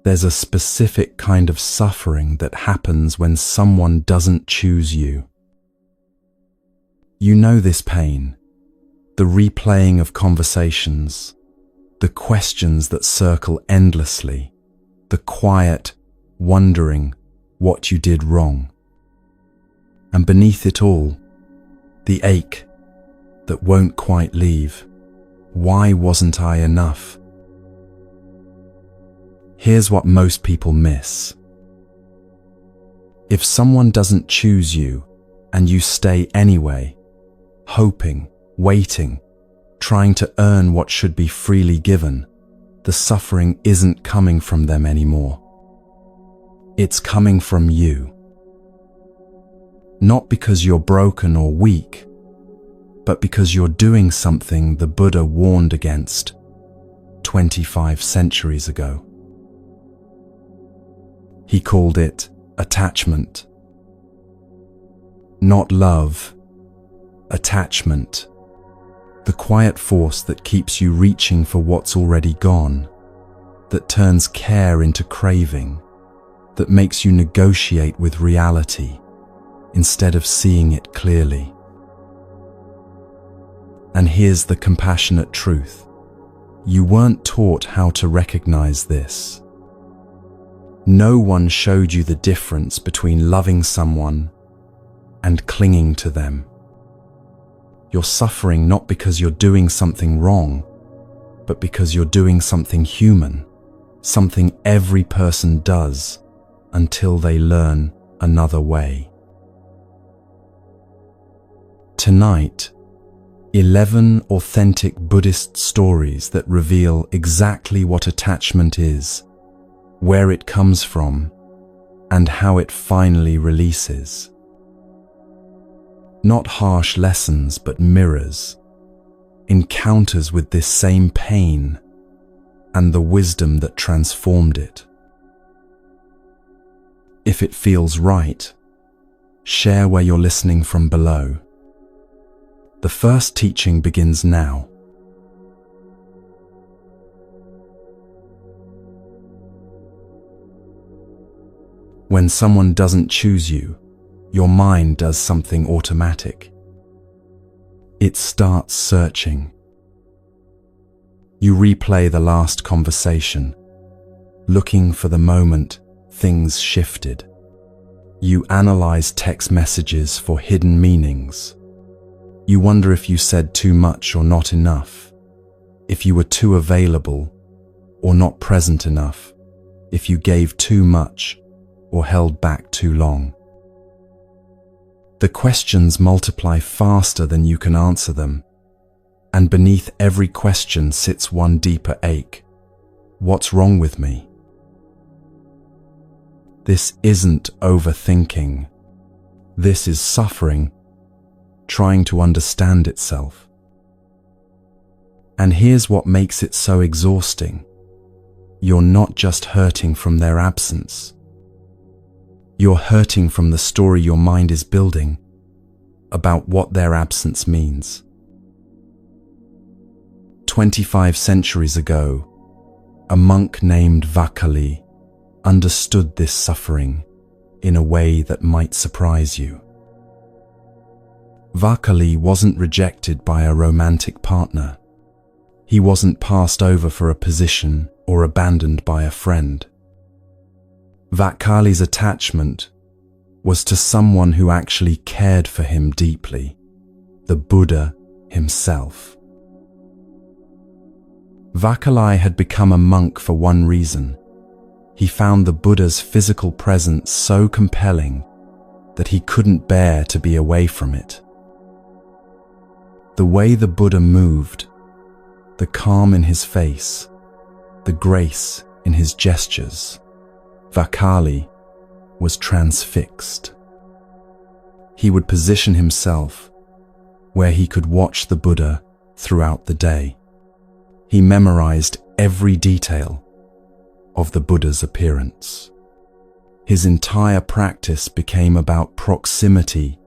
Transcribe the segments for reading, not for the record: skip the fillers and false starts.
There's a specific kind of suffering that happens when someone doesn't choose you. You know this pain, the replaying of conversations, the questions that circle endlessly, the quiet wondering what you did wrong. And beneath it all, the ache that won't quite leave. Why wasn't I enough? Here's what most people miss. If someone doesn't choose you and you stay anyway, hoping, waiting, trying to earn what should be freely given, the suffering isn't coming from them anymore. It's coming from you. Not because you're broken or weak, but because you're doing something the Buddha warned against 25 centuries ago. He called it attachment. Not love, attachment. The quiet force that keeps you reaching for what's already gone, that turns care into craving, that makes you negotiate with reality instead of seeing it clearly. And here's the compassionate truth. You weren't taught how to recognize this. No one showed you the difference between loving someone and clinging to them. You're suffering not because you're doing something wrong, but because you're doing something human, something every person does until they learn another way. Tonight, 11 authentic Buddhist stories that reveal exactly what attachment is, where it comes from, and how it finally releases. Not harsh lessons, but mirrors, encounters with this same pain and the wisdom that transformed it. If it feels right, share where you're listening from below. The first teaching begins now. When someone doesn't choose you, your mind does something automatic. It starts searching. You replay the last conversation, looking for the moment things shifted. You analyze text messages for hidden meanings. You wonder if you said too much or not enough, if you were too available or not present enough, if you gave too much or held back too long. The questions multiply faster than you can answer them, and beneath every question sits one deeper ache. What's wrong with me? This isn't overthinking. This is suffering, trying to understand itself. And here's what makes it so exhausting. You're not just hurting from their absence. You're hurting from the story your mind is building about what their absence means. 25 centuries ago, a monk named Vakali understood this suffering in a way that might surprise you. Vakali wasn't rejected by a romantic partner. He wasn't passed over for a position or abandoned by a friend. Vakali's attachment was to someone who actually cared for him deeply, the Buddha himself. Vakali had become a monk for one reason. He found the Buddha's physical presence so compelling that he couldn't bear to be away from it. The way the Buddha moved, the calm in his face, the grace in his gestures, Vakali was transfixed. He would position himself where he could watch the Buddha throughout the day. He memorized every detail of the Buddha's appearance. His entire practice became about proximity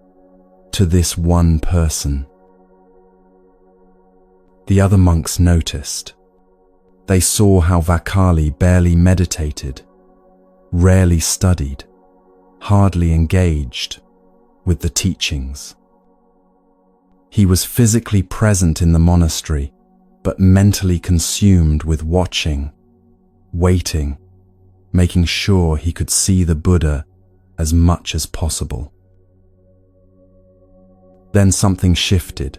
to this one person. The other monks noticed. They saw how Vakali barely meditated. rarely studied, hardly engaged with the teachings. He was physically present in the monastery, but mentally consumed with watching, waiting, making sure he could see the Buddha as much as possible. Then something shifted.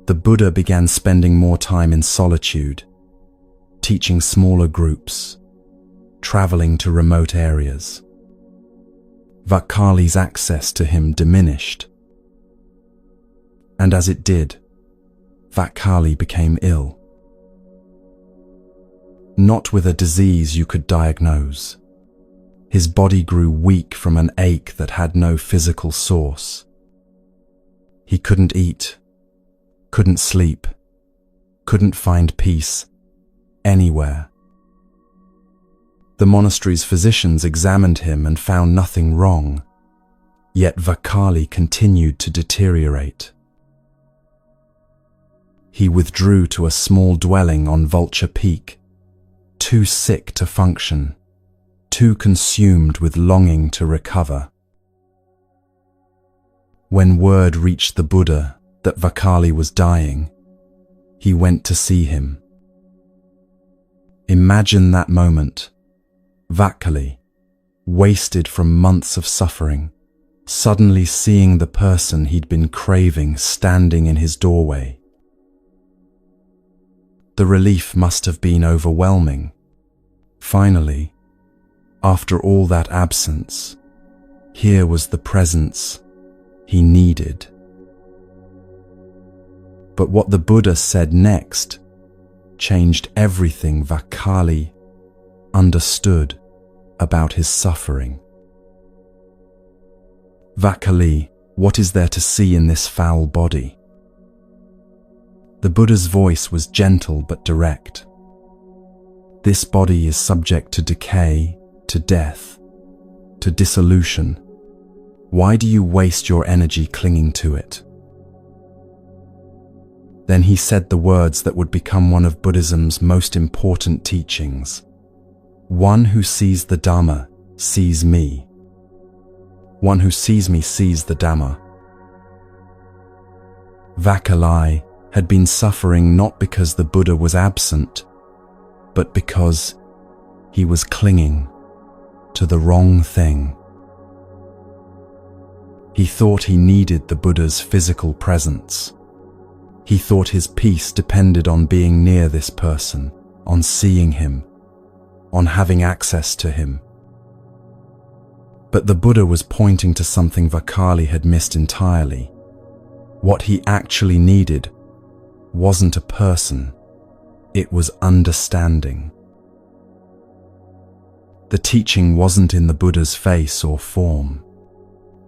The Buddha began spending more time in solitude, teaching smaller groups, traveling to remote areas. Vakali's access to him diminished. And as it did, Vakali became ill. Not with a disease you could diagnose. His body grew weak from an ache that had no physical source. He couldn't eat, couldn't sleep, couldn't find peace anywhere. The monastery's physicians examined him and found nothing wrong, yet Vakali continued to deteriorate. He withdrew to a small dwelling on Vulture Peak, too sick to function, too consumed with longing to recover. When word reached the Buddha that Vakali was dying, he went to see him. Imagine that moment. Vakali, wasted from months of suffering, suddenly seeing the person he'd been craving standing in his doorway. The relief must have been overwhelming. Finally, after all that absence, here was the presence he needed. But what the Buddha said next changed everything Vakali understood about his suffering. Vakali, what is there to see in this foul body? The Buddha's voice was gentle but direct. This body is subject to decay, to death, to dissolution. Why do you waste your energy clinging to it? Then he said the words that would become one of Buddhism's most important teachings. One who sees the Dhamma sees me. One who sees me sees the Dhamma. Vakali had been suffering not because the Buddha was absent, but because he was clinging to the wrong thing. He thought he needed the Buddha's physical presence. He thought his peace depended on being near this person, on seeing him, on having access to him. But the Buddha was pointing to something Vakali had missed entirely. What he actually needed wasn't a person, it was understanding. The teaching wasn't in the Buddha's face or form.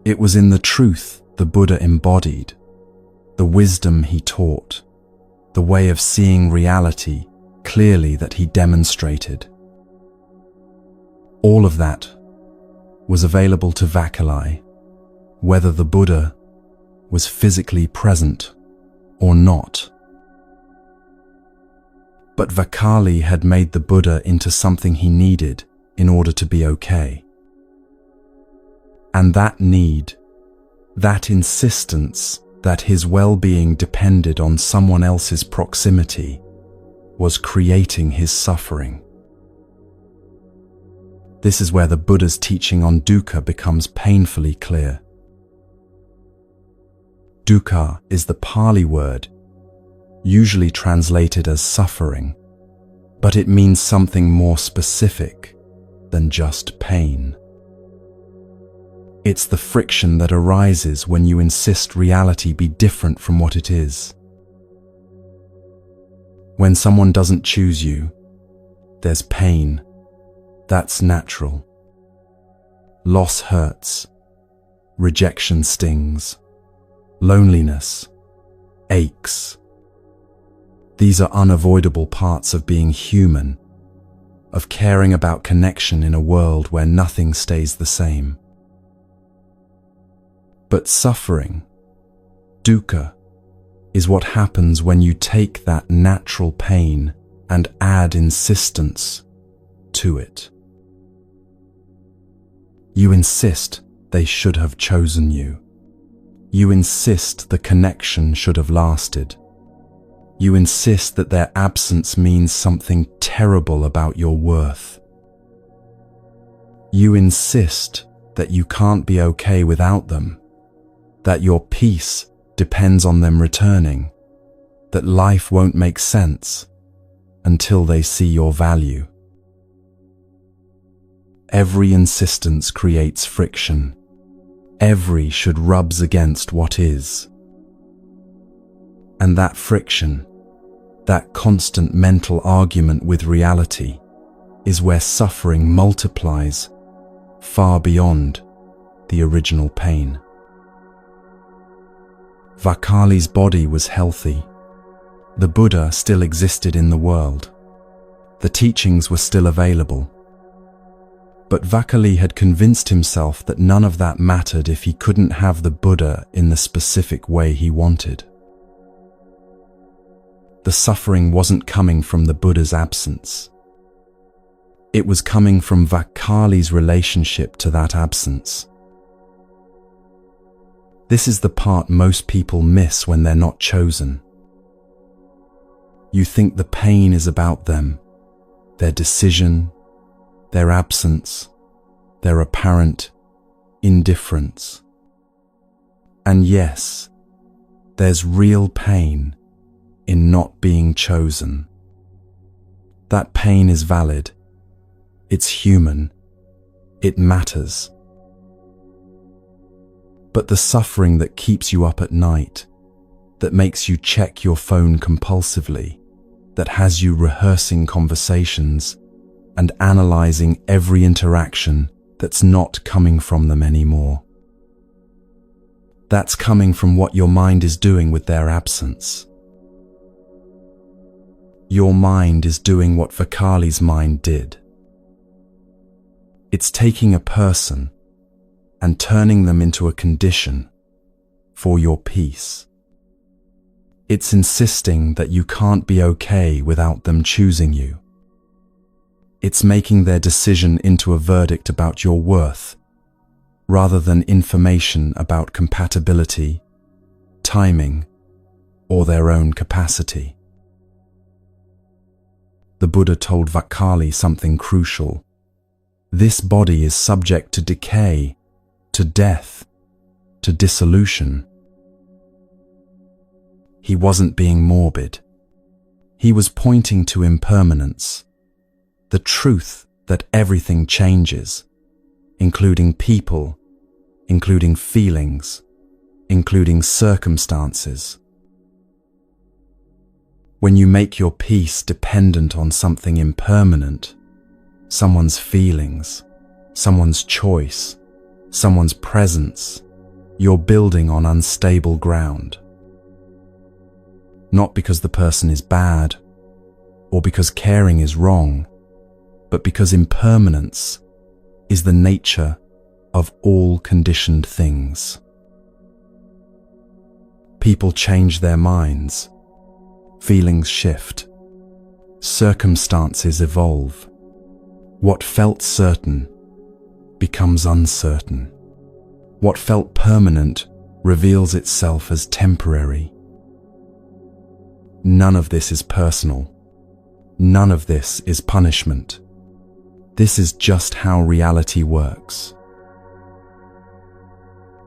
It was in the truth the Buddha embodied, the wisdom he taught, the way of seeing reality clearly that he demonstrated. All of that was available to Vakali, whether the Buddha was physically present or not. But Vakali had made the Buddha into something he needed in order to be okay. And that need, that insistence that his well-being depended on someone else's proximity, was creating his suffering. This is where the Buddha's teaching on dukkha becomes painfully clear. Dukkha is the Pali word, usually translated as suffering, but it means something more specific than just pain. It's the friction that arises when you insist reality be different from what it is. When someone doesn't choose you, there's pain. That's natural. Loss hurts. Rejection stings. Loneliness aches. These are unavoidable parts of being human, of caring about connection in a world where nothing stays the same. But suffering, dukkha, is what happens when you take that natural pain and add insistence to it. You insist they should have chosen you. You insist the connection should have lasted. You insist that their absence means something terrible about your worth. You insist that you can't be okay without them, that your peace depends on them returning, that life won't make sense until they see your value. Every insistence creates friction. Every should rubs against what is. And that friction, that constant mental argument with reality, is where suffering multiplies far beyond the original pain. Vakali's body was healthy. The Buddha still existed in the world. The teachings were still available. But Vakali had convinced himself that none of that mattered if he couldn't have the Buddha in the specific way he wanted. The suffering wasn't coming from the Buddha's absence. It was coming from Vakali's relationship to that absence. This is the part most people miss when they're not chosen. You think the pain is about them, their decision, their absence, their apparent indifference. And yes, there's real pain in not being chosen. That pain is valid. It's human. It matters. But the suffering that keeps you up at night, that makes you check your phone compulsively, that has you rehearsing conversations and analyzing every interaction that's not coming from them anymore. That's coming from what your mind is doing with their absence. Your mind is doing what Vakali's mind did. It's taking a person and turning them into a condition for your peace. It's insisting that you can't be okay without them choosing you. It's making their decision into a verdict about your worth, rather than information about compatibility, timing, or their own capacity. The Buddha told Vakali something crucial. This body is subject to decay, to death, to dissolution. He wasn't being morbid. He was pointing to impermanence, the truth that everything changes, including people, including feelings, including circumstances. When you make your peace dependent on something impermanent, someone's feelings, someone's choice, someone's presence, you're building on unstable ground. Not because the person is bad, or because caring is wrong, but because impermanence is the nature of all conditioned things. People change their minds, feelings shift, circumstances evolve. What felt certain becomes uncertain. What felt permanent reveals itself as temporary. None of this is personal. None of this is punishment. This is just how reality works.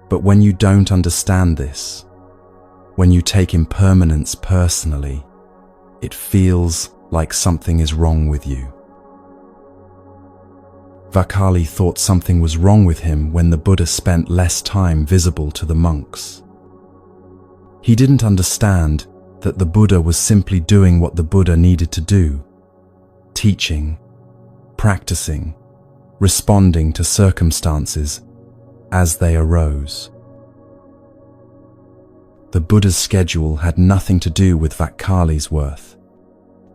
But when you don't understand this, when you take impermanence personally, it feels like something is wrong with you. Vakali thought something was wrong with him when the Buddha spent less time visible to the monks. He didn't understand that the Buddha was simply doing what the Buddha needed to do, teaching, practicing, responding to circumstances as they arose. The Buddha's schedule had nothing to do with Vakali's worth,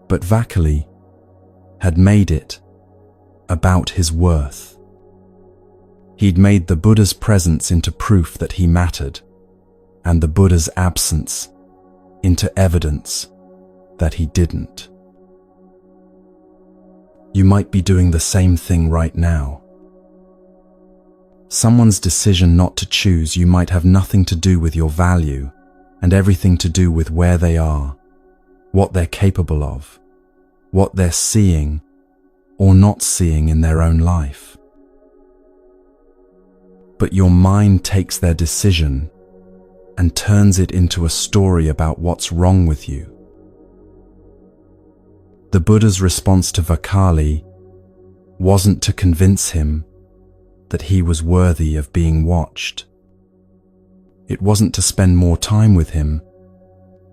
but Vakali had made it about his worth. He'd made the Buddha's presence into proof that he mattered, and the Buddha's absence into evidence that he didn't. You might be doing the same thing right now. Someone's decision not to choose you might have nothing to do with your value and everything to do with where they are, what they're capable of, what they're seeing or not seeing in their own life. But your mind takes their decision and turns it into a story about what's wrong with you. The Buddha's response to Vakali wasn't to convince him that he was worthy of being watched. It wasn't to spend more time with him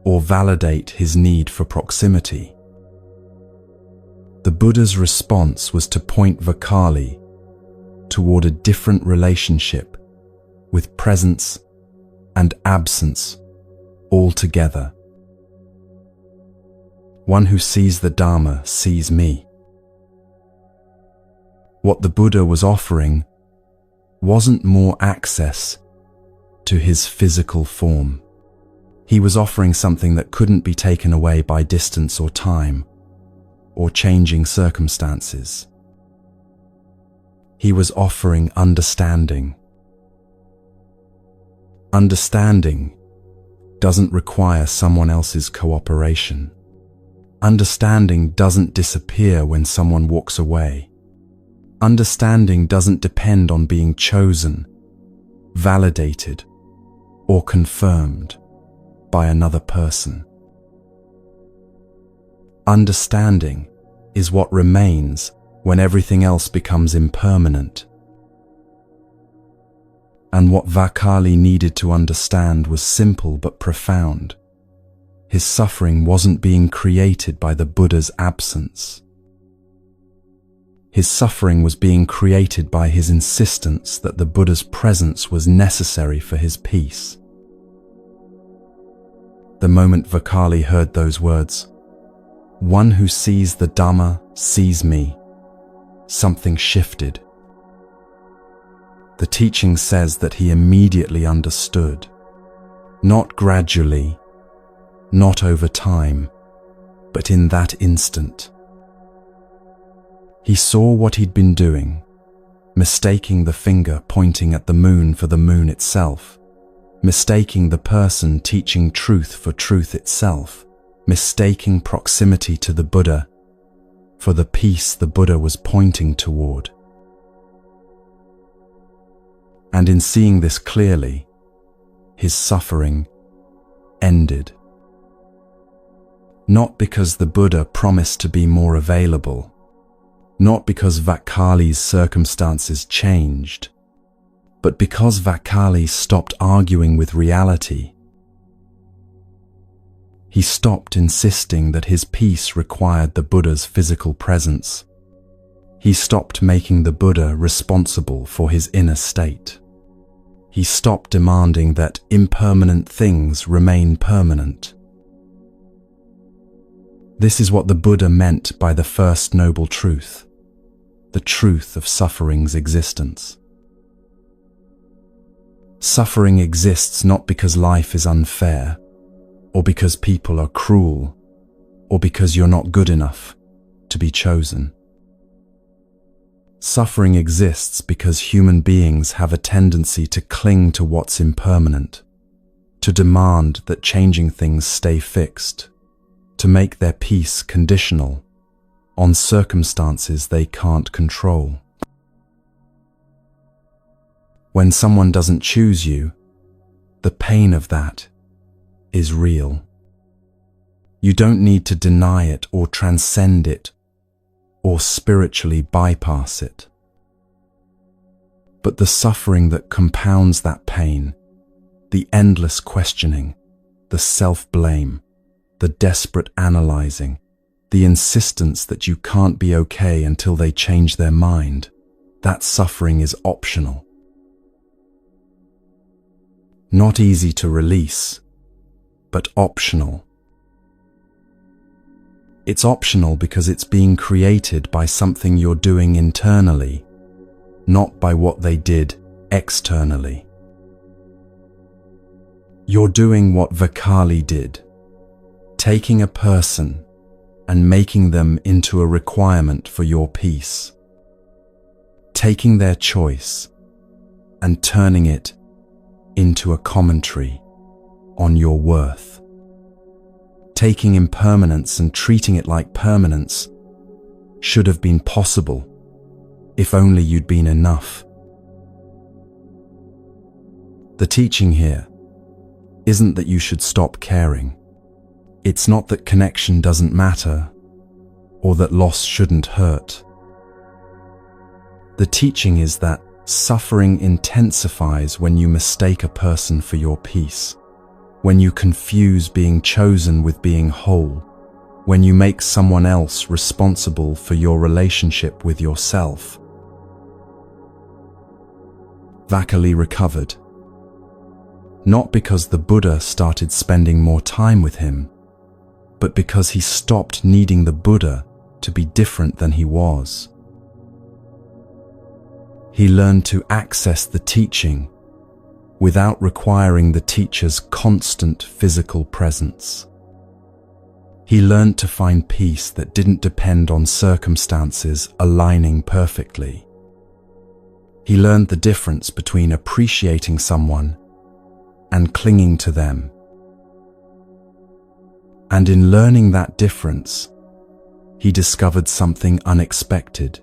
or validate his need for proximity. The Buddha's response was to point Vakali toward a different relationship with presence and absence altogether. One who sees the Dharma sees me. What the Buddha was offering wasn't more access to his physical form. He was offering something that couldn't be taken away by distance or time, or changing circumstances. He was offering understanding. Understanding doesn't require someone else's cooperation. Understanding doesn't disappear when someone walks away. Understanding doesn't depend on being chosen, validated, or confirmed by another person. Understanding is what remains when everything else becomes impermanent. And what Vakali needed to understand was simple but profound. His suffering wasn't being created by the Buddha's absence. His suffering was being created by his insistence that the Buddha's presence was necessary for his peace. The moment Vakali heard those words, "One who sees the Dhamma sees me," something shifted. The teaching says that he immediately understood, not gradually, not over time, but in that instant. He saw what he'd been doing, mistaking the finger pointing at the moon for the moon itself, mistaking the person teaching truth for truth itself, mistaking proximity to the Buddha for the peace the Buddha was pointing toward. And in seeing this clearly, his suffering ended. Not because the Buddha promised to be more available, not because Vakali's circumstances changed, but because Vakali stopped arguing with reality. He stopped insisting that his peace required the Buddha's physical presence. He stopped making the Buddha responsible for his inner state. He stopped demanding that impermanent things remain permanent. This is what the Buddha meant by the first noble truth, the truth of suffering's existence. Suffering exists not because life is unfair, or because people are cruel, or because you're not good enough to be chosen. Suffering exists because human beings have a tendency to cling to what's impermanent, to demand that changing things stay fixed, to make their peace conditional on circumstances they can't control. When someone doesn't choose you, the pain of that is real. You don't need to deny it or transcend it or spiritually bypass it. But the suffering that compounds that pain, the endless questioning, the self-blame, the desperate analyzing, the insistence that you can't be okay until they change their mind, that suffering is optional. Not easy to release, but optional. It's optional because it's being created by something you're doing internally, not by what they did externally. You're doing what Vakali did, taking a person and making them into a requirement for your peace, taking their choice and turning it into a commentary on your worth. Taking impermanence and treating it like permanence should have been possible if only you'd been enough. The teaching here isn't that you should stop caring. It's not that connection doesn't matter or that loss shouldn't hurt. The teaching is that suffering intensifies when you mistake a person for your peace, when you confuse being chosen with being whole, when you make someone else responsible for your relationship with yourself. Vakali recovered, not because the Buddha started spending more time with him, but because he stopped needing the Buddha to be different than he was. He learned to access the teaching without requiring the teacher's constant physical presence. He learned to find peace that didn't depend on circumstances aligning perfectly. He learned the difference between appreciating someone and clinging to them. And in learning that difference, he discovered something unexpected: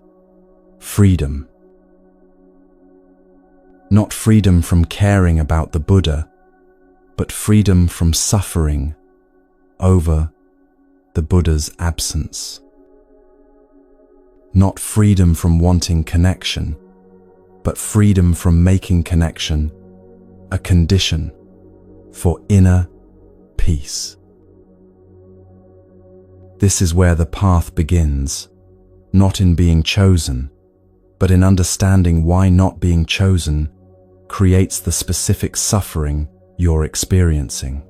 freedom. Not freedom from caring about the Buddha, but freedom from suffering over the Buddha's absence. Not freedom from wanting connection, but freedom from making connection a condition for inner peace. This is where the path begins, not in being chosen, but in understanding why not being chosen creates the specific suffering you're experiencing.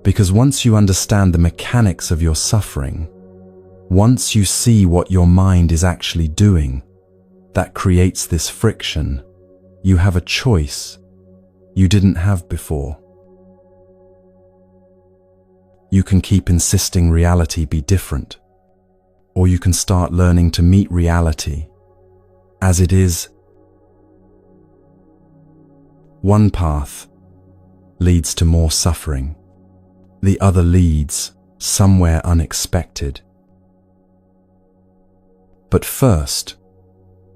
Because once you understand the mechanics of your suffering, once you see what your mind is actually doing, that creates this friction, you have a choice you didn't have before. You can keep insisting reality be different, or you can start learning to meet reality as it is. One path leads to more suffering. The other leads somewhere unexpected. But first,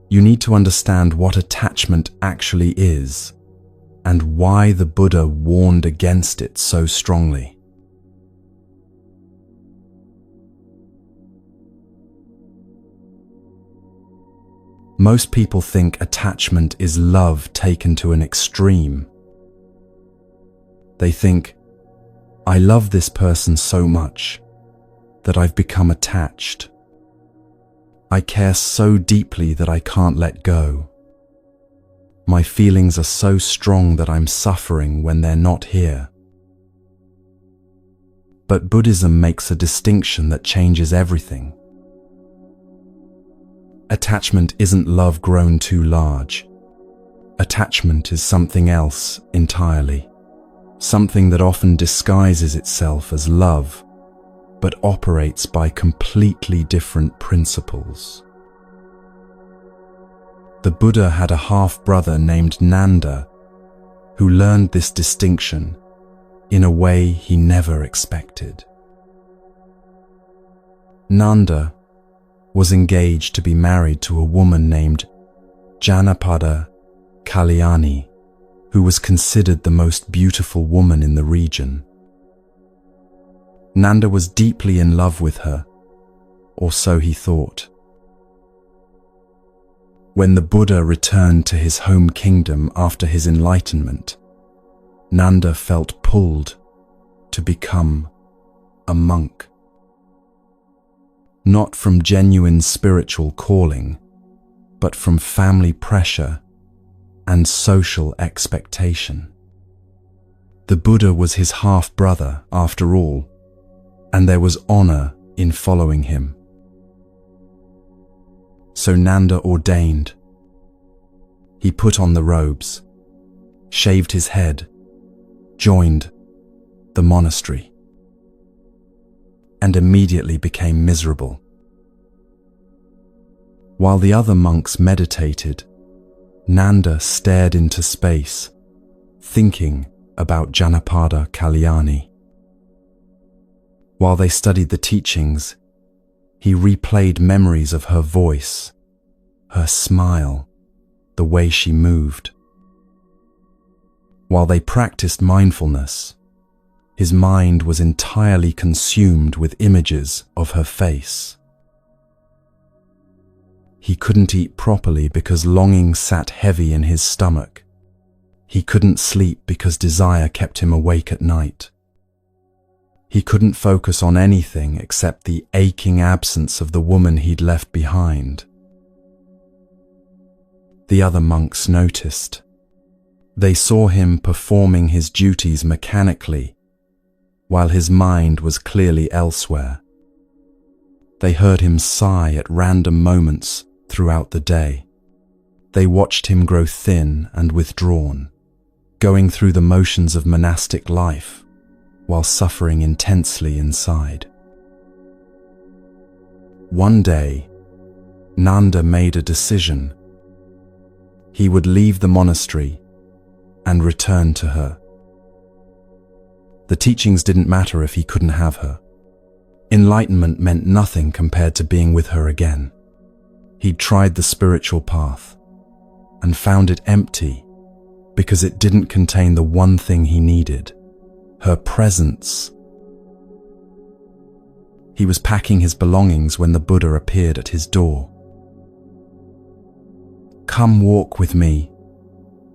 you need to understand what attachment actually is and why the Buddha warned against it so strongly. Most people think attachment is love taken to an extreme. They think, I love this person so much that I've become attached. I care so deeply that I can't let go. My feelings are so strong that I'm suffering when they're not here. But Buddhism makes a distinction that changes everything. Attachment isn't love grown too large. Attachment is something else entirely. Something that often disguises itself as love, but operates by completely different principles. The Buddha had a half-brother named Nanda, who learned this distinction in a way he never expected. Nanda was engaged to be married to a woman named Janapada Kalyani, who was considered the most beautiful woman in the region. Nanda was deeply in love with her, or so he thought. When the Buddha returned to his home kingdom after his enlightenment, Nanda felt pulled to become a monk. Not from genuine spiritual calling, but from family pressure and social expectation. The Buddha was his half-brother, after all, and there was honor in following him. So Nanda ordained. He put on the robes, shaved his head, joined the monastery, and immediately became miserable. While the other monks meditated Nanda stared into space, thinking about Janapada Kalyani. While they studied the teachings, he replayed memories of her voice, her smile, the way she moved. While they practiced mindfulness, his mind was entirely consumed with images of her face. He couldn't eat properly because longing sat heavy in his stomach. He couldn't sleep because desire kept him awake at night. He couldn't focus on anything except the aching absence of the woman he'd left behind. The other monks noticed. They saw him performing his duties mechanically, while his mind was clearly elsewhere. They heard him sigh at random moments throughout the day. They watched him grow thin and withdrawn, going through the motions of monastic life while suffering intensely inside. One day, Nanda made a decision. He would leave the monastery and return to her. The teachings didn't matter if he couldn't have her. Enlightenment meant nothing compared to being with her again. He'd tried the spiritual path and found it empty because it didn't contain the one thing he needed, her presence. He was packing his belongings when the Buddha appeared at his door. "Come walk with me,"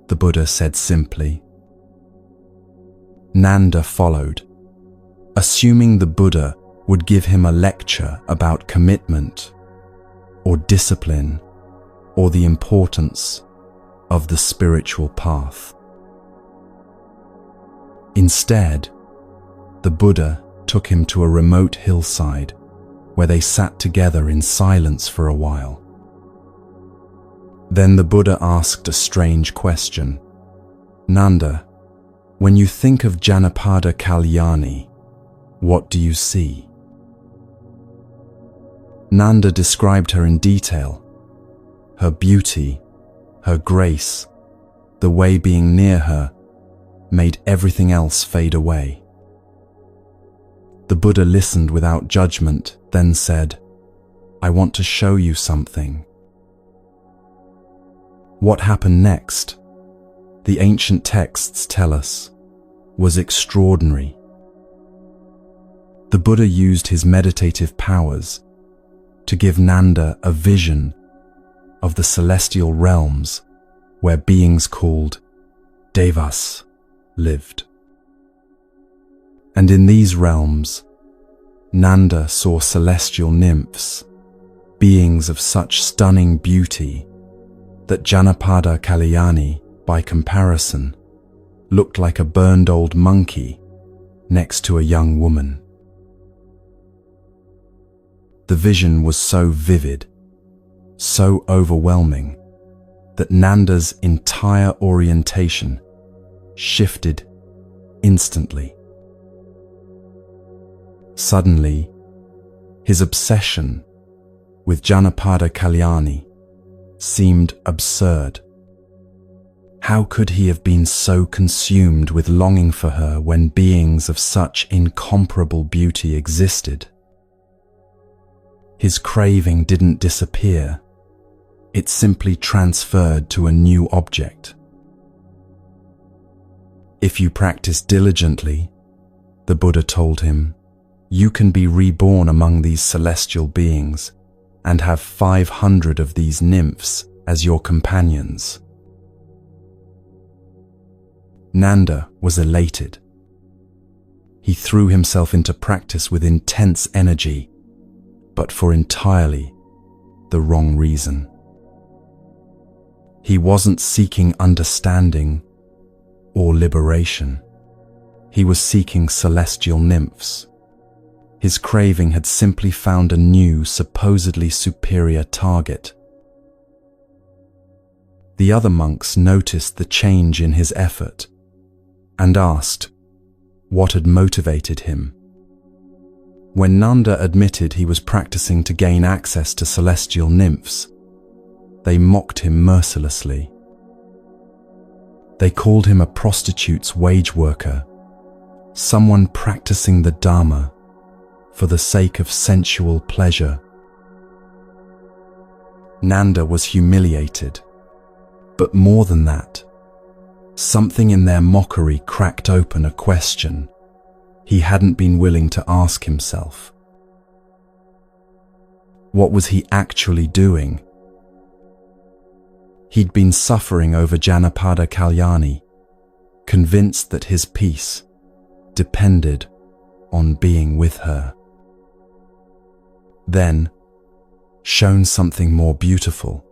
the Buddha said simply. Nanda followed, assuming the Buddha would give him a lecture about commitment or discipline or the importance of the spiritual path. Instead, the Buddha took him to a remote hillside where they sat together in silence for a while. Then the Buddha asked a strange question. "Nanda, when you think of Janapada Kalyani, what do you see?" Nanda described her in detail. Her beauty, her grace, the way being near her made everything else fade away. The Buddha listened without judgment, then said, "I want to show you something." What happened next, the ancient texts tell us, was extraordinary. The Buddha used his meditative powers to give Nanda a vision of the celestial realms where beings called Devas lived. And in these realms, Nanda saw celestial nymphs, beings of such stunning beauty that Janapada Kalyani, by comparison, looked like a burned old monkey next to a young woman. The vision was so vivid, so overwhelming, that Nanda's entire orientation shifted instantly. Suddenly, his obsession with Janapada Kalyani seemed absurd. How could he have been so consumed with longing for her when beings of such incomparable beauty existed? His craving didn't disappear. It simply transferred to a new object. "If you practice diligently," the Buddha told him, "you can be reborn among these celestial beings and have 500 of these nymphs as your companions." Nanda was elated. He threw himself into practice with intense energy, but for entirely the wrong reason. He wasn't seeking understanding or liberation. He was seeking celestial nymphs. His craving had simply found a new, supposedly superior target. The other monks noticed the change in his effort and asked what had motivated him. When Nanda admitted he was practicing to gain access to celestial nymphs, they mocked him mercilessly. They called him a prostitute's wage worker, someone practicing the Dharma for the sake of sensual pleasure. Nanda was humiliated, but more than that, something in their mockery cracked open a question he hadn't been willing to ask himself. What was he actually doing? He'd been suffering over Janapada Kalyani, convinced that his peace depended on being with her. Then, shown something more beautiful,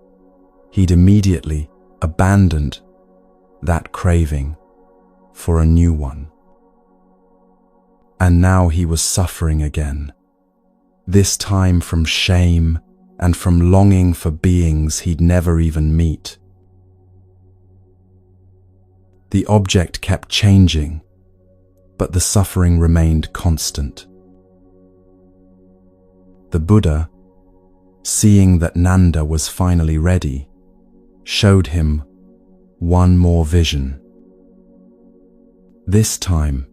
he'd immediately abandoned that craving for a new one. And now he was suffering again, this time from shame and from longing for beings he'd never even meet. The object kept changing, but the suffering remained constant. The Buddha, seeing that Nanda was finally ready, showed him one more vision. This time,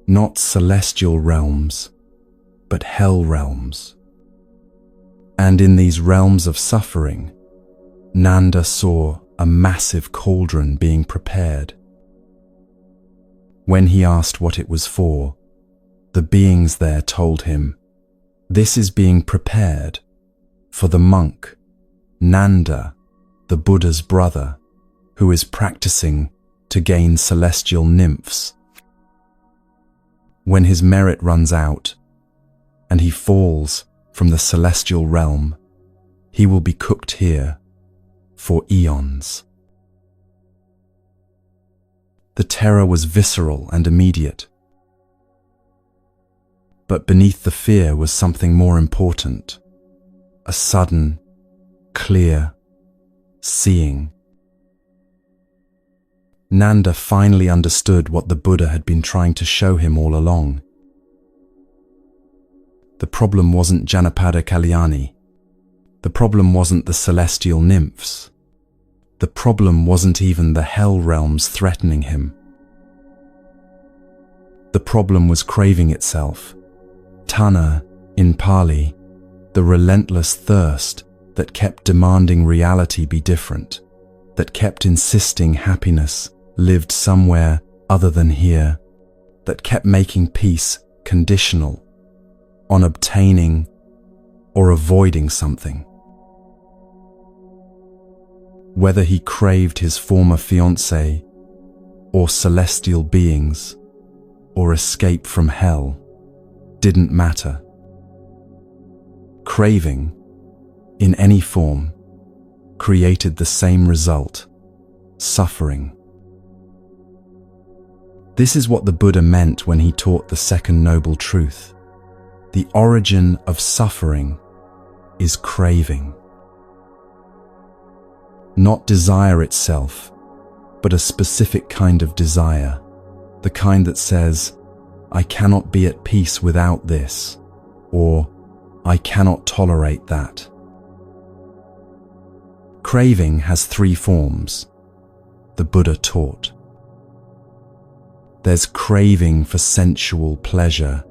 not celestial realms, but hell realms. And in these realms of suffering, Nanda saw a massive cauldron being prepared. When he asked what it was for, the beings there told him, "This is being prepared for the monk, Nanda, the Buddha's brother, who is practicing to gain celestial nymphs. When his merit runs out, and he falls from the celestial realm, he will be cooked here for eons." The terror was visceral and immediate. But beneath the fear was something more important, a sudden, clear seeing. Nanda finally understood what the Buddha had been trying to show him all along. The problem wasn't Janapada Kalyani. The problem wasn't the celestial nymphs. The problem wasn't even the hell realms threatening him. The problem was craving itself. Tanha, in Pali, the relentless thirst that kept demanding reality be different, that kept insisting happiness lived somewhere other than here, that kept making peace conditional on obtaining or avoiding something. Whether he craved his former fiancée, or celestial beings, or escape from hell, didn't matter. Craving, in any form, created the same result: suffering. This is what the Buddha meant when he taught the second noble truth. The origin of suffering is craving. Not desire itself, but a specific kind of desire, the kind that says, "I cannot be at peace without this," or "I cannot tolerate that." Craving has three forms, the Buddha taught. There's craving for sensual pleasure,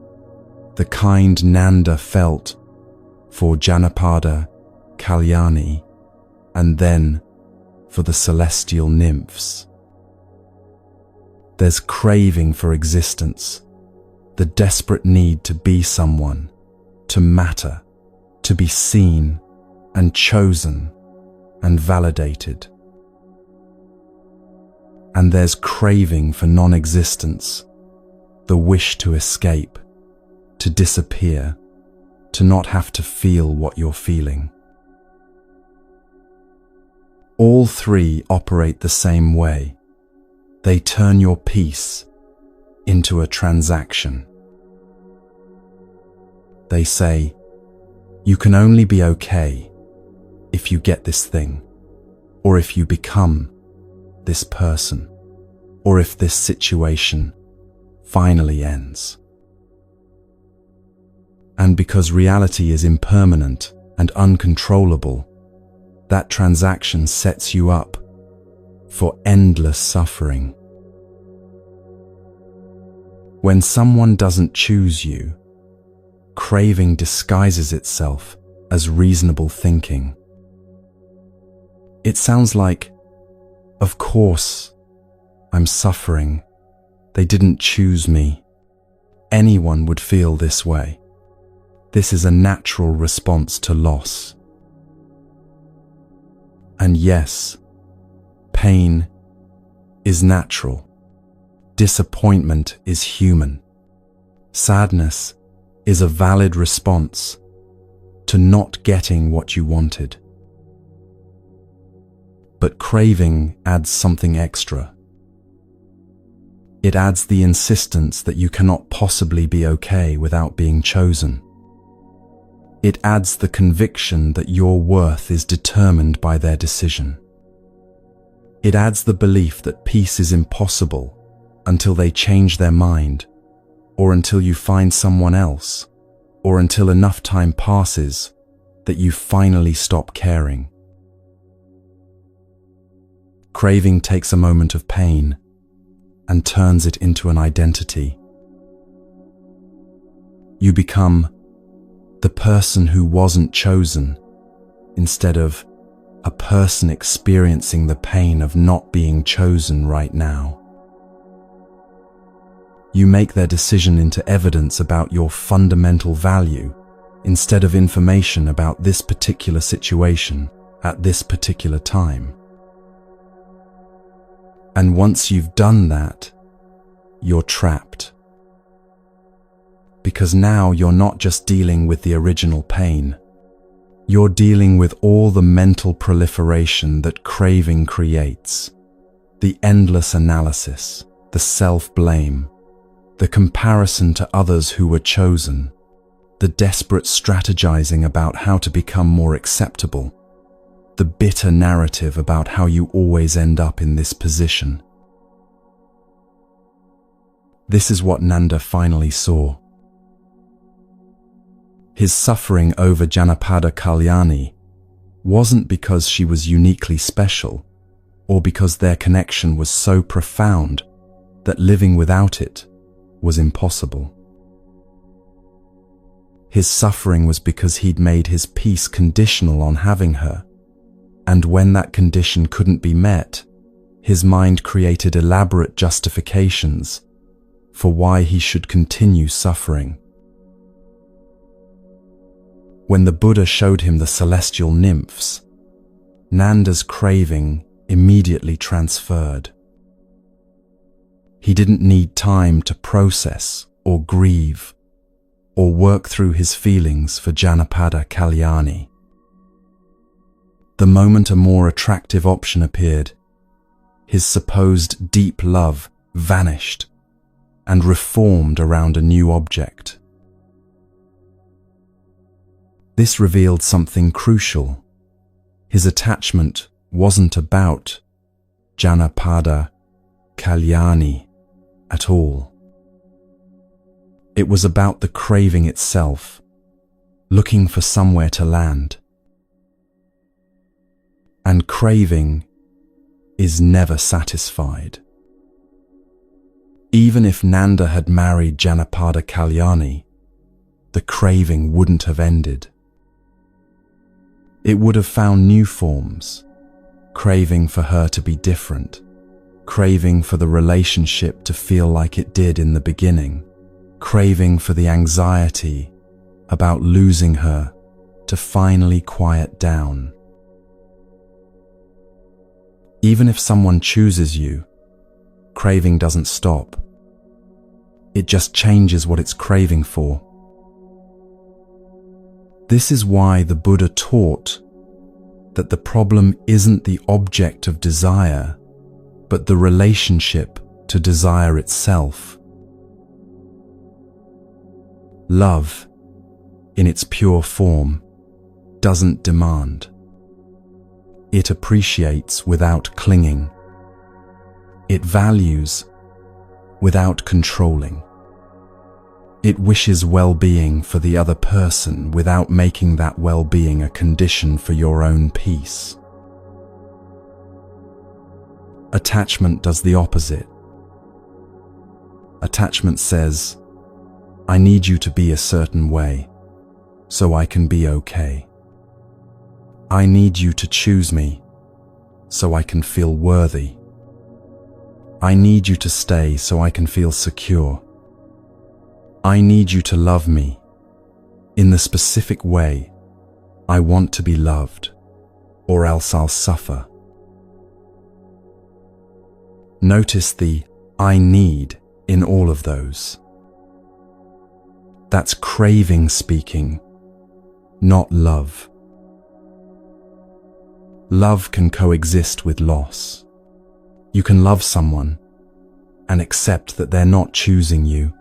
the kind Nanda felt for Janapada Kalyani, and then for the celestial nymphs. There's craving for existence, the desperate need to be someone, to matter, to be seen and chosen and validated. And there's craving for non-existence, the wish to escape, to disappear, to not have to feel what you're feeling. All three operate the same way. They turn your peace into a transaction. They say, you can only be okay if you get this thing, or if you become this person, or if this situation finally ends. And because reality is impermanent and uncontrollable, that transaction sets you up for endless suffering. When someone doesn't choose you, craving disguises itself as reasonable thinking. It sounds like, of course, I'm suffering. They didn't choose me. Anyone would feel this way. This is a natural response to loss. And yes, pain is natural. Disappointment is human. Sadness is a valid response to not getting what you wanted. But craving adds something extra. It adds the insistence that you cannot possibly be okay without being chosen. It adds the conviction that your worth is determined by their decision. It adds the belief that peace is impossible until they change their mind, or until you find someone else, or until enough time passes that you finally stop caring. Craving takes a moment of pain and turns it into an identity. You become the person who wasn't chosen instead of a person experiencing the pain of not being chosen right now. You make their decision into evidence about your fundamental value instead of information about this particular situation at this particular time. And once you've done that, you're trapped. Because now you're not just dealing with the original pain, you're dealing with all the mental proliferation that craving creates. The endless analysis, the self-blame, the comparison to others who were chosen, the desperate strategizing about how to become more acceptable, the bitter narrative about how you always end up in this position. This is what Nanda finally saw. His suffering over Janapada Kalyani wasn't because she was uniquely special, or because their connection was so profound that living without it was impossible. His suffering was because he'd made his peace conditional on having her, and when that condition couldn't be met, his mind created elaborate justifications for why he should continue suffering. When the Buddha showed him the celestial nymphs, Nanda's craving immediately transferred. He didn't need time to process or grieve or work through his feelings for Janapada Kalyani. The moment a more attractive option appeared, his supposed deep love vanished and reformed around a new object. This revealed something crucial. His attachment wasn't about Janapada Kalyani at all. It was about the craving itself, looking for somewhere to land. And craving is never satisfied. Even if Nanda had married Janapada Kalyani, the craving wouldn't have ended. It would have found new forms, craving for her to be different, craving for the relationship to feel like it did in the beginning, craving for the anxiety about losing her to finally quiet down. Even if someone chooses you, craving doesn't stop. It just changes what it's craving for. This is why the Buddha taught that the problem isn't the object of desire, but the relationship to desire itself. Love, in its pure form, doesn't demand. It appreciates without clinging. It values without controlling. It wishes well-being for the other person without making that well-being a condition for your own peace. Attachment does the opposite. Attachment says, I need you to be a certain way, so I can be okay. I need you to choose me, so I can feel worthy. I need you to stay so I can feel secure. I need you to love me in the specific way I want to be loved, or else I'll suffer. Notice the I need in all of those. That's craving speaking, not love. Love can coexist with loss. You can love someone and accept that they're not choosing you.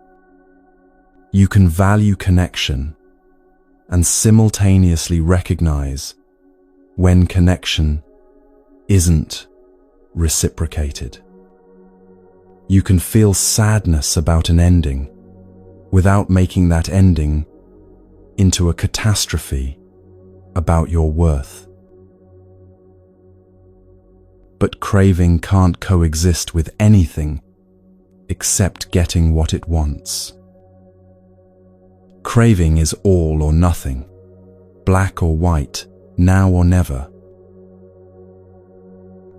You can value connection and simultaneously recognize when connection isn't reciprocated. You can feel sadness about an ending without making that ending into a catastrophe about your worth. But craving can't coexist with anything except getting what it wants. Craving is all or nothing, black or white, now or never.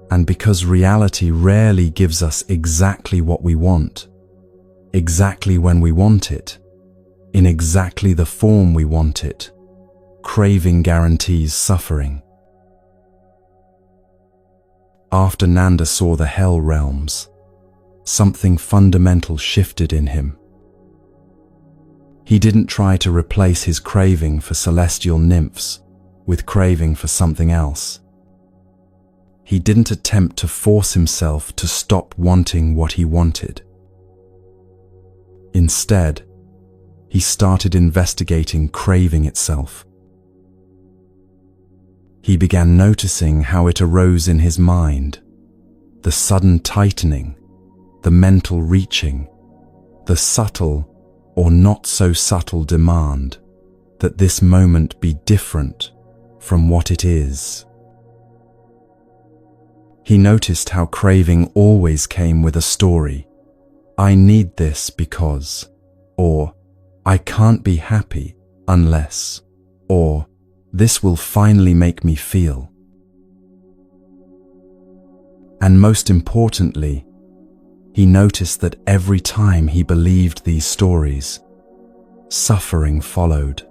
And because reality rarely gives us exactly what we want, exactly when we want it, in exactly the form we want it, craving guarantees suffering. After Nanda saw the hell realms, something fundamental shifted in him. He didn't try to replace his craving for celestial nymphs with craving for something else. He didn't attempt to force himself to stop wanting what he wanted. Instead, he started investigating craving itself. He began noticing how it arose in his mind, the sudden tightening, the mental reaching, the subtle or not so subtle demand that this moment be different from what it is. He noticed how craving always came with a story. I need this because, or I can't be happy unless, or this will finally make me feel. And most importantly, he noticed that every time he believed these stories, suffering followed.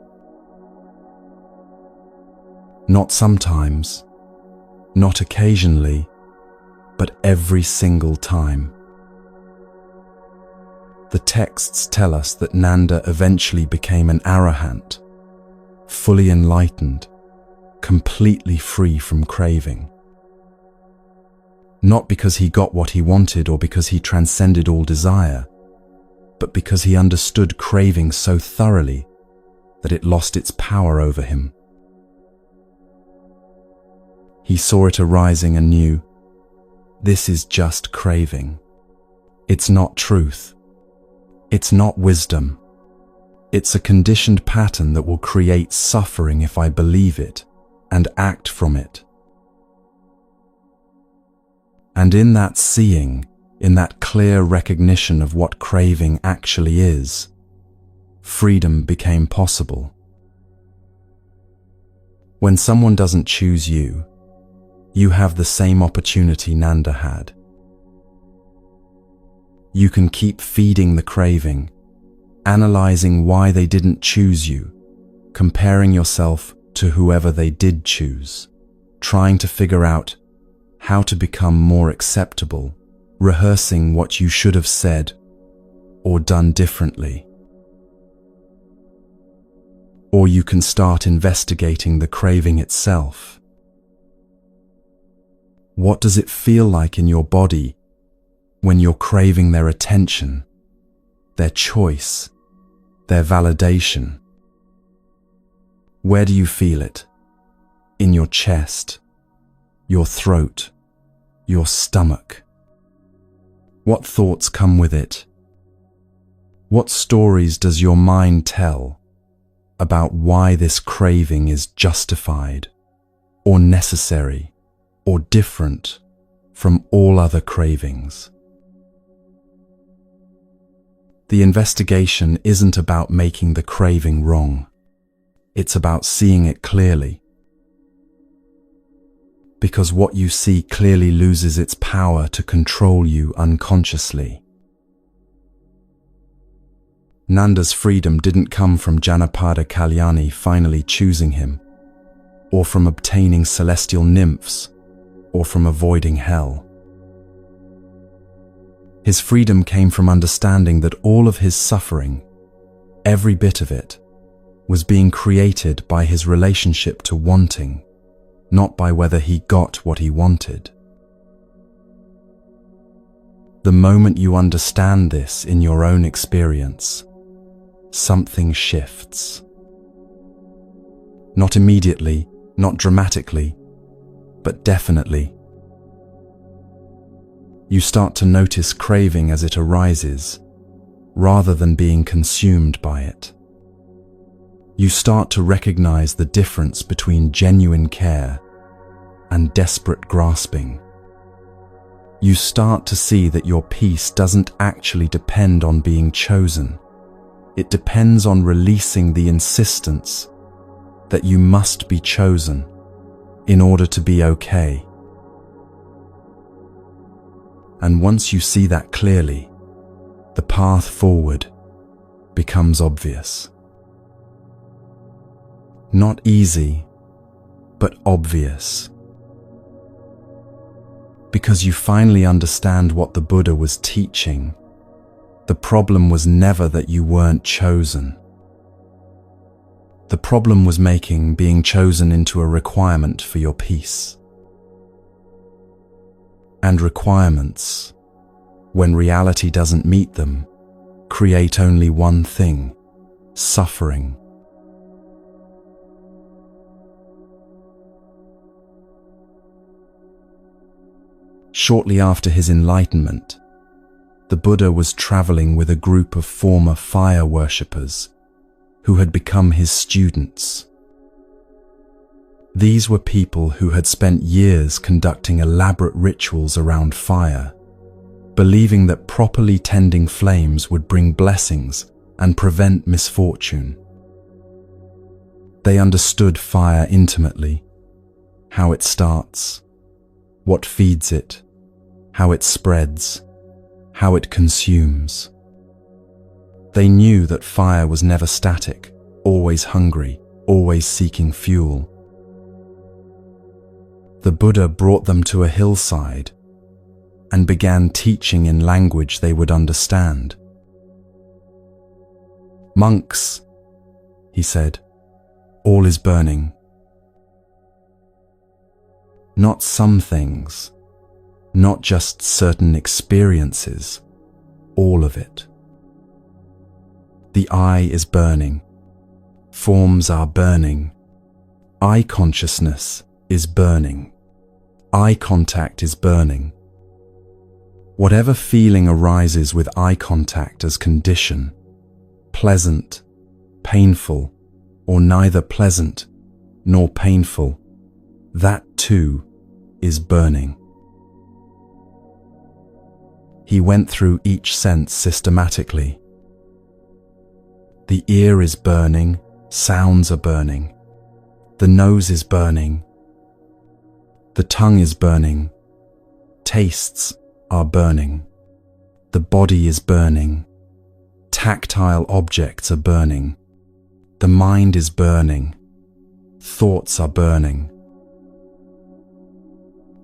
Not sometimes, not occasionally, but every single time. The texts tell us that Nanda eventually became an arahant, fully enlightened, completely free from craving. Not because he got what he wanted or because he transcended all desire, but because he understood craving so thoroughly that it lost its power over him. He saw it arising anew. This is just craving. It's not truth. It's not wisdom. It's a conditioned pattern that will create suffering if I believe it and act from it. And in that seeing, in that clear recognition of what craving actually is, freedom became possible. When someone doesn't choose you, you have the same opportunity Nanda had. You can keep feeding the craving, analyzing why they didn't choose you, comparing yourself to whoever they did choose, trying to figure out how to become more acceptable, rehearsing what you should have said or done differently. Or you can start investigating the craving itself. What does it feel like in your body when you're craving their attention, their choice, their validation? Where do you feel it? In your chest, your throat, your stomach? What thoughts come with it? What stories does your mind tell about why this craving is justified or necessary or different from all other cravings. The investigation isn't about making the craving wrong. It's about seeing it clearly. Because what you see clearly loses its power to control you unconsciously. Nanda's freedom didn't come from Janapada Kalyani finally choosing him, or from obtaining celestial nymphs, or from avoiding hell. His freedom came from understanding that all of his suffering, every bit of it, was being created by his relationship to wanting, not by whether he got what he wanted. The moment you understand this in your own experience, something shifts. Not immediately, not dramatically, but definitely. You start to notice craving as it arises, rather than being consumed by it. You start to recognize the difference between genuine care and desperate grasping. You start to see that your peace doesn't actually depend on being chosen. It depends on releasing the insistence that you must be chosen in order to be okay. And once you see that clearly, the path forward becomes obvious. Not easy, but obvious. Because you finally understand what the Buddha was teaching. The problem was never that you weren't chosen. The problem was making being chosen into a requirement for your peace. And requirements, when reality doesn't meet them, create only one thing: suffering. Shortly after his enlightenment, the Buddha was traveling with a group of former fire worshippers who had become his students. These were people who had spent years conducting elaborate rituals around fire, believing that properly tending flames would bring blessings and prevent misfortune. They understood fire intimately, how it starts, what feeds it, how it spreads, how it consumes. They knew that fire was never static, always hungry, always seeking fuel. The Buddha brought them to a hillside and began teaching in language they would understand. "Monks," he said, "all is burning. Not some things, not just certain experiences, all of it. The eye is burning. Forms are burning. Eye consciousness is burning. Eye contact is burning. Whatever feeling arises with eye contact as condition, pleasant, painful, or neither pleasant nor painful, that too is burning." He went through each sense systematically. The ear is burning, sounds are burning. The nose is burning. The tongue is burning. Tastes are burning. The body is burning. Tactile objects are burning. The mind is burning. Thoughts are burning.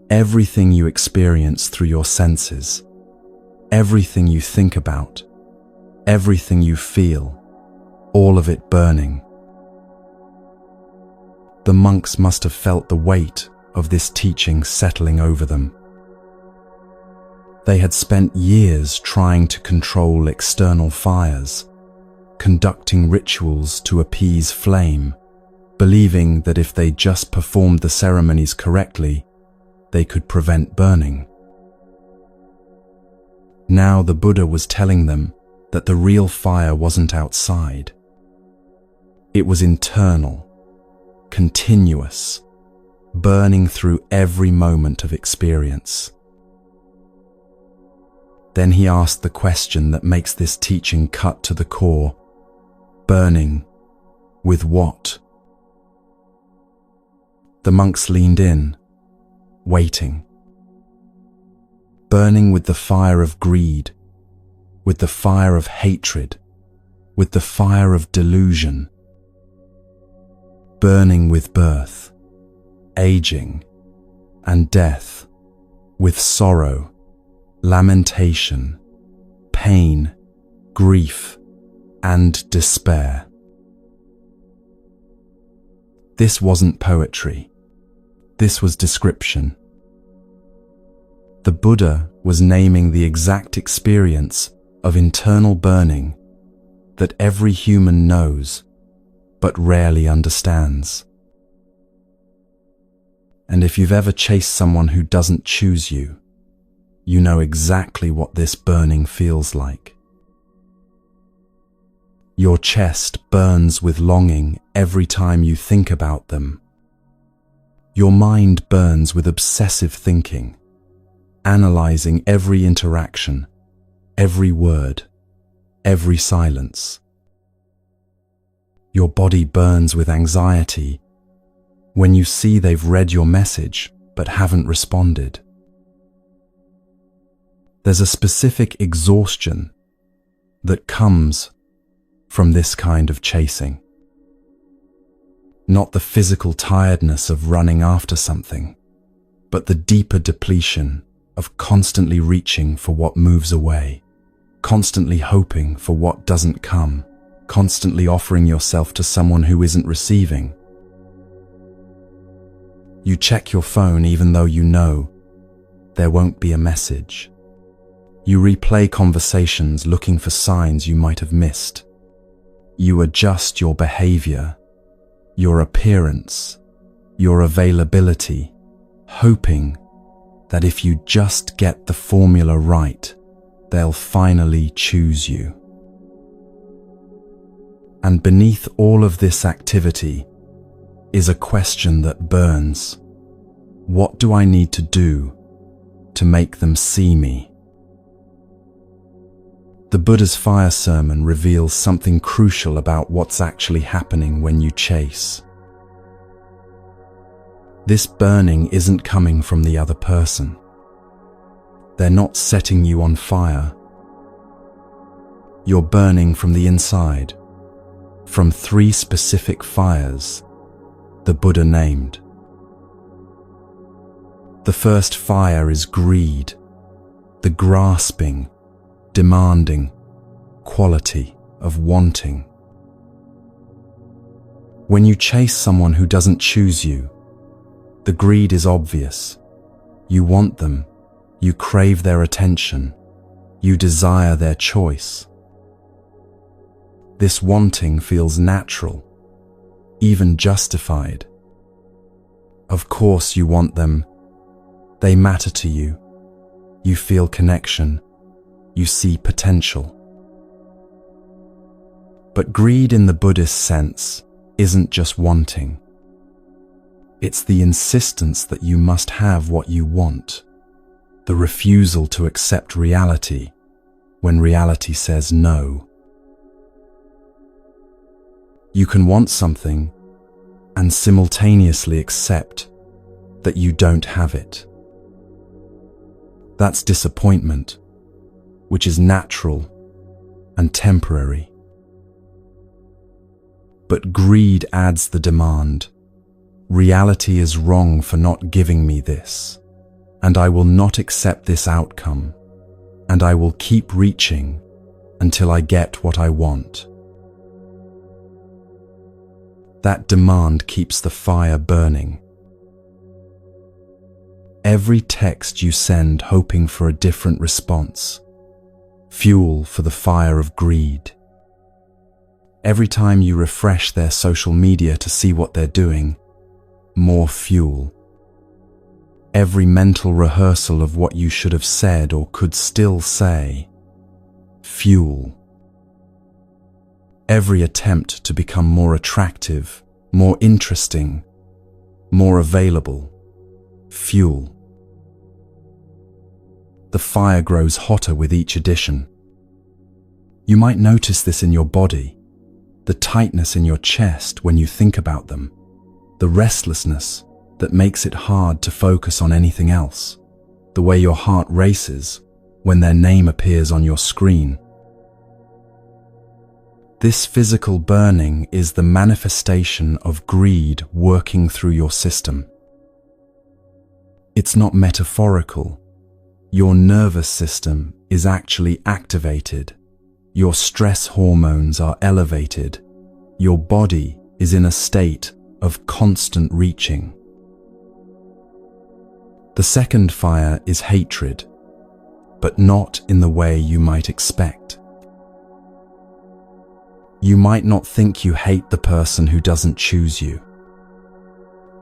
Everything you experience through your senses, everything you think about, everything you feel, all of it burning. The monks must have felt the weight of this teaching settling over them. They had spent years trying to control external fires, conducting rituals to appease flame, believing that if they just performed the ceremonies correctly, they could prevent burning. Now the Buddha was telling them that the real fire wasn't outside. It was internal, continuous, burning through every moment of experience. Then he asked the question that makes this teaching cut to the core. Burning with what? The monks leaned in, waiting. Burning with the fire of greed, with the fire of hatred, with the fire of delusion. Burning with birth, aging, and death, with sorrow, lamentation, pain, grief, and despair. This wasn't poetry. This was description. The Buddha was naming the exact experience of internal burning that every human knows but rarely understands. And if you've ever chased someone who doesn't choose you, you know exactly what this burning feels like. Your chest burns with longing every time you think about them. Your mind burns with obsessive thinking, analyzing every interaction, every word, every silence. Your body burns with anxiety when you see they've read your message but haven't responded. There's a specific exhaustion that comes from this kind of chasing. Not the physical tiredness of running after something, but the deeper depletion of constantly reaching for what moves away, constantly hoping for what doesn't come, constantly offering yourself to someone who isn't receiving. You check your phone even though you know there won't be a message. You replay conversations looking for signs you might have missed. You adjust your behavior, your appearance, your availability, hoping that if you just get the formula right, they'll finally choose you. And beneath all of this activity is a question that burns. What do I need to do to make them see me? The Buddha's fire sermon reveals something crucial about what's actually happening when you chase. This burning isn't coming from the other person. They're not setting you on fire. You're burning from the inside, from 3 specific fires the Buddha named. The first fire is greed, the grasping, demanding quality of wanting. When you chase someone who doesn't choose you, the greed is obvious. You want them, you crave their attention, you desire their choice. This wanting feels natural, even justified. Of course you want them. They matter to you. You feel connection. You see potential. But greed in the Buddhist sense isn't just wanting. It's the insistence that you must have what you want, the refusal to accept reality when reality says no. You can want something and simultaneously accept that you don't have it. That's disappointment, which is natural and temporary. But greed adds the demand. Reality is wrong for not giving me this, and I will not accept this outcome, and I will keep reaching until I get what I want. That demand keeps the fire burning. Every text you send hoping for a different response, fuel for the fire of greed. Every time you refresh their social media to see what they're doing, more fuel. Every mental rehearsal of what you should have said or could still say, fuel. Every attempt to become more attractive, more interesting, more available, fuel. the fire grows hotter with each addition. You might notice this in your body, the tightness in your chest when you think about them, the restlessness that makes it hard to focus on anything else, the way your heart races when their name appears on your screen. This physical burning is the manifestation of greed working through your system. It's not metaphorical. Your nervous system is actually activated. Your stress hormones are elevated. Your body is in a state of constant reaching. The second fire is hatred, but not in the way you might expect. You might not think you hate the person who doesn't choose you.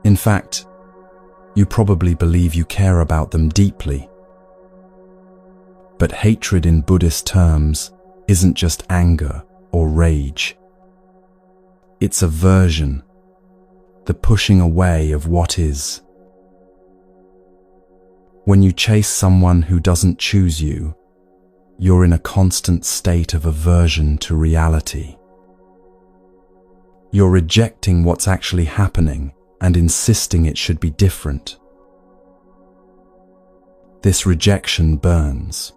In fact, you probably believe you care about them deeply. But hatred in Buddhist terms isn't just anger or rage. It's aversion, the pushing away of what is. When you chase someone who doesn't choose you, you're in a constant state of aversion to reality. You're rejecting what's actually happening and insisting it should be different. This rejection burns.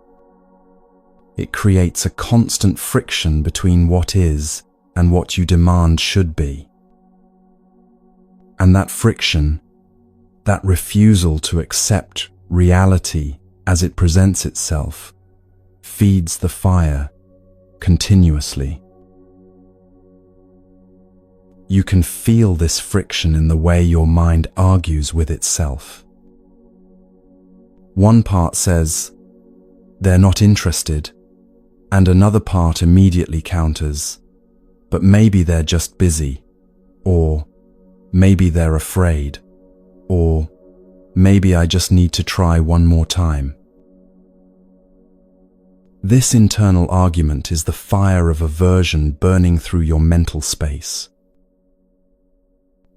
It creates a constant friction between what is and what you demand should be. And that friction, that refusal to accept reality as it presents itself, feeds the fire continuously. You can feel this friction in the way your mind argues with itself. One part says, "They're not interested," and another part immediately counters, "But maybe they're just busy," or "Maybe they're afraid," or "Maybe I just need to try one more time." This internal argument is the fire of aversion burning through your mental space.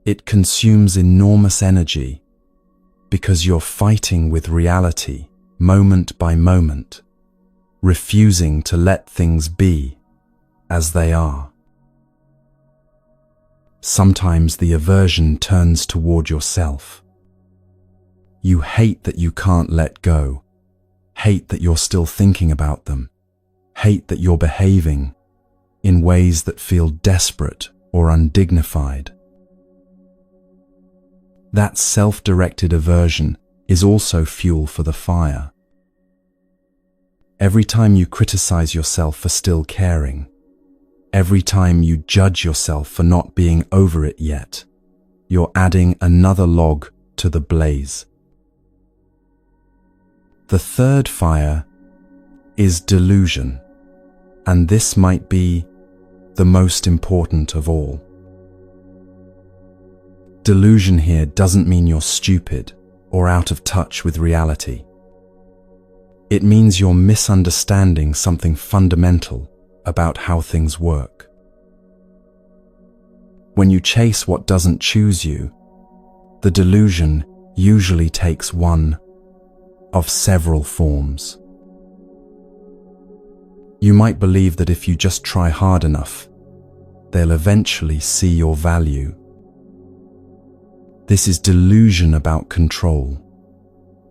It consumes enormous energy because you're fighting with reality moment by moment, refusing to let things be as they are. Sometimes the aversion turns toward yourself. You hate that you can't let go, hate that you're still thinking about them, hate that you're behaving in ways that feel desperate or undignified. That self-directed aversion is also fuel for the fire. Every time you criticize yourself for still caring, every time you judge yourself for not being over it yet, you're adding another log to the blaze. The third fire is delusion, and this might be the most important of all. Delusion here doesn't mean you're stupid or out of touch with reality. It means you're misunderstanding something fundamental about how things work. When you chase what doesn't choose you, the delusion usually takes one of several forms. You might believe that if you just try hard enough, they'll eventually see your value. This is delusion about control,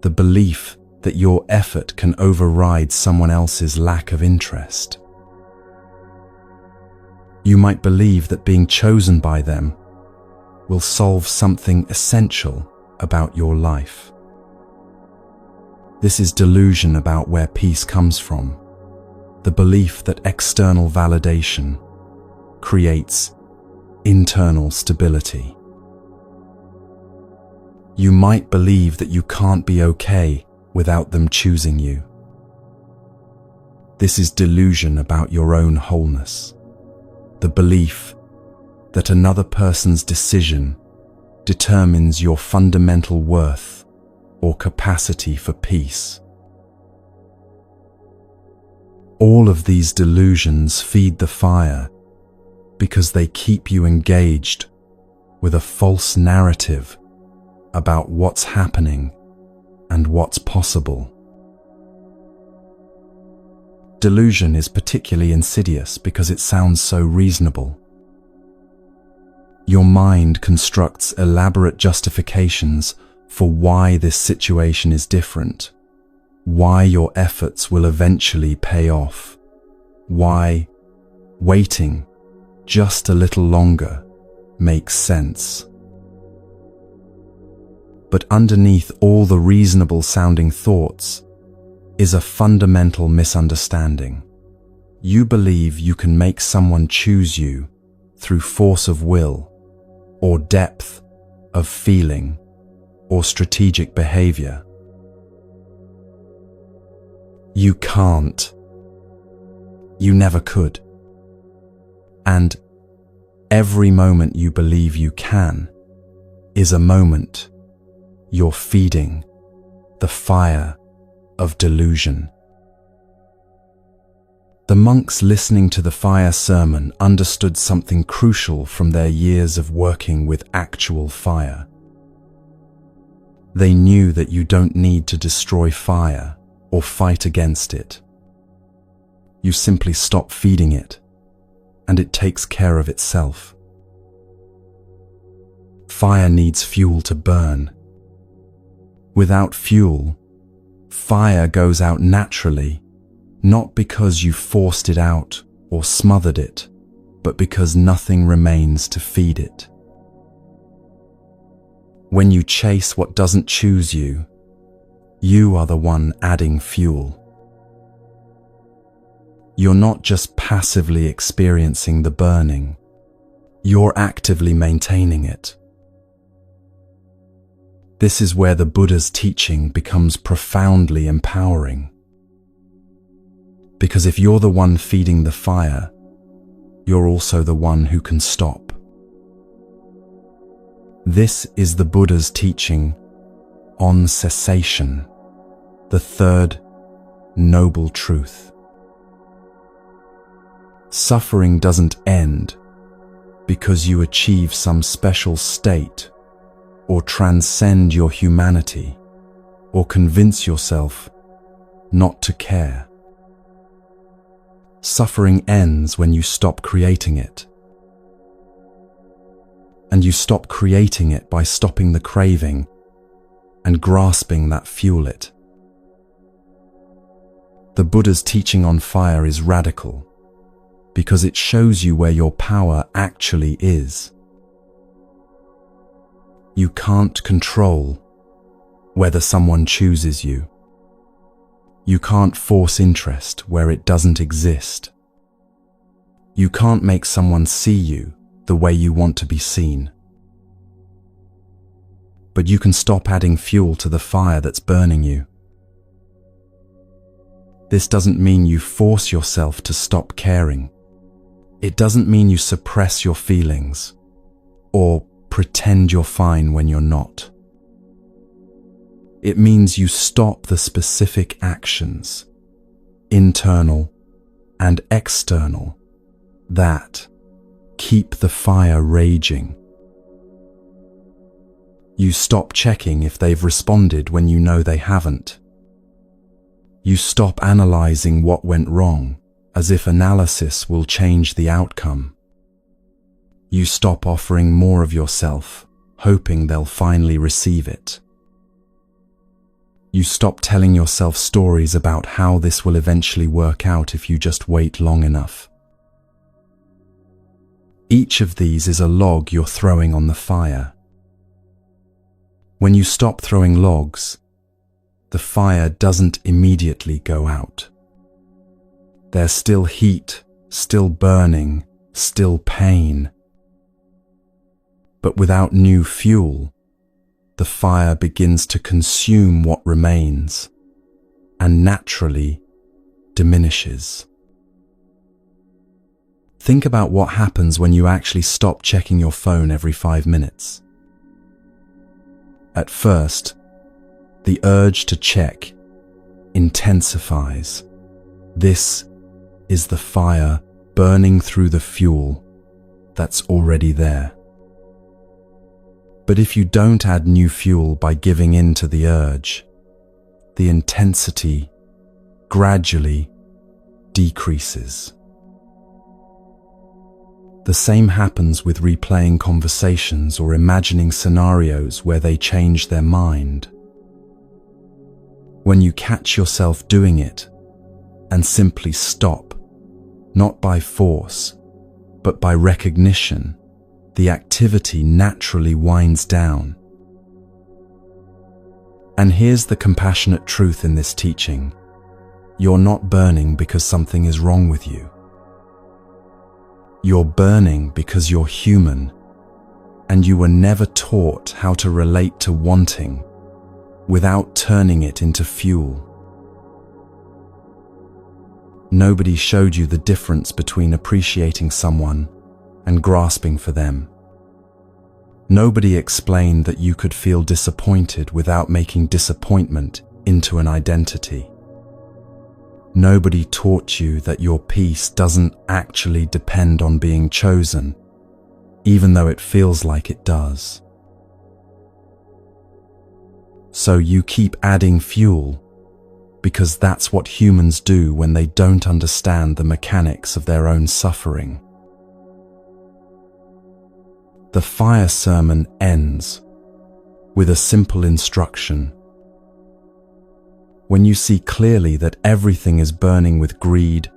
the belief that your effort can override someone else's lack of interest. You might believe that being chosen by them will solve something essential about your life. This is delusion about where peace comes from, the belief that external validation creates internal stability. You might believe that you can't be okay without them choosing you. This is delusion about your own wholeness, the belief that another person's decision determines your fundamental worth or capacity for peace. All of these delusions feed the fire because they keep you engaged with a false narrative about what's happening and what's possible. delusion is particularly insidious because it sounds so reasonable. Your mind constructs elaborate justifications for why this situation is different, why your efforts will eventually pay off, why waiting just a little longer makes sense. But underneath all the reasonable-sounding thoughts is a fundamental misunderstanding. You believe you can make someone choose you through force of will, or depth of feeling, or strategic behavior. You can't. You never could. And every moment you believe you can is a moment you're feeding the fire of delusion. The monks listening to the fire sermon understood something crucial from their years of working with actual fire. They knew that you don't need to destroy fire or fight against it. You simply stop feeding it, and it takes care of itself. Fire needs fuel to burn. Without fuel, fire goes out naturally, not because you forced it out or smothered it, but because nothing remains to feed it. When you chase what doesn't choose you, you are the one adding fuel. You're not just passively experiencing the burning, you're actively maintaining it. This is where the Buddha's teaching becomes profoundly empowering. Because if you're the one feeding the fire, you're also the one who can stop. This is the Buddha's teaching on cessation, the third noble truth. Suffering doesn't end because you achieve some special state or transcend your humanity or convince yourself not to care. Suffering ends when you stop creating it. And you stop creating it by stopping the craving and grasping that fuel it. The Buddha's teaching on fire is radical because it shows you where your power actually is. You can't control whether someone chooses you. You can't force interest where it doesn't exist. You can't make someone see you the way you want to be seen. But you can stop adding fuel to the fire that's burning you. This doesn't mean you force yourself to stop caring. It doesn't mean you suppress your feelings or pretend you're fine when you're not. It means you stop the specific actions, internal and external, that keep the fire raging. You stop checking if they've responded when you know they haven't. You stop analyzing what went wrong, as if analysis will change the outcome. You stop offering more of yourself, hoping they'll finally receive it. You stop telling yourself stories about how this will eventually work out if you just wait long enough. Each of these is a log you're throwing on the fire. When you stop throwing logs, the fire doesn't immediately go out. There's still heat, still burning, still pain. But without new fuel, the fire begins to consume what remains and naturally diminishes. Think about what happens when you actually stop checking your phone every 5 minutes. At first, the urge to check intensifies. This is the fire burning through the fuel that's already there. But if you don't add new fuel by giving in to the urge, the intensity gradually decreases. The same happens with replaying conversations or imagining scenarios where they change their mind. When you catch yourself doing it and simply stop, not by force, but by recognition, the activity naturally winds down. And here's the compassionate truth in this teaching. You're not burning because something is wrong with you. You're burning because you're human, and you were never taught how to relate to wanting without turning it into fuel. Nobody showed you the difference between appreciating someone and grasping for them. Nobody explained that you could feel disappointed without making disappointment into an identity. Nobody taught you that your peace doesn't actually depend on being chosen, even though it feels like it does. So you keep adding fuel, because that's what humans do when they don't understand the mechanics of their own suffering. The fire sermon ends with a simple instruction. When you see clearly that everything is burning with greed,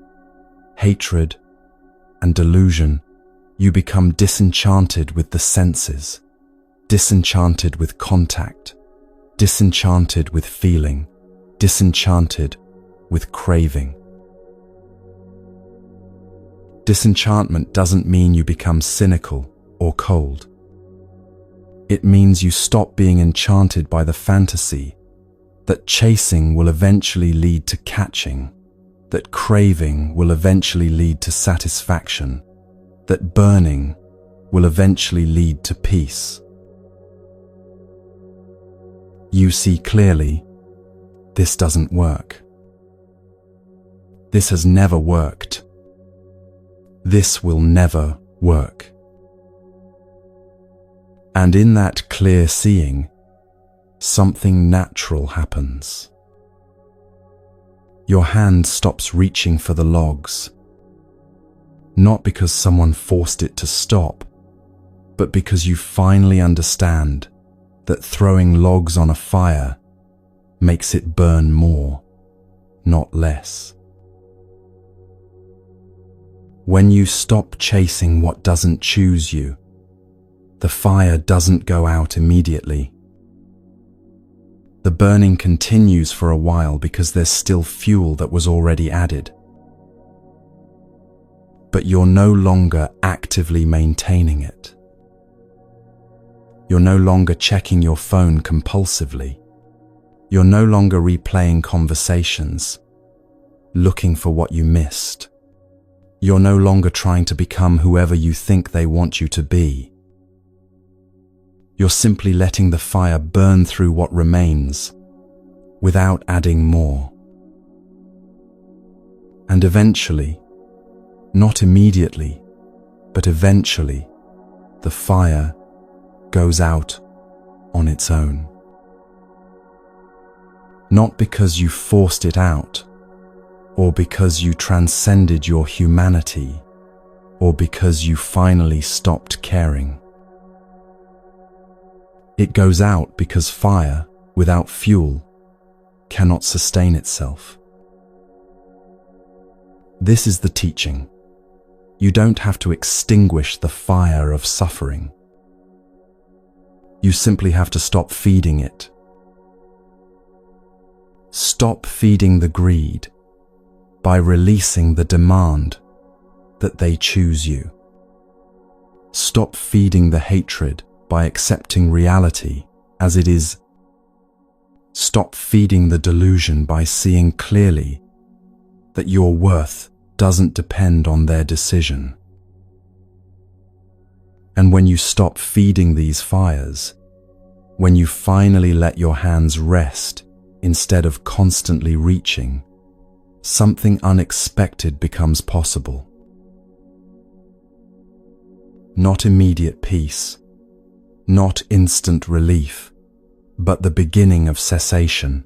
hatred, and delusion, you become disenchanted with the senses, disenchanted with contact, disenchanted with feeling, disenchanted with craving. Disenchantment doesn't mean you become cynical or cold. It means you stop being enchanted by the fantasy that chasing will eventually lead to catching, that craving will eventually lead to satisfaction, that burning will eventually lead to peace. You see clearly, this doesn't work. This has never worked. This will never work. And in that clear seeing, something natural happens. Your hand stops reaching for the logs, not because someone forced it to stop, but because you finally understand that throwing logs on a fire makes it burn more, not less. When you stop chasing what doesn't choose you, the fire doesn't go out immediately. The burning continues for a while because there's still fuel that was already added. But you're no longer actively maintaining it. You're no longer checking your phone compulsively. You're no longer replaying conversations, looking for what you missed. You're no longer trying to become whoever you think they want you to be. You're simply letting the fire burn through what remains, without adding more. And eventually, not immediately, but eventually, the fire goes out on its own. Not because you forced it out, or because you transcended your humanity, or because you finally stopped caring. It goes out because fire, without fuel, cannot sustain itself. This is the teaching. You don't have to extinguish the fire of suffering. You simply have to stop feeding it. Stop feeding the greed by releasing the demand that they choose you. Stop feeding the hatred by accepting reality as it is. Stop feeding the delusion by seeing clearly that your worth doesn't depend on their decision. And when you stop feeding these fires, when you finally let your hands rest instead of constantly reaching, something unexpected becomes possible. Not immediate peace, not instant relief, but the beginning of cessation.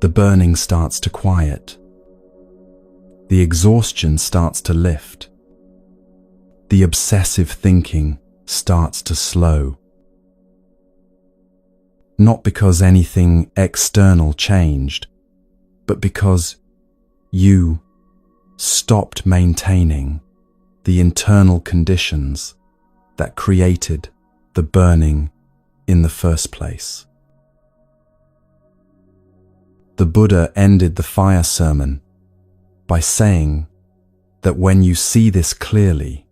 The burning starts to quiet, The exhaustion starts to lift. The obsessive thinking starts to slow. Not because anything external changed, but because you stopped maintaining the internal conditions that created the burning in the first place. The Buddha ended the fire sermon by saying that when you see this clearly,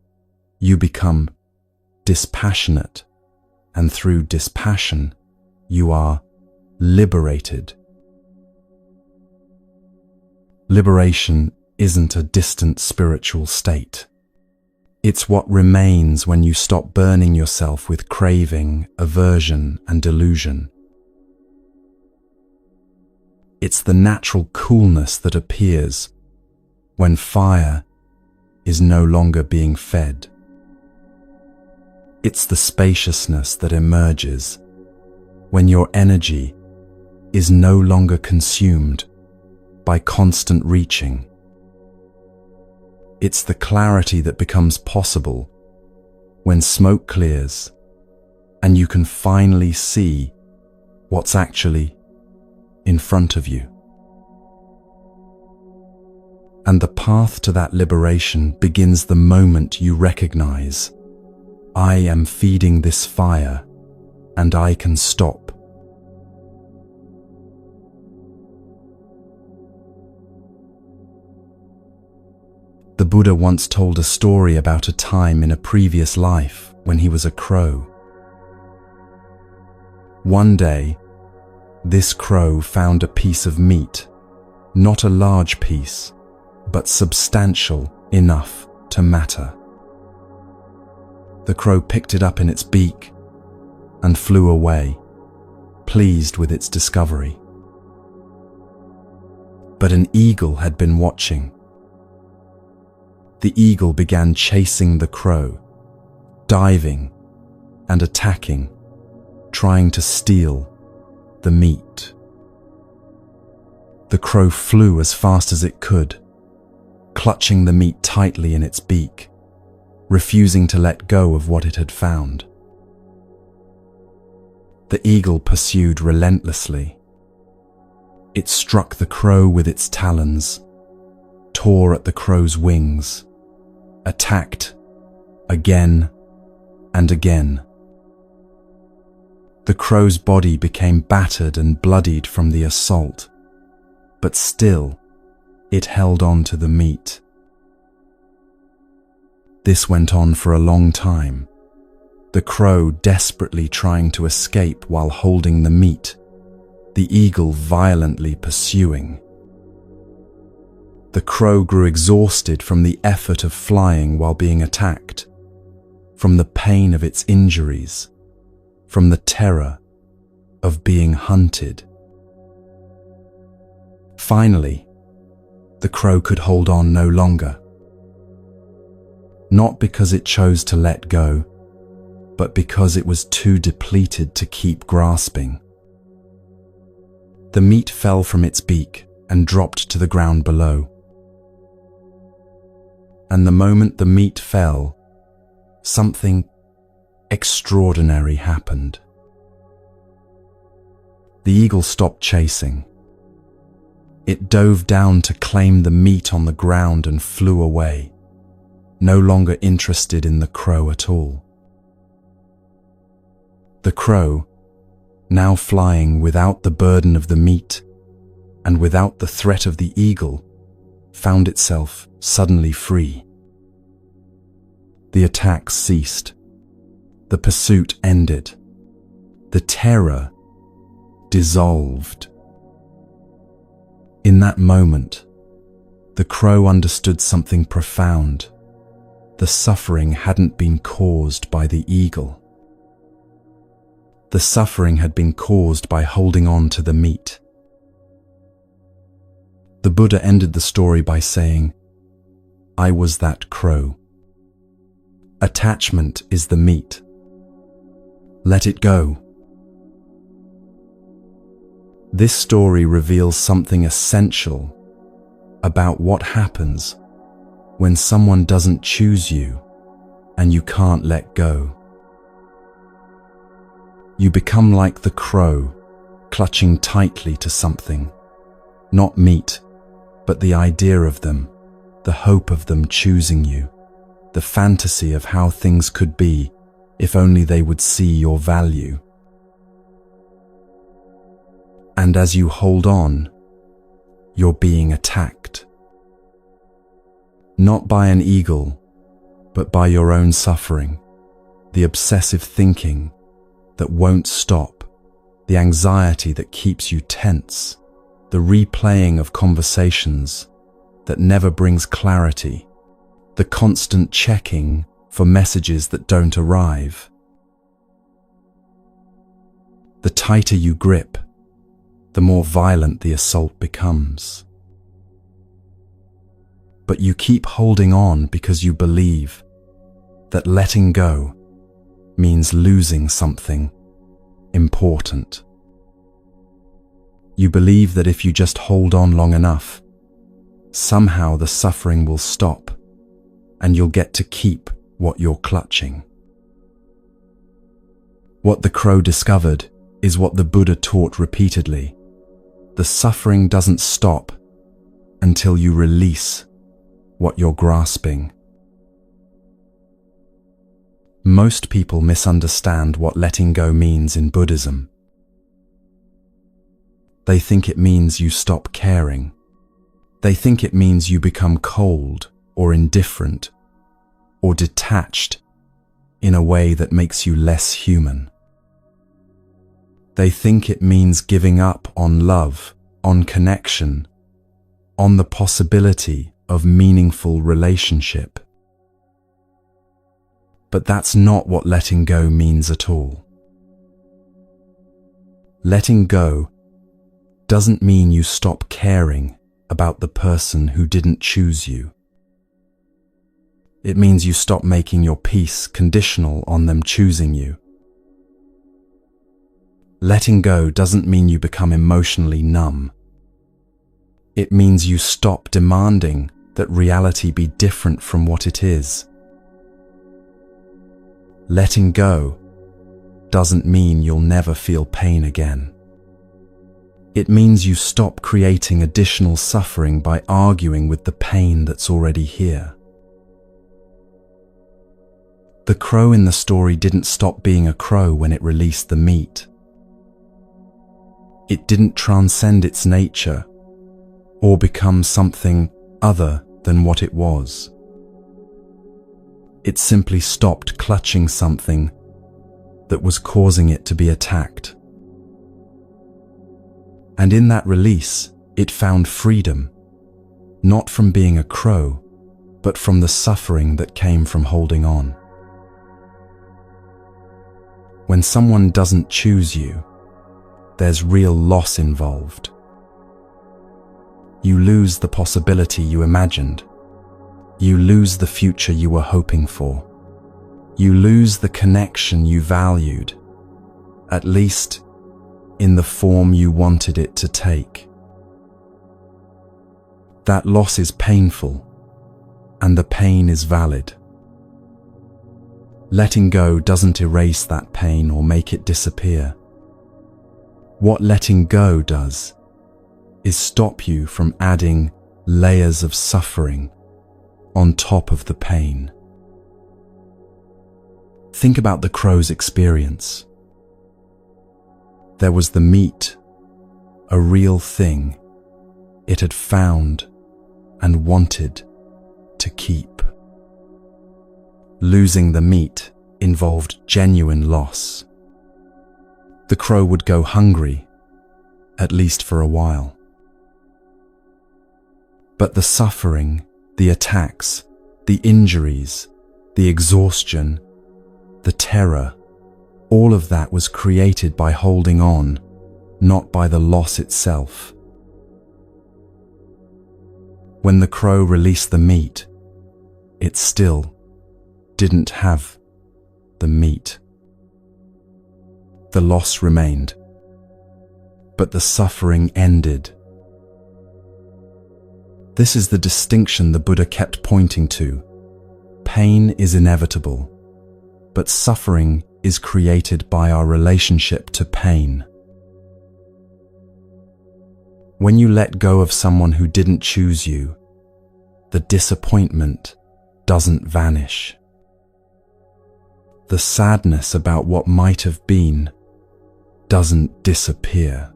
you become dispassionate, and through dispassion, you are liberated. Liberation isn't a distant spiritual state. It's what remains when you stop burning yourself with craving, aversion, and delusion. It's the natural coolness that appears when fire is no longer being fed. It's the spaciousness that emerges when your energy is no longer consumed by constant reaching. It's the clarity that becomes possible when smoke clears and you can finally see what's actually in front of you. And the path to that liberation begins the moment you recognize, I am feeding this fire and I can stop. The Buddha once told a story about a time in a previous life when he was a crow. One day, this crow found a piece of meat, not a large piece, but substantial enough to matter. The crow picked it up in its beak and flew away, pleased with its discovery. But an eagle had been watching. The eagle began chasing the crow, diving and attacking, trying to steal the meat. The crow flew as fast as it could, clutching the meat tightly in its beak, refusing to let go of what it had found. The eagle pursued relentlessly. It struck the crow with its talons, tore at the crow's wings, attacked again and again. The crow's body became battered and bloodied from the assault, but still it held on to the meat. This went on for a long time, the crow desperately trying to escape while holding the meat, the eagle violently pursuing. The crow grew exhausted from the effort of flying while being attacked, from the pain of its injuries, from the terror of being hunted. Finally, the crow could hold on no longer. Not because it chose to let go, but because it was too depleted to keep grasping. The meat fell from its beak and dropped to the ground below. And the moment the meat fell, something extraordinary happened. The eagle stopped chasing. It dove down to claim the meat on the ground and flew away, no longer interested in the crow at all. The crow, now flying without the burden of the meat and without the threat of the eagle, found itself suddenly free. The attack ceased. The pursuit ended. The terror dissolved. In that moment, the crow understood something profound. The suffering hadn't been caused by the eagle. The suffering had been caused by holding on to the meat. The Buddha ended the story by saying, I was that crow. Attachment is the meat. Let it go. This story reveals something essential about what happens when someone doesn't choose you and you can't let go. You become like the crow, clutching tightly to something, not meat, but the idea of them, the hope of them choosing you, the fantasy of how things could be if only they would see your value. And as you hold on, you're being attacked. Not by an eagle, but by your own suffering, the obsessive thinking that won't stop, the anxiety that keeps you tense, the replaying of conversations that never brings clarity, the constant checking for messages that don't arrive. The tighter you grip, the more violent the assault becomes. But you keep holding on because you believe that letting go means losing something important. You believe that if you just hold on long enough, somehow the suffering will stop and you'll get to keep what you're clutching. What the crow discovered is what the Buddha taught repeatedly. The suffering doesn't stop until you release what you're grasping. Most people misunderstand what letting go means in Buddhism. They think it means you stop caring. They think it means you become cold or indifferent or detached in a way that makes you less human. They think it means giving up on love, on connection, on the possibility of meaningful relationship. But that's not what letting go means at all. Letting go doesn't mean you stop caring about the person who didn't choose you. It means you stop making your peace conditional on them choosing you. Letting go doesn't mean you become emotionally numb. It means you stop demanding that reality be different from what it is. Letting go doesn't mean you'll never feel pain again. It means you stop creating additional suffering by arguing with the pain that's already here. The crow in the story didn't stop being a crow when it released the meat. It didn't transcend its nature or become something other than what it was. It simply stopped clutching something that was causing it to be attacked. And in that release, it found freedom, not from being a crow, but from the suffering that came from holding on. When someone doesn't choose you, there's real loss involved. You lose the possibility you imagined. You lose the future you were hoping for. You lose the connection you valued, at least in the form you wanted it to take. That loss is painful, and the pain is valid. Letting go doesn't erase that pain or make it disappear. What letting go does is stop you from adding layers of suffering on top of the pain. Think about the crow's experience. There was the meat, a real thing it had found and wanted to keep. Losing the meat involved genuine loss. The crow would go hungry, at least for a while. But the suffering, the attacks, the injuries, the exhaustion, the terror, all of that was created by holding on, not by the loss itself. When the crow released the meat, it still didn't have the meat. The loss remained, but the suffering ended. This is the distinction the Buddha kept pointing to. Pain is inevitable, but suffering is created by our relationship to pain. When you let go of someone who didn't choose you, the disappointment doesn't vanish. The sadness about what might have been doesn't disappear.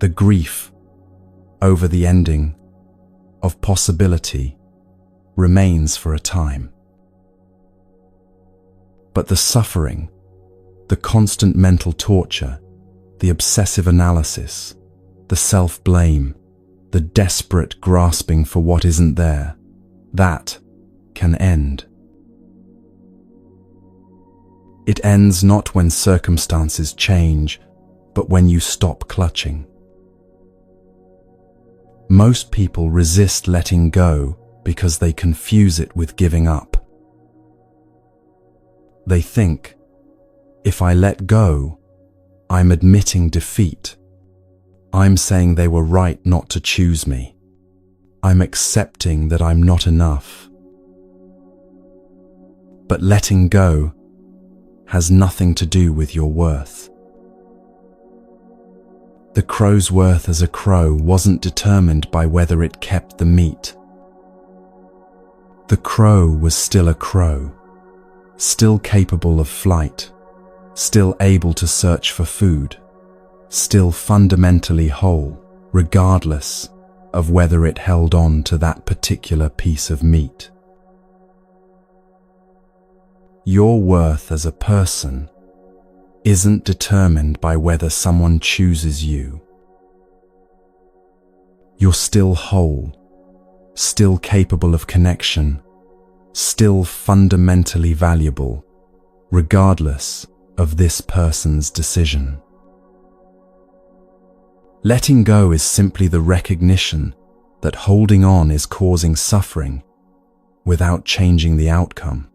The grief over the ending of possibility remains for a time. But the suffering, the constant mental torture, the obsessive analysis, the self-blame, the desperate grasping for what isn't there, that can end. It ends not when circumstances change, but when you stop clutching. Most people resist letting go because they confuse it with giving up. They think, if I let go, I'm admitting defeat. I'm saying they were right not to choose me. I'm accepting that I'm not enough. But letting go has nothing to do with your worth. The crow's worth as a crow wasn't determined by whether it kept the meat. The crow was still a crow, still capable of flight, still able to search for food, still fundamentally whole, regardless of whether it held on to that particular piece of meat. Your worth as a person isn't determined by whether someone chooses you. You're still whole, still capable of connection, still fundamentally valuable, regardless of this person's decision. Letting go is simply the recognition that holding on is causing suffering without changing the outcome.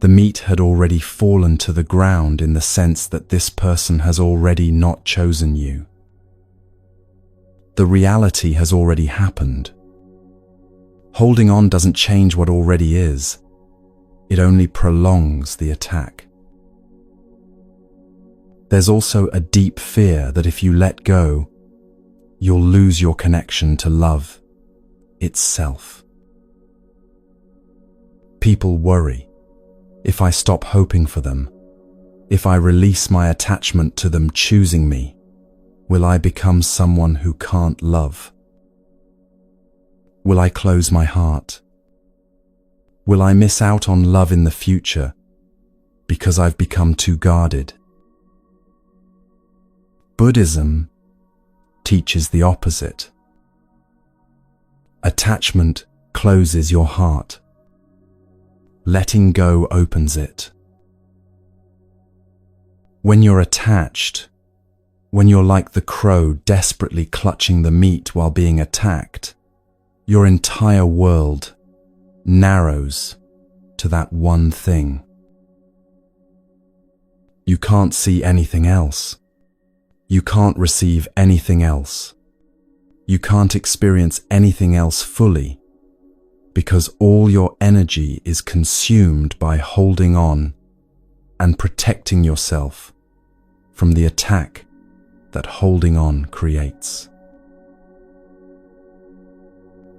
The meat had already fallen to the ground in the sense that this person has already not chosen you. The reality has already happened. Holding on doesn't change what already is. It only prolongs the attack. There's also a deep fear that if you let go, you'll lose your connection to love itself. People worry. If I stop hoping for them, if I release my attachment to them choosing me, will I become someone who can't love? Will I close my heart? Will I miss out on love in the future because I've become too guarded? Buddhism teaches the opposite. Attachment closes your heart. Letting go opens it. When you're attached, when you're like the crow desperately clutching the meat while being attacked, your entire world narrows to that one thing. You can't see anything else. You can't receive anything else. You can't experience anything else fully, because all your energy is consumed by holding on and protecting yourself from the attack that holding on creates.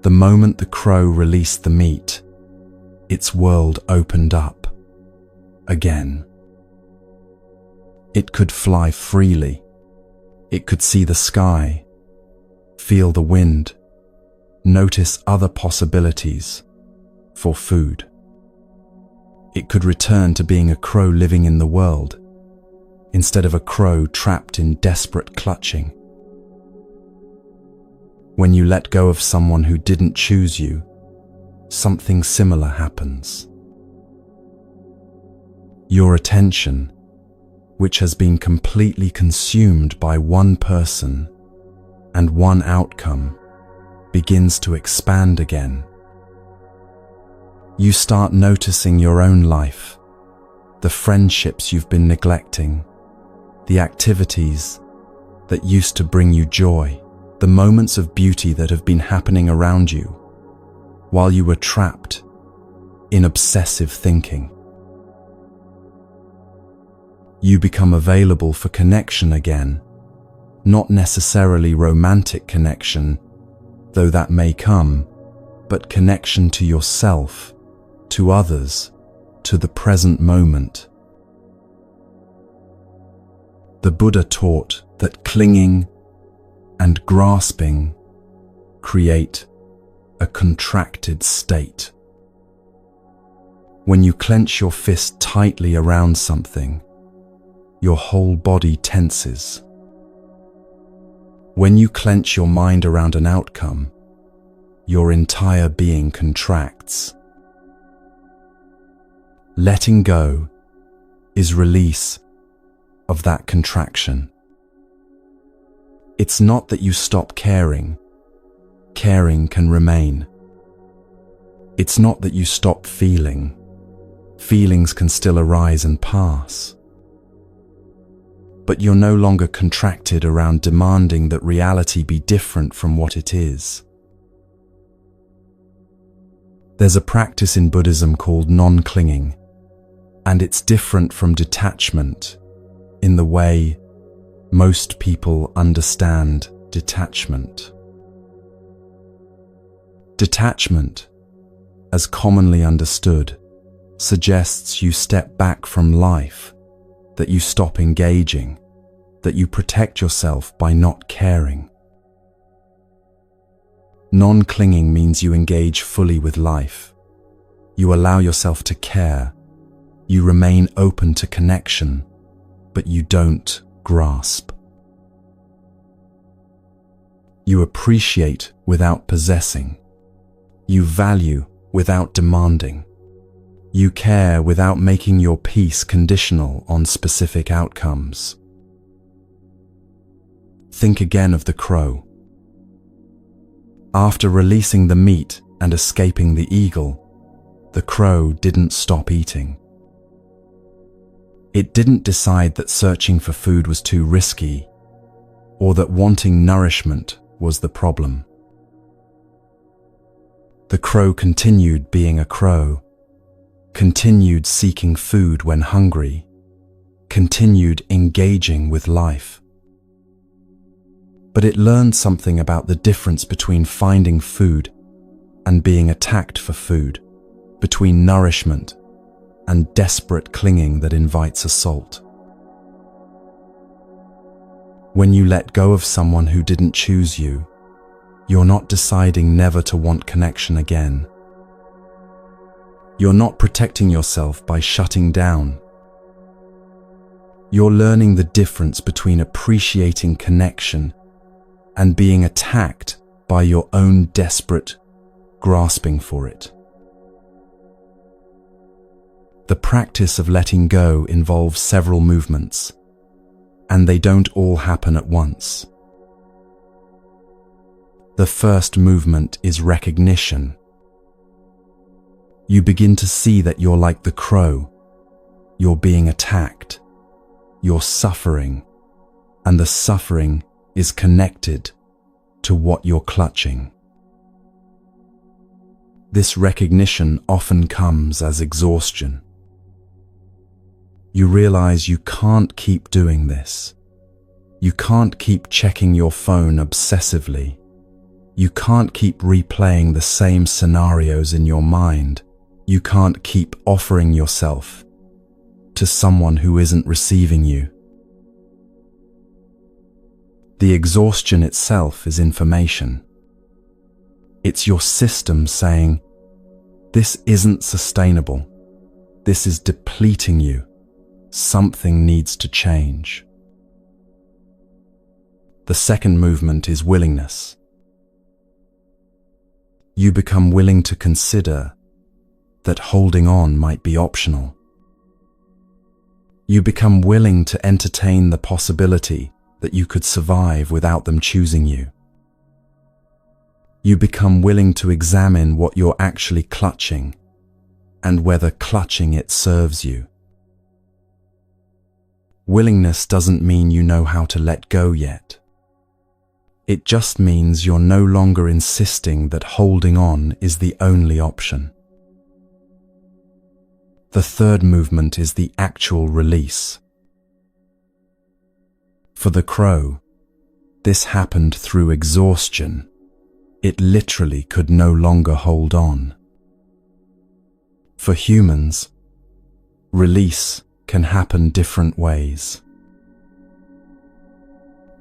The moment the crow released the meat, its world opened up again. It could fly freely. It could see the sky, feel the wind, notice other possibilities for food. It could return to being a crow living in the world, instead of a crow trapped in desperate clutching. When you let go of someone who didn't choose you, something similar happens. Your attention, which has been completely consumed by one person and one outcome, begins to expand again. You start noticing your own life, the friendships you've been neglecting, the activities that used to bring you joy. the moments of beauty that have been happening around you while you were trapped in obsessive thinking. You become available for connection again, not necessarily romantic connection, though that may come, but connection to yourself, to others, to the present moment. The Buddha taught that clinging and grasping create a contracted state. When you clench your fist tightly around something, your whole body tenses. When you clench your mind around an outcome, your entire being contracts. Letting go is release of that contraction. It's not that you stop caring. Caring can remain. It's not that you stop feeling. Feelings can still arise and pass. But you're no longer contracted around demanding that reality be different from what it is. There's a practice in Buddhism called non-clinging, and it's different from detachment in the way most people understand detachment. Detachment, as commonly understood, suggests you step back from life, that you stop engaging, that you protect yourself by not caring. Non-clinging means you engage fully with life. You allow yourself to care. You remain open to connection, but you don't grasp. You appreciate without possessing. You value without demanding. You care without making your peace conditional on specific outcomes. Think again of the crow. After releasing the meat and escaping the eagle, the crow didn't stop eating. It didn't decide that searching for food was too risky, or that wanting nourishment was the problem. The crow continued being a crow, continued seeking food when hungry, continued engaging with life. But it learned something about the difference between finding food and being attacked for food, between nourishment and desperate clinging that invites assault. When you let go of someone who didn't choose you, you're not deciding never to want connection again. You're not protecting yourself by shutting down. You're learning the difference between appreciating connection and being attacked by your own desperate grasping for it. The practice of letting go involves several movements, and they don't all happen at once. The first movement is recognition. You begin to see that you're like the crow. You're being attacked. You're suffering, and the suffering is connected to what you're clutching. This recognition often comes as exhaustion. You realize you can't keep doing this. You can't keep checking your phone obsessively. You can't keep replaying the same scenarios in your mind. You can't keep offering yourself to someone who isn't receiving you. The exhaustion itself is information. It's your system saying, this isn't sustainable. This is depleting you. Something needs to change. The second movement is willingness. You become willing to consider that holding on might be optional. You become willing to entertain the possibility that you could survive without them choosing you. You become willing to examine what you're actually clutching and whether clutching it serves you. Willingness doesn't mean you know how to let go yet. It just means you're no longer insisting that holding on is the only option. The third movement is the actual release. For the crow, this happened through exhaustion. It literally could no longer hold on. For humans, release can happen different ways.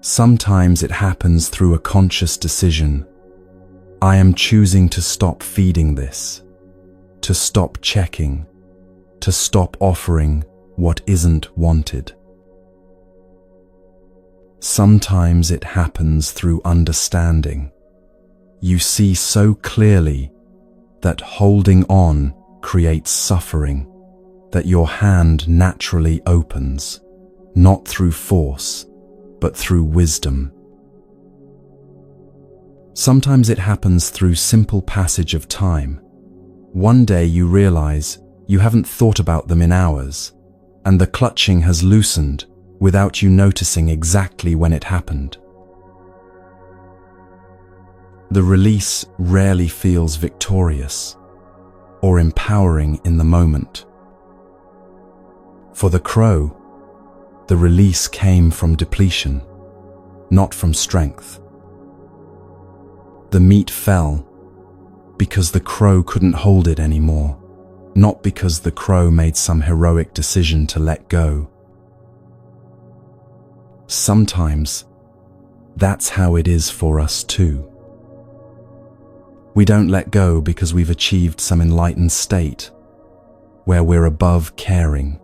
Sometimes it happens through a conscious decision. I am choosing to stop feeding this, to stop checking, to stop offering what isn't wanted. Sometimes it happens through understanding. You see so clearly that holding on creates suffering, that your hand naturally opens, not through force, but through wisdom. Sometimes it happens through simple passage of time. One day you realize you haven't thought about them in hours, and the clutching has loosened without you noticing exactly when it happened. The release rarely feels victorious or empowering in the moment. For the crow, the release came from depletion, not from strength. The meat fell because the crow couldn't hold it anymore, not because the crow made some heroic decision to let go. Sometimes that's how it is for us too. We don't let go because we've achieved some enlightened state where we're above caring.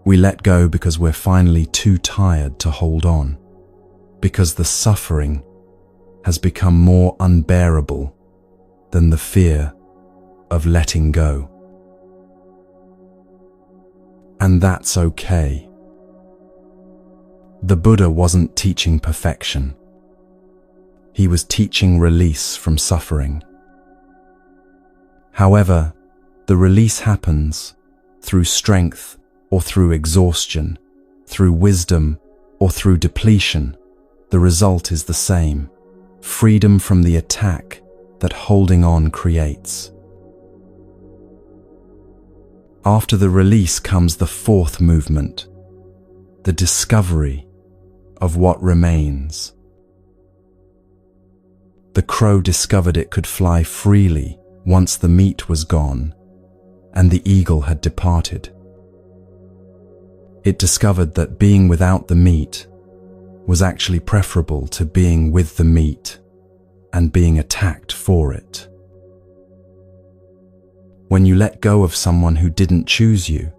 We let go because we're finally too tired to hold on, because the suffering has become more unbearable than the fear of letting go. And that's okay. The Buddha wasn't teaching perfection. He was teaching release from suffering. However, the release happens through strength or through exhaustion, through wisdom or through depletion. The result is the same: freedom from the attack that holding on creates. After the release comes the fourth movement, the discovery of what remains. The crow discovered it could fly freely once the meat was gone and the eagle had departed. It discovered that being without the meat was actually preferable to being with the meat and being attacked for it. When you let go of someone who didn't choose you,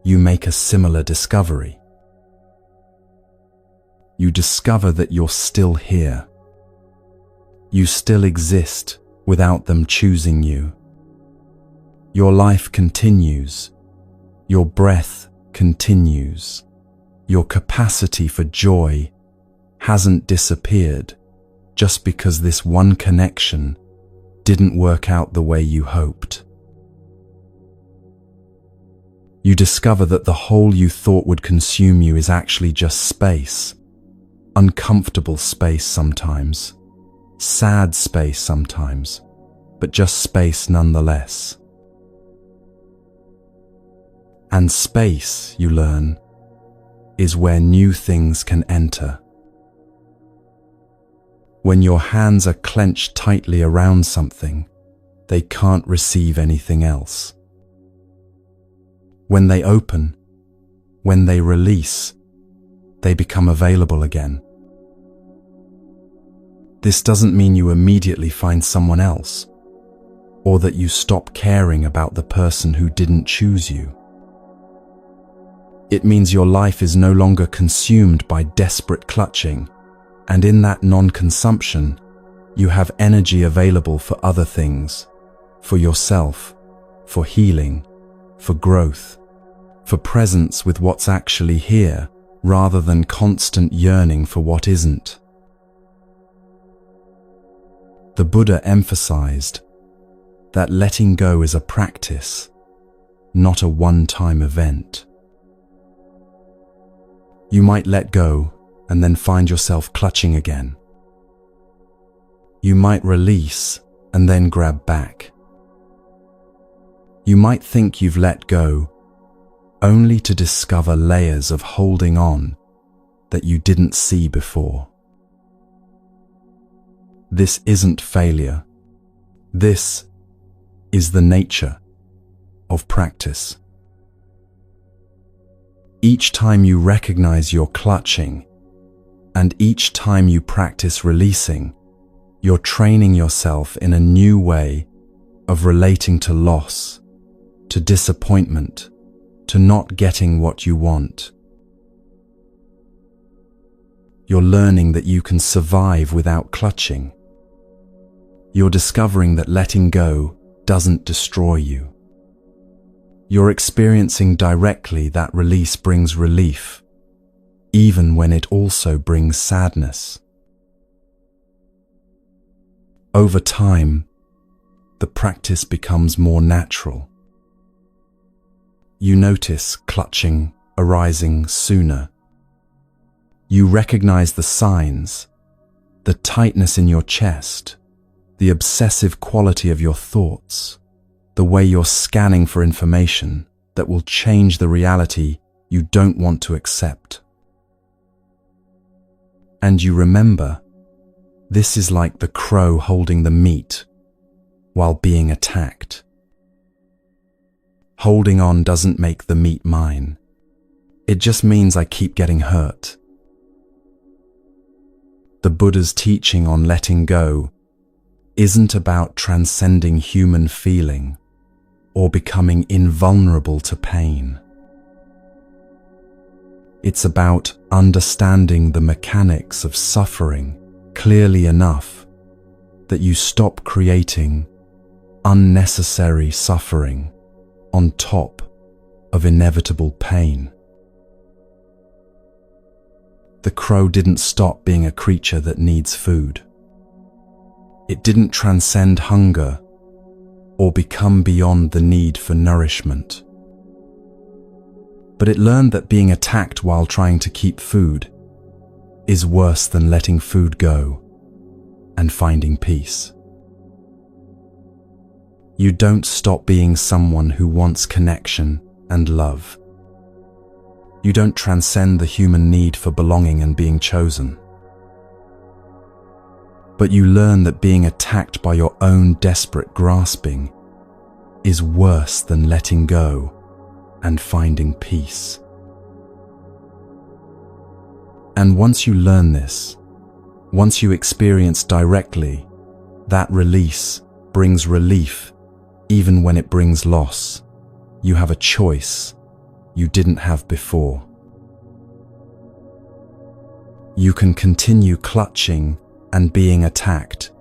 you make a similar discovery. You discover that you're still here. You still exist without them choosing you. Your life continues. Your breath continues. Your capacity for joy hasn't disappeared just because this one connection didn't work out the way you hoped. You discover that the hole you thought would consume you is actually just space. Uncomfortable space sometimes. Sad space sometimes, but just space nonetheless. And space, you learn, is where new things can enter. When your hands are clenched tightly around something, they can't receive anything else. When they open, when they release, they become available again. This doesn't mean you immediately find someone else, or that you stop caring about the person who didn't choose you. It means your life is no longer consumed by desperate clutching, and in that non-consumption, you have energy available for other things, for yourself, for healing, for growth, for presence with what's actually here, rather than constant yearning for what isn't. The Buddha emphasized that letting go is a practice, not a one-time event. You might let go and then find yourself clutching again. You might release and then grab back. You might think you've let go, only to discover layers of holding on that you didn't see before. This isn't failure. This is the nature of practice. Each time you recognize you're clutching, and each time you practice releasing, you're training yourself in a new way of relating to loss, to disappointment, to not getting what you want. You're learning that you can survive without clutching. You're discovering that letting go doesn't destroy you. You're experiencing directly that release brings relief, even when it also brings sadness. Over time, the practice becomes more natural. You notice clutching arising sooner. You recognize the signs, the tightness in your chest, the obsessive quality of your thoughts, the way you're scanning for information that will change the reality you don't want to accept. And you remember, this is like the crow holding the meat while being attacked. Holding on doesn't make the meat mine. It just means I keep getting hurt. The Buddha's teaching on letting go isn't about transcending human feeling or becoming invulnerable to pain. It's about understanding the mechanics of suffering clearly enough that you stop creating unnecessary suffering on top of inevitable pain. The crow didn't stop being a creature that needs food. It didn't transcend hunger or become beyond the need for nourishment. But it learned that being attacked while trying to keep food is worse than letting food go and finding peace. You don't stop being someone who wants connection and love. You don't transcend the human need for belonging and being chosen. But you learn that being attacked by your own desperate grasping is worse than letting go and finding peace. And once you learn this, once you experience directly that release brings relief, even when it brings loss, you have a choice you didn't have before. You can continue clutching and being attacked.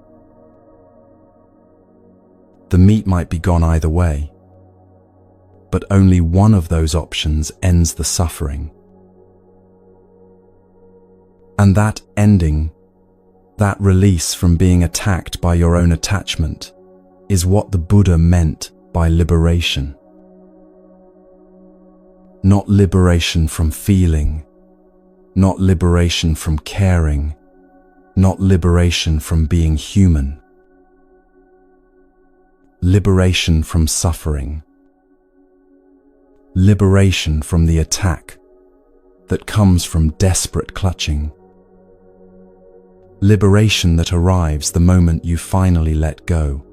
The meat might be gone either way, but only one of those options ends the suffering. And that ending, that release from being attacked by your own attachment, is what the Buddha meant by liberation. Not liberation from feeling, not liberation from caring, not liberation from being human. Liberation from suffering. Liberation from the attack that comes from desperate clutching. Liberation that arrives the moment you finally let go.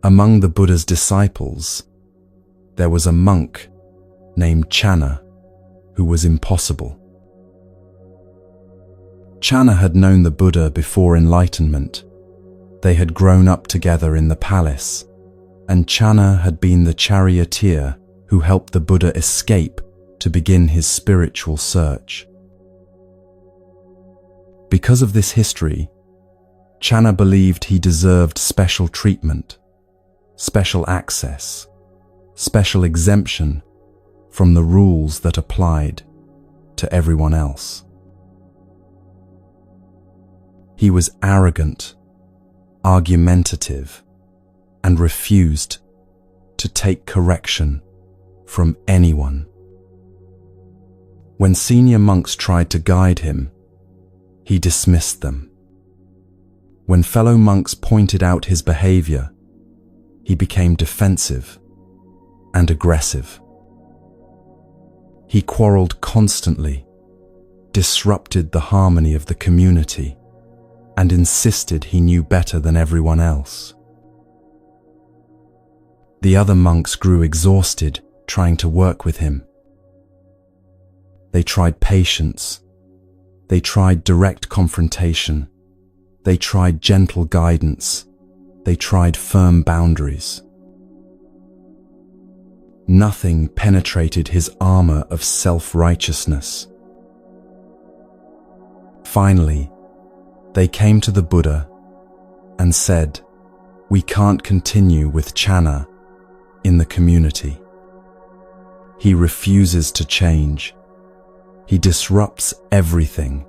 Among the Buddha's disciples, there was a monk named Channa who was impossible. Channa had known the Buddha before enlightenment. They had grown up together in the palace, and Channa had been the charioteer who helped the Buddha escape to begin his spiritual search. Because of this history, Channa believed he deserved special treatment, special access, special exemption from the rules that applied to everyone else. He was arrogant, argumentative, and refused to take correction from anyone. When senior monks tried to guide him, he dismissed them. When fellow monks pointed out his behavior, he became defensive and aggressive. He quarreled constantly, disrupted the harmony of the community, and insisted he knew better than everyone else. The other monks grew exhausted trying to work with him. They tried patience. They tried direct confrontation. They tried gentle guidance. They tried firm boundaries. Nothing penetrated his armor of self-righteousness. Finally, they came to the Buddha and said, "We can't continue with Channa in the community. He refuses to change. He disrupts everything,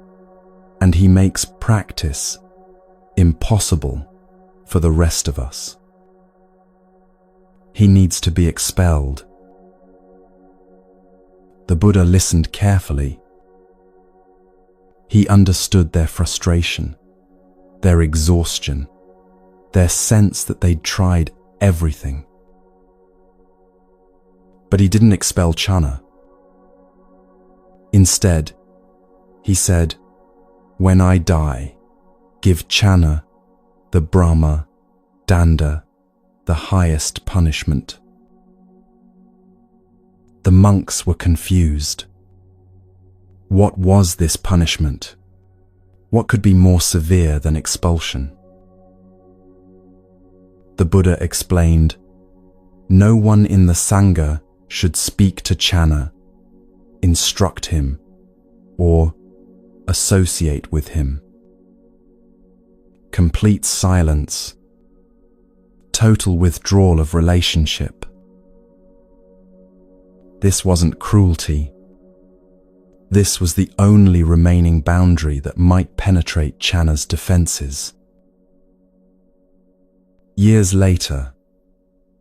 and he makes practice impossible for the rest of us. He needs to be expelled." The Buddha listened carefully. He understood their frustration, their exhaustion, their sense that they'd tried everything. But he didn't expel Channa. Instead, he said, "When I die, give Channa, the Brahma, Danda, the highest punishment." The monks were confused. What was this punishment? What could be more severe than expulsion? The Buddha explained, "No one in the Sangha should speak to Channa, instruct him, or associate with him. Complete silence, total withdrawal of relationship. This wasn't cruelty. This was the only remaining boundary that might penetrate Channa's defenses." Years later,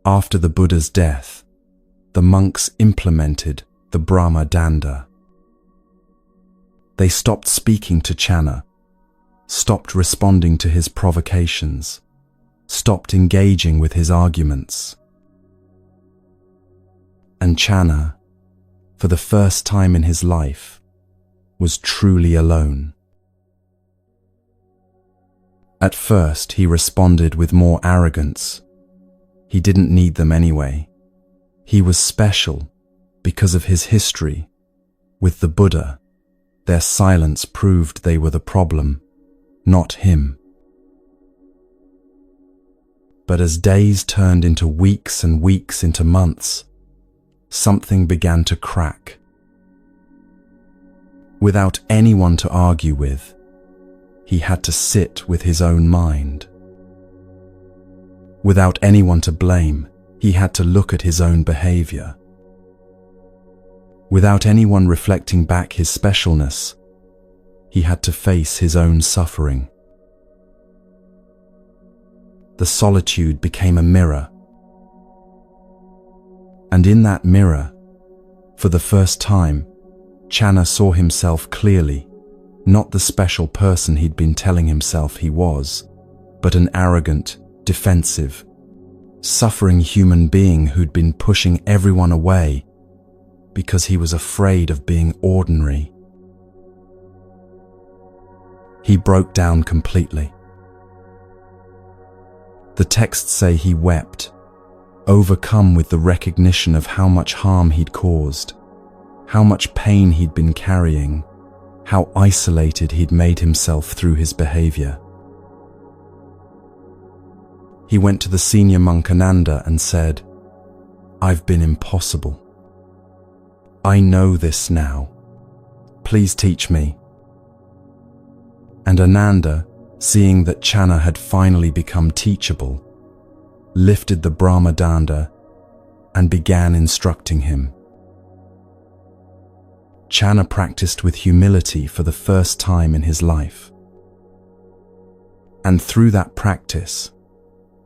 after the Buddha's death, the monks implemented the Brahma Danda. They stopped speaking to Channa, stopped responding to his provocations, stopped engaging with his arguments. And Channa, for the first time in his life, was truly alone. At first, he responded with more arrogance. He didn't need them anyway. He was special because of his history. With the Buddha, their silence proved they were the problem, not him. But as days turned into weeks and weeks into months, something began to crack. Without anyone to argue with, he had to sit with his own mind. Without anyone to blame, he had to look at his own behavior. Without anyone reflecting back his specialness, he had to face his own suffering. The solitude became a mirror. And in that mirror, for the first time, Channa saw himself clearly, not the special person he'd been telling himself he was, but an arrogant, defensive, suffering human being who'd been pushing everyone away because he was afraid of being ordinary. He broke down completely. The texts say he wept, overcome with the recognition of how much harm he'd caused, how much pain he'd been carrying, how isolated he'd made himself through his behavior. He went to the senior monk Ananda and said, "I've been impossible. I know this now. Please teach me." And Ananda, seeing that Channa had finally become teachable, lifted the Brahma Danda and began instructing him. Channa practiced with humility for the first time in his life. And through that practice,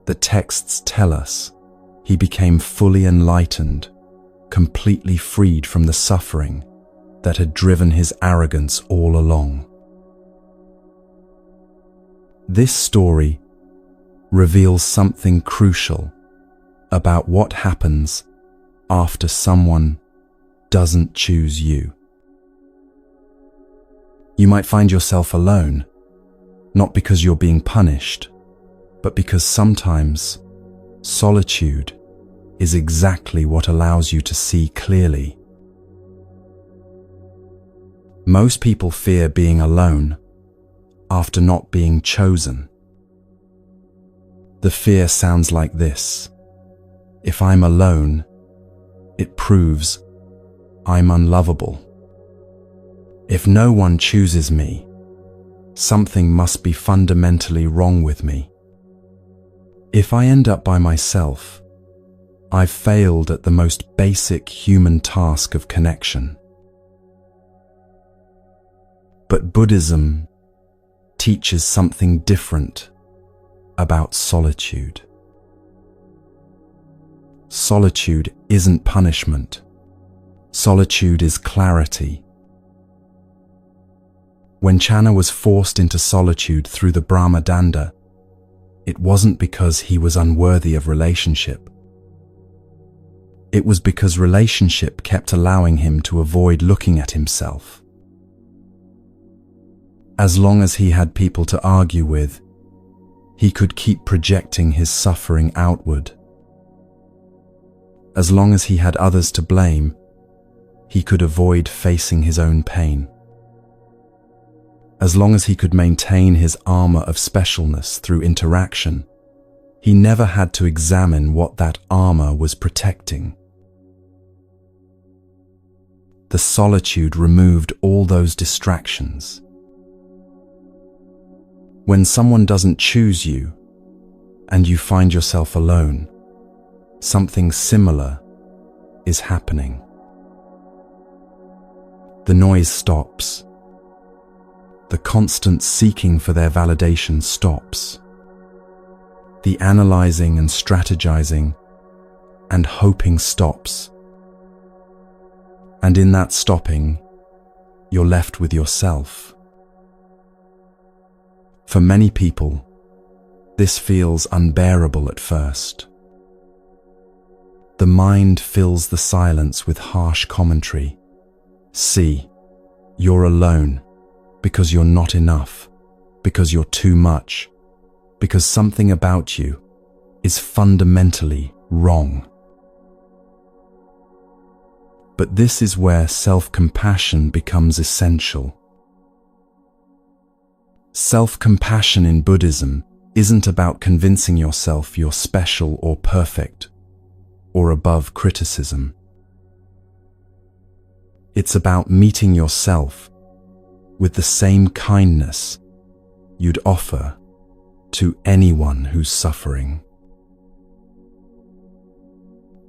the texts tell us he became fully enlightened, completely freed from the suffering that had driven his arrogance all along. This story reveals something crucial about what happens after someone doesn't choose you. You might find yourself alone, not because you're being punished, but because sometimes solitude is exactly what allows you to see clearly. Most people fear being alone after not being chosen. The fear sounds like this: if I'm alone, it proves I'm unlovable. If no one chooses me, something must be fundamentally wrong with me. If I end up by myself, I've failed at the most basic human task of connection. But Buddhism teaches something different about solitude. Solitude isn't punishment. Solitude is clarity. When Channa was forced into solitude through the Brahma Danda, it wasn't because he was unworthy of relationship. It was because relationship kept allowing him to avoid looking at himself. As long as he had people to argue with, he could keep projecting his suffering outward. As long as he had others to blame, he could avoid facing his own pain. As long as he could maintain his armor of specialness through interaction, he never had to examine what that armor was protecting. The solitude removed all those distractions. When someone doesn't choose you, and you find yourself alone, something similar is happening. The noise stops. The constant seeking for their validation stops. The analyzing and strategizing and hoping stops. And in that stopping, you're left with yourself. For many people, this feels unbearable at first. The mind fills the silence with harsh commentary. See, you're alone because you're not enough, because you're too much, because something about you is fundamentally wrong. But this is where self-compassion becomes essential. Self-compassion in Buddhism isn't about convincing yourself you're special or perfect or above criticism. It's about meeting yourself with the same kindness you'd offer to anyone who's suffering.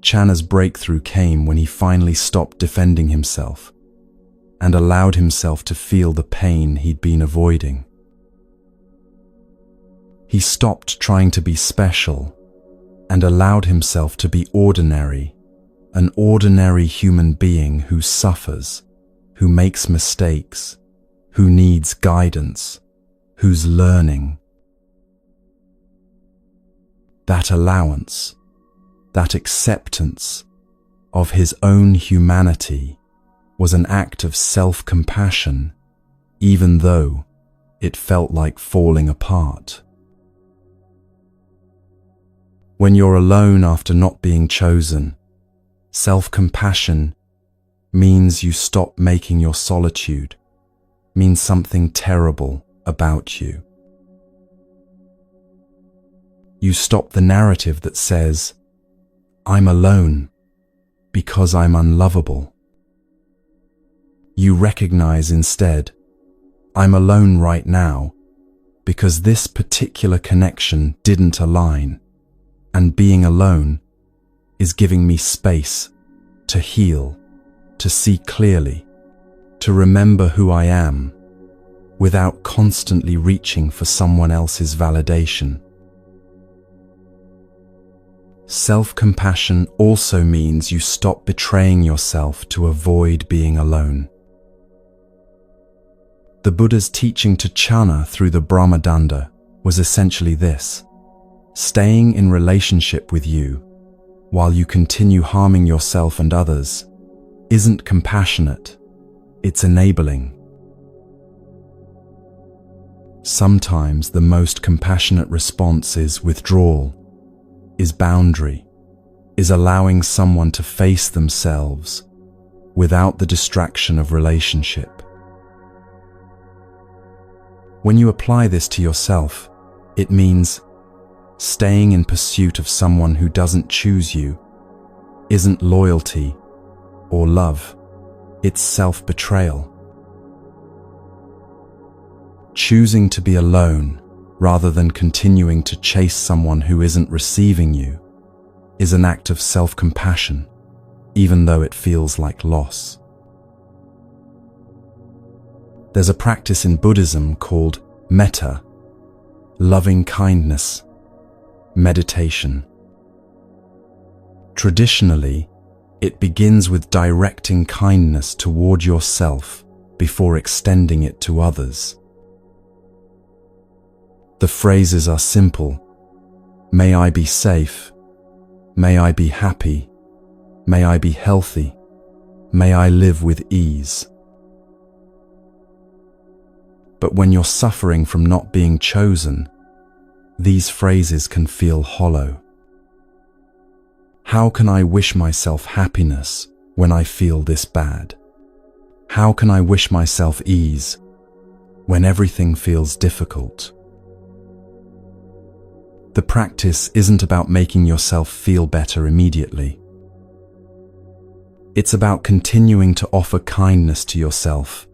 Channa's breakthrough came when he finally stopped defending himself and allowed himself to feel the pain he'd been avoiding. He stopped trying to be special and allowed himself to be ordinary, an ordinary human being who suffers, who makes mistakes, who needs guidance, who's learning. That allowance, that acceptance of his own humanity was an act of self-compassion, even though it felt like falling apart. When you're alone after not being chosen, self-compassion means you stop making your solitude mean something terrible about you. You stop the narrative that says, I'm alone because I'm unlovable. You recognize instead, I'm alone right now because this particular connection didn't align, and being alone is giving me space to heal, to see clearly, to remember who I am without constantly reaching for someone else's validation. Self-compassion also means you stop betraying yourself to avoid being alone. The Buddha's teaching to Channa through the Brahmadanda was essentially this: staying in relationship with you while you continue harming yourself and others isn't compassionate, it's enabling. Sometimes the most compassionate response is withdrawal, is boundary, is allowing someone to face themselves without the distraction of relationship. When you apply this to yourself, it means staying in pursuit of someone who doesn't choose you isn't loyalty or love, it's self-betrayal. Choosing to be alone rather than continuing to chase someone who isn't receiving you is an act of self-compassion, even though it feels like loss. There's a practice in Buddhism called metta, loving kindness, meditation. Traditionally, it begins with directing kindness toward yourself before extending it to others. The phrases are simple: may I be safe, may I be happy, may I be healthy, may I live with ease. But when you're suffering from not being chosen, these phrases can feel hollow. How can I wish myself happiness when I feel this bad? How can I wish myself ease when everything feels difficult? The practice isn't about making yourself feel better immediately. It's about continuing to offer kindness to yourself,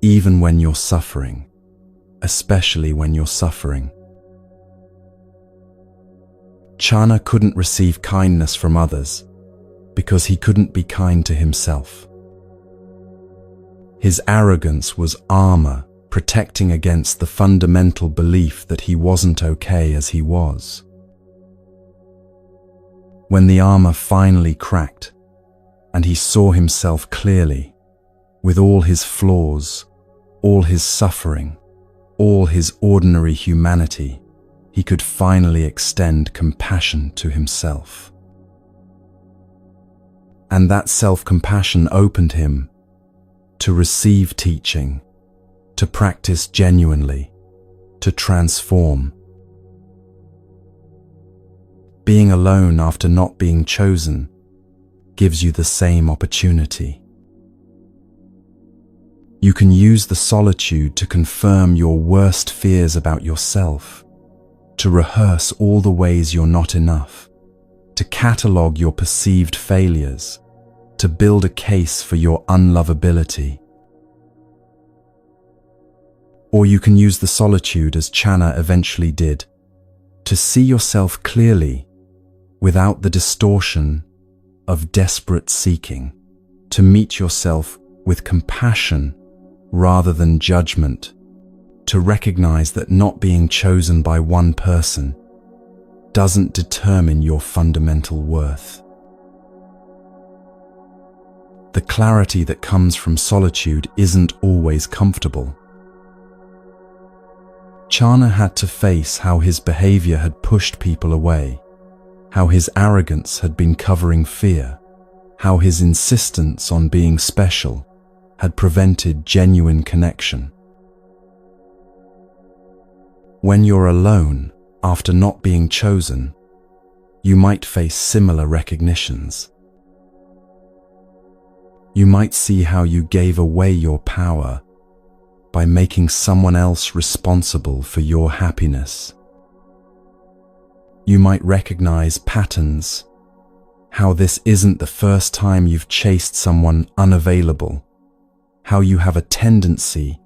even when you're suffering, especially when you're suffering. Channa couldn't receive kindness from others because he couldn't be kind to himself. His arrogance was armor protecting against the fundamental belief that he wasn't okay as he was. When the armor finally cracked and he saw himself clearly, with all his flaws, all his suffering, all his ordinary humanity, he could finally extend compassion to himself. And that self-compassion opened him to receive teaching, to practice genuinely, to transform. Being alone after not being chosen gives you the same opportunity. You can use the solitude to confirm your worst fears about yourself, to rehearse all the ways you're not enough, to catalogue your perceived failures, to build a case for your unlovability. Or you can use the solitude as Channa eventually did, to see yourself clearly without the distortion of desperate seeking, to meet yourself with compassion rather than judgment, to recognize that not being chosen by one person doesn't determine your fundamental worth. The clarity that comes from solitude isn't always comfortable. Channa had to face how his behavior had pushed people away, how his arrogance had been covering fear, how his insistence on being special had prevented genuine connection. When you're alone after not being chosen, you might face similar recognitions. You might see how you gave away your power by making someone else responsible for your happiness. You might recognize patterns, how this isn't the first time you've chased someone unavailable, how you have a tendency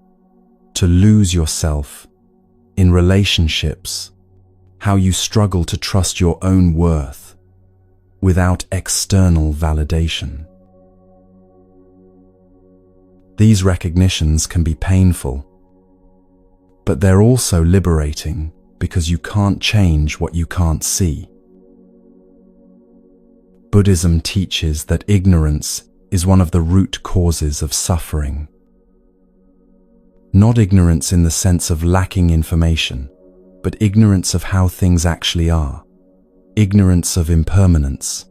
to lose yourself in relationships, how you struggle to trust your own worth without external validation. These recognitions can be painful, but they're also liberating because you can't change what you can't see. Buddhism teaches that ignorance is one of the root causes of suffering. Not ignorance in the sense of lacking information, but ignorance of how things actually are. Ignorance of impermanence,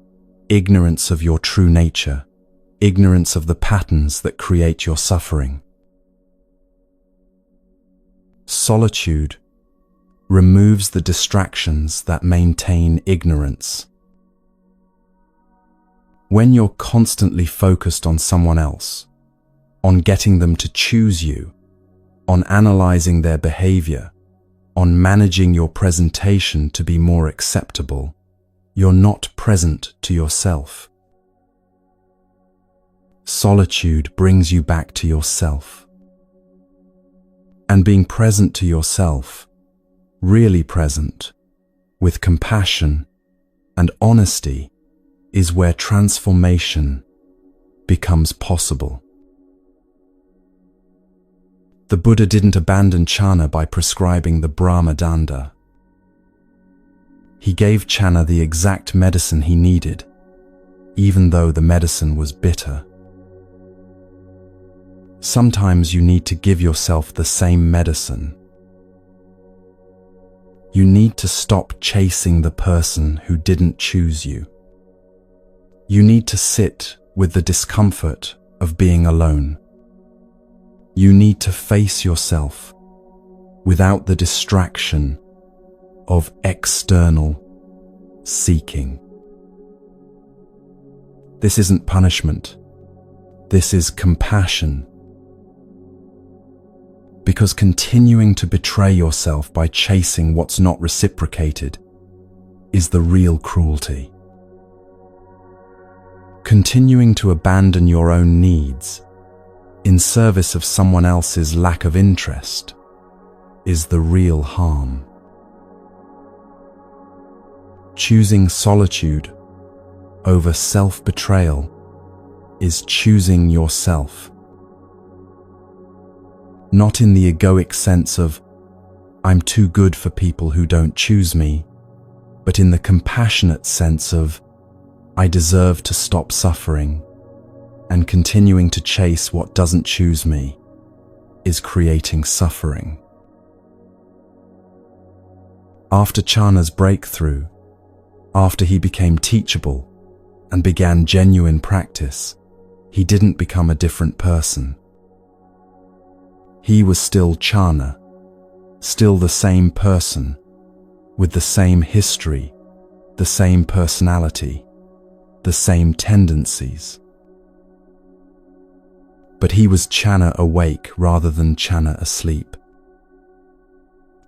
ignorance of your true nature, ignorance of the patterns that create your suffering. Solitude removes the distractions that maintain ignorance. When you're constantly focused on someone else, on getting them to choose you, on analyzing their behavior, on managing your presentation to be more acceptable, you're not present to yourself. Solitude brings you back to yourself. And being present to yourself, really present, with compassion and honesty, is where transformation becomes possible. The Buddha didn't abandon jhana by prescribing the Brahma Danda. He gave jhana the exact medicine he needed, even though the medicine was bitter. Sometimes you need to give yourself the same medicine. You need to stop chasing the person who didn't choose you. You need to sit with the discomfort of being alone. You need to face yourself without the distraction of external seeking. This isn't punishment. This is compassion. Because continuing to betray yourself by chasing what's not reciprocated is the real cruelty. Continuing to abandon your own needs in service of someone else's lack of interest is the real harm. Choosing solitude over self-betrayal is choosing yourself. Not in the egoic sense of, I'm too good for people who don't choose me, but in the compassionate sense of, I deserve to stop suffering, and continuing to chase what doesn't choose me is creating suffering. After jhana's breakthrough, after he became teachable and began genuine practice, he didn't become a different person. He was still jhana, still the same person, with the same history, the same personality, the same tendencies. But he was jhana awake rather than jhana asleep.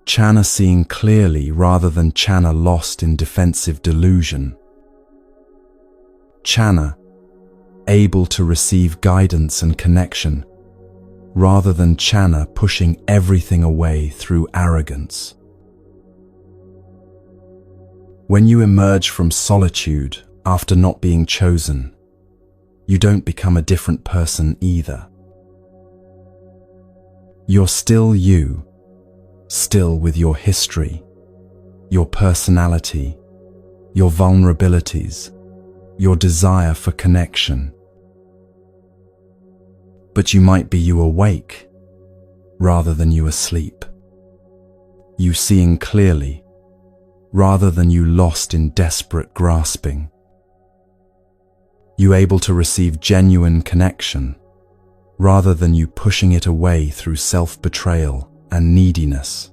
Jhana seeing clearly rather than jhana lost in defensive delusion. Jhana able to receive guidance and connection rather than jhana pushing everything away through arrogance. When you emerge from solitude after not being chosen, you don't become a different person either. You're still you, still with your history, your personality, your vulnerabilities, your desire for connection. But you might be you awake rather than you asleep. You seeing clearly rather than you lost in desperate grasping. You able to receive genuine connection rather than you pushing it away through self-betrayal and neediness.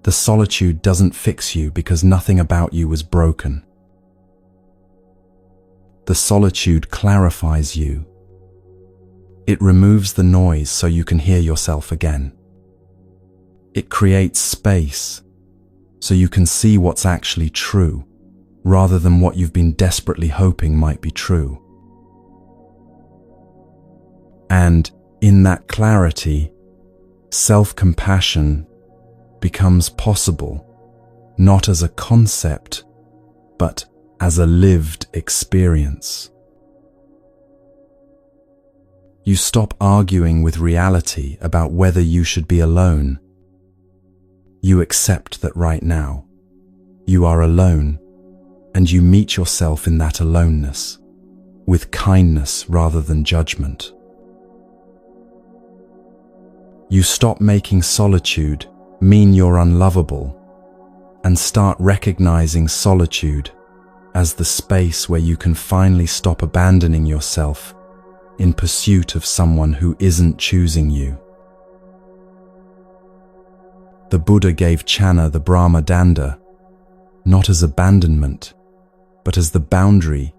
The solitude doesn't fix you because nothing about you was broken. The solitude clarifies you. It removes the noise so you can hear yourself again. It creates space so you can see what's actually true rather than what you've been desperately hoping might be true. And in that clarity, self-compassion becomes possible, not as a concept, but as a lived experience. You stop arguing with reality about whether you should be alone. You accept that right now, you are alone, and you meet yourself in that aloneness, with kindness rather than judgment. You stop making solitude mean you're unlovable, and start recognizing solitude as the space where you can finally stop abandoning yourself in pursuit of someone who isn't choosing you. The Buddha gave Channa the Brahma Danda, not as abandonment, but as the boundary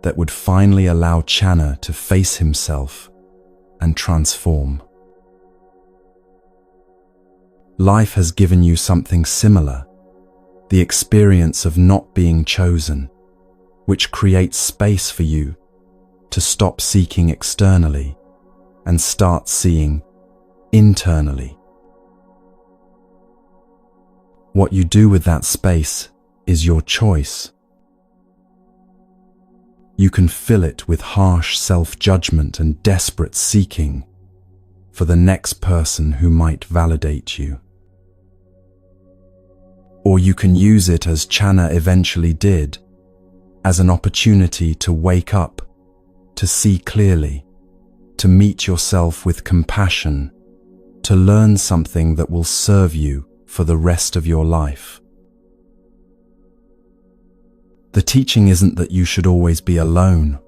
that would finally allow Channa to face himself and transform. Life has given you something similar, the experience of not being chosen, which creates space for you to stop seeking externally and start seeing internally. What you do with that space is your choice. You can fill it with harsh self-judgment and desperate seeking for the next person who might validate you. Or you can use it, as Channa eventually did, as an opportunity to wake up, to see clearly, to meet yourself with compassion, to learn something that will serve you for the rest of your life. The teaching isn't that you should always be alone,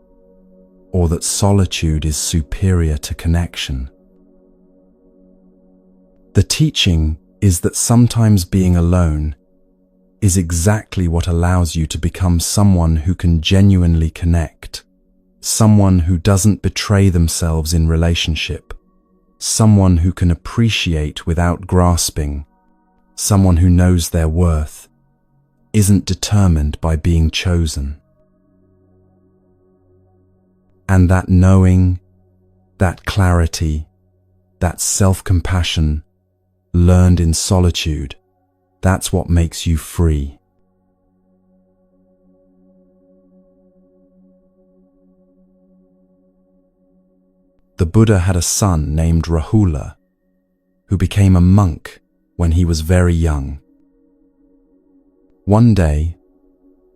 or that solitude is superior to connection. The teaching is that sometimes being alone is exactly what allows you to become someone who can genuinely connect, someone who doesn't betray themselves in relationship, someone who can appreciate without grasping, someone who knows their worth, isn't determined by being chosen. And that knowing, that clarity, that self-compassion learned in solitude, that's what makes you free. The Buddha had a son named Rahula, who became a monk when he was very young. One day,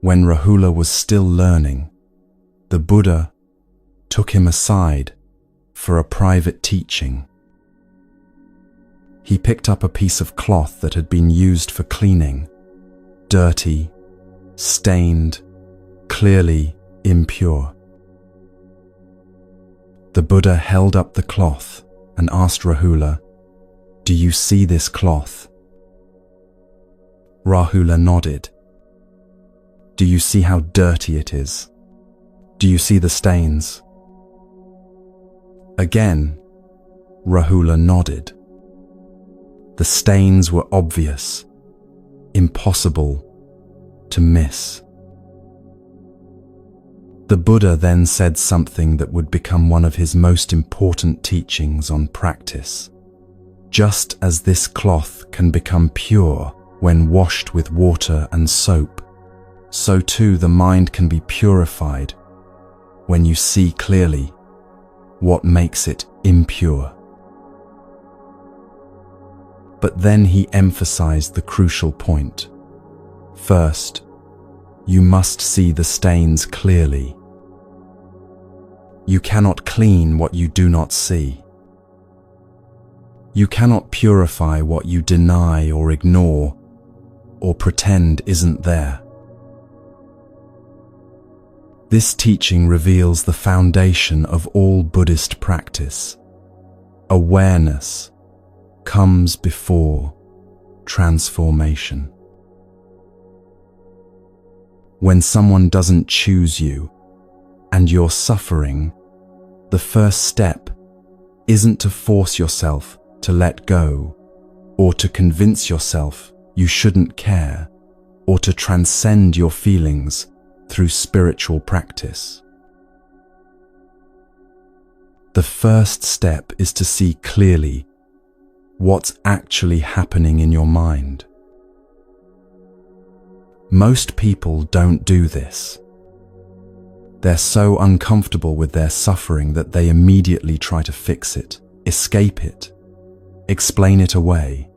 when Rahula was still learning, the Buddha took him aside for a private teaching. He picked up a piece of cloth that had been used for cleaning, dirty, stained, clearly impure. The Buddha held up the cloth and asked Rahula, "Do you see this cloth?" Rahula nodded. "Do you see how dirty it is? Do you see the stains?" Again, Rahula nodded. The stains were obvious, impossible to miss. The Buddha then said something that would become one of his most important teachings on practice. Just as this cloth can become pure when washed with water and soap, so too the mind can be purified when you see clearly what makes it impure. But then he emphasized the crucial point. First, you must see the stains clearly. You cannot clean what you do not see. You cannot purify what you deny or ignore or pretend isn't there. This teaching reveals the foundation of all Buddhist practice. Awareness comes before transformation. When someone doesn't choose you and you're suffering, the first step isn't to force yourself to let go, or to convince yourself you shouldn't care, or to transcend your feelings through spiritual practice. The first step is to see clearly what's actually happening in your mind. Most people don't do this. They're so uncomfortable with their suffering that they immediately try to fix it, escape it, explain it away,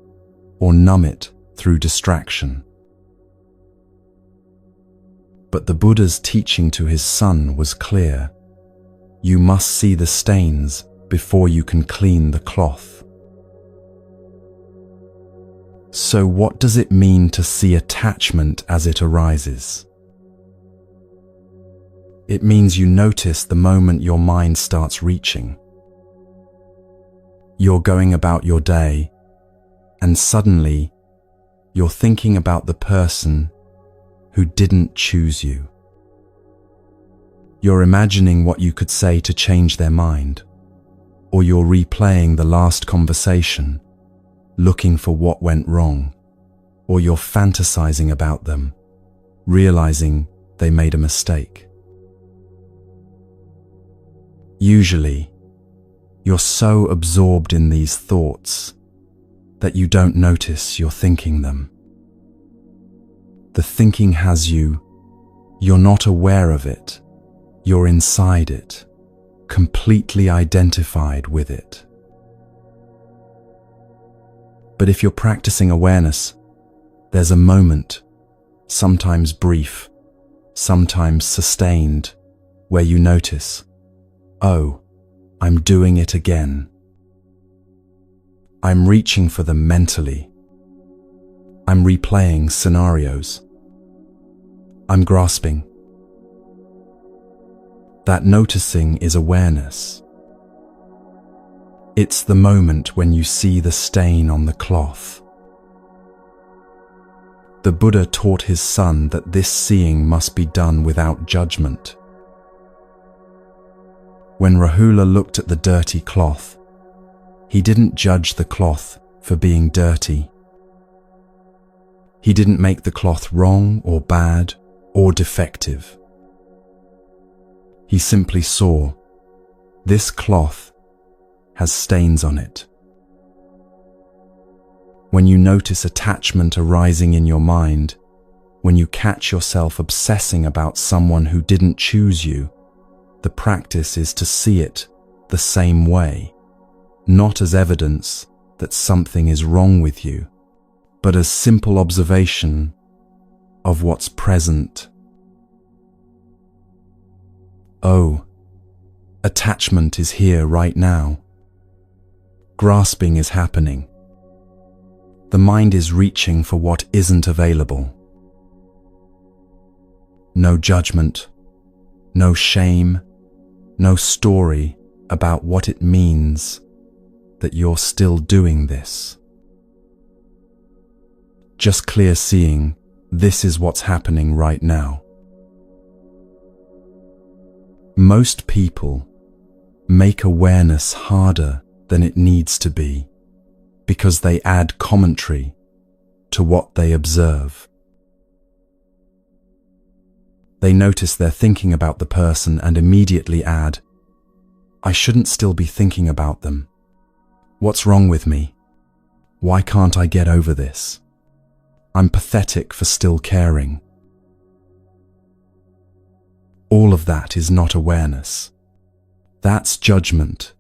or numb it through distraction. But the Buddha's teaching to his son was clear. You must see the stains before you can clean the cloth. So what does it mean to see attachment as it arises? It means you notice the moment your mind starts reaching. You're going about your day, and suddenly you're thinking about the person who didn't choose you. You're imagining what you could say to change their mind, or you're replaying the last conversation, looking for what went wrong, or you're fantasizing about them, realizing they made a mistake. Usually, you're so absorbed in these thoughts that you don't notice you're thinking them. The thinking has you, you're not aware of it, you're inside it, completely identified with it. But if you're practicing awareness, there's a moment, sometimes brief, sometimes sustained, where you notice, oh, I'm doing it again. I'm reaching for them mentally. I'm replaying scenarios. I'm grasping. That noticing is awareness. It's the moment when you see the stain on the cloth. The Buddha taught his son that this seeing must be done without judgment. When Rahula looked at the dirty cloth, he didn't judge the cloth for being dirty. He didn't make the cloth wrong or bad or defective. He simply saw, this cloth has stains on it. When you notice attachment arising in your mind, when you catch yourself obsessing about someone who didn't choose you, the practice is to see it the same way, not as evidence that something is wrong with you, but as simple observation of what's present. Oh, attachment is here right now. Grasping is happening. The mind is reaching for what isn't available. No judgment, no shame, no story about what it means that you're still doing this. Just clear seeing, this is what's happening right now. Most people make awareness harder than it needs to be because they add commentary to what they observe. They notice they're thinking about the person and immediately add, I shouldn't still be thinking about them. What's wrong with me? Why can't I get over this? I'm pathetic for still caring. All of that is not awareness. That's judgment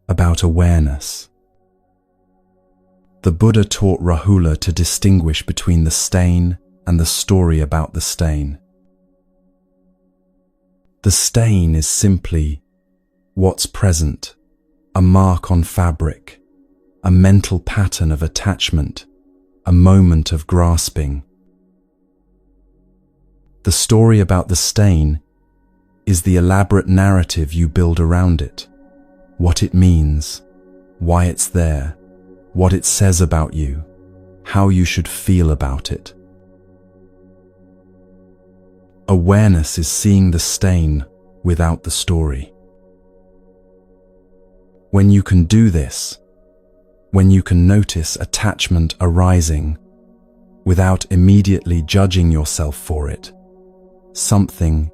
about awareness. The Buddha taught Rahula to distinguish between the stain and the story about the stain. The stain is simply what's present, a mark on fabric, a mental pattern of attachment, a moment of grasping. The story about the stain is the elaborate narrative you build around it, what it means, why it's there, what it says about you, how you should feel about it. Awareness is seeing the stain without the story. When you can do this, when you can notice attachment arising without immediately judging yourself for it, something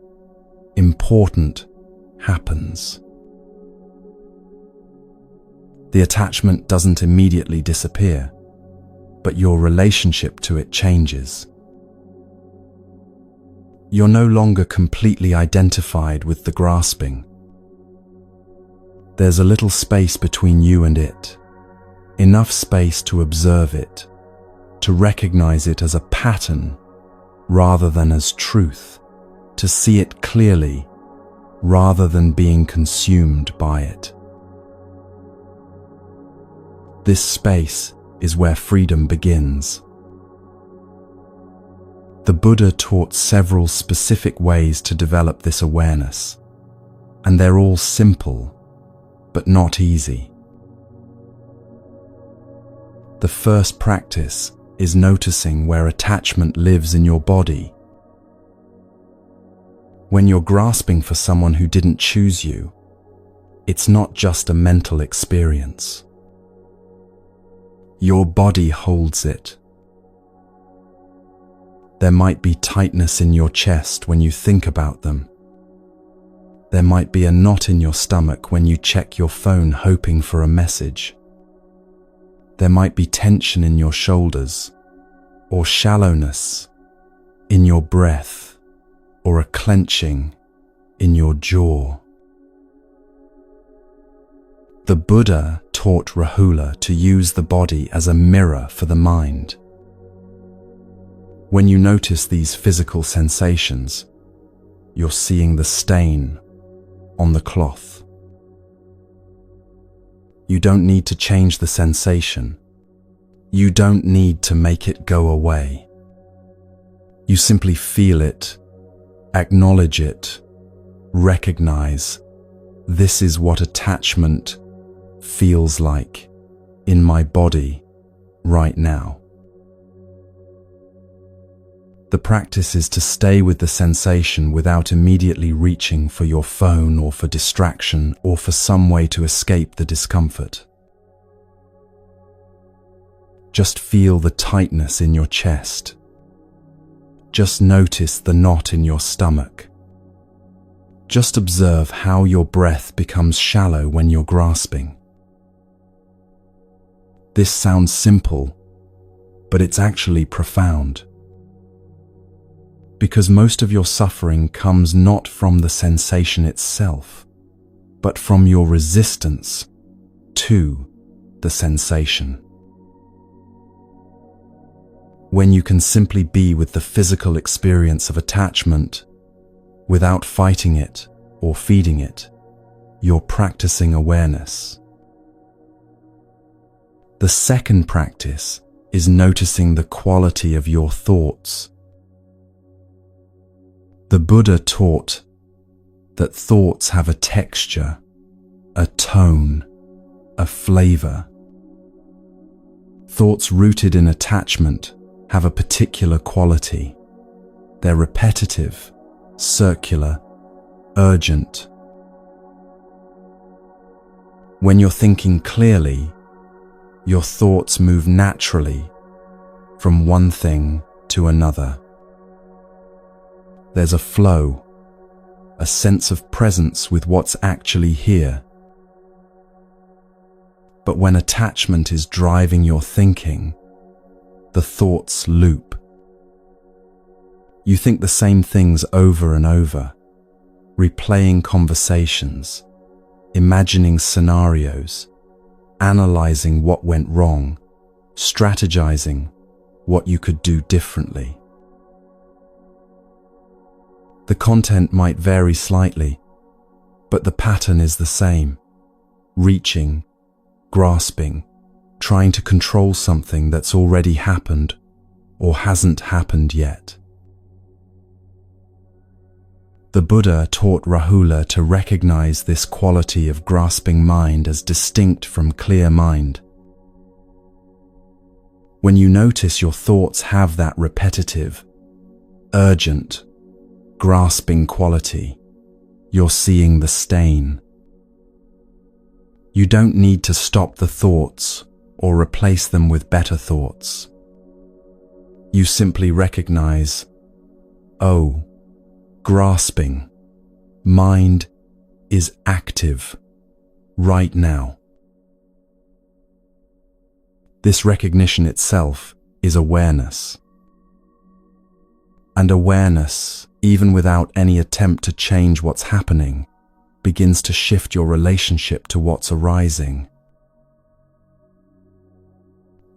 important happens. The attachment doesn't immediately disappear, but your relationship to it changes. You're no longer completely identified with the grasping. There's a little space between you and it, enough space to observe it, to recognize it as a pattern rather than as truth. to see it clearly rather than being consumed by it. This space is where freedom begins. The Buddha taught several specific ways to develop this awareness, and they're all simple, but not easy. The first practice is noticing where attachment lives in your body. When you're grasping for someone who didn't choose you, it's not just a mental experience. Your body holds it. There might be tightness in your chest when you think about them. There might be a knot in your stomach when you check your phone hoping for a message. There might be tension in your shoulders, or shallowness in your breath, or a clenching in your jaw. The Buddha taught Rahula to use the body as a mirror for the mind. When you notice these physical sensations, you're seeing the stain on the cloth. You don't need to change the sensation. You don't need to make it go away. You simply feel it, acknowledge it, recognize, this is what attachment feels like in my body right now. The practice is to stay with the sensation without immediately reaching for your phone or for distraction or for some way to escape the discomfort. Just feel the tightness in your chest. Just notice the knot in your stomach. Just observe how your breath becomes shallow when you're grasping. This sounds simple, but it's actually profound. Because most of your suffering comes not from the sensation itself, but from your resistance to the sensation. When you can simply be with the physical experience of attachment without fighting it or feeding it, you're practicing awareness. The second practice is noticing the quality of your thoughts. The Buddha taught that thoughts have a texture, a tone, a flavor. Thoughts rooted in attachment have a particular quality. They're repetitive, circular, urgent. When you're thinking clearly, your thoughts move naturally from one thing to another. There's a flow, a sense of presence with what's actually here. But when attachment is driving your thinking, the thoughts loop. You think the same things over and over, replaying conversations, imagining scenarios, analyzing what went wrong, strategizing what you could do differently. The content might vary slightly, but the pattern is the same. Reaching, grasping, trying to control something that's already happened or hasn't happened yet. The Buddha taught Rahula to recognize this quality of grasping mind as distinct from clear mind. When you notice your thoughts have that repetitive, urgent, grasping quality, you're seeing the stain. You don't need to stop the thoughts or replace them with better thoughts. You simply recognize, oh, grasping, mind is active right now. This recognition itself is awareness. And awareness, even without any attempt to change what's happening, begins to shift your relationship to what's arising.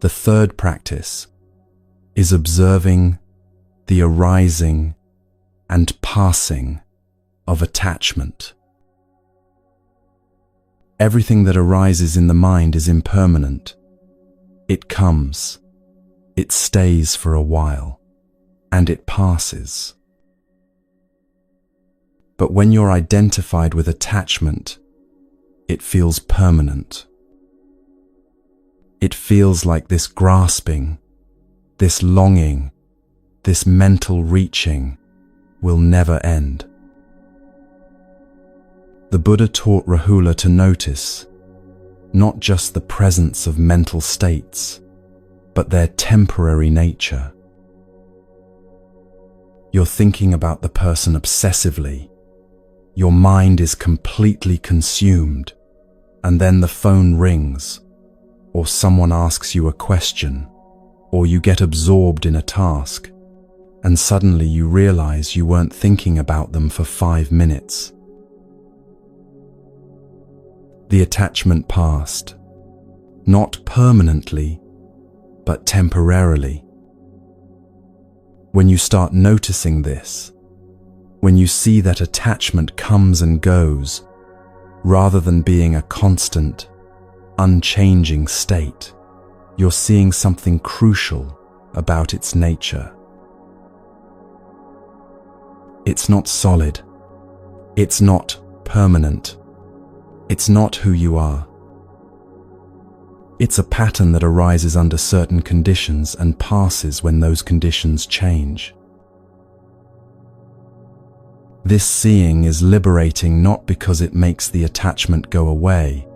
The third practice is observing the arising and passing of attachment. Everything that arises in the mind is impermanent. It comes, it stays for a while, and it passes. But when you're identified with attachment, it feels permanent. It feels like this grasping, this longing, this mental reaching will never end. The Buddha taught Rahula to notice not just the presence of mental states, but their temporary nature. You're thinking about the person obsessively. Your mind is completely consumed, and then the phone rings, or someone asks you a question, or you get absorbed in a task, and suddenly you realize you weren't thinking about them for 5 minutes. The attachment passed, not permanently, but temporarily. When you start noticing this, when you see that attachment comes and goes, rather than being a constant, unchanging state, you're seeing something crucial about its nature. It's not solid. It's not permanent. It's not who you are. It's a pattern that arises under certain conditions and passes when those conditions change. This seeing is liberating not because it makes the attachment go away,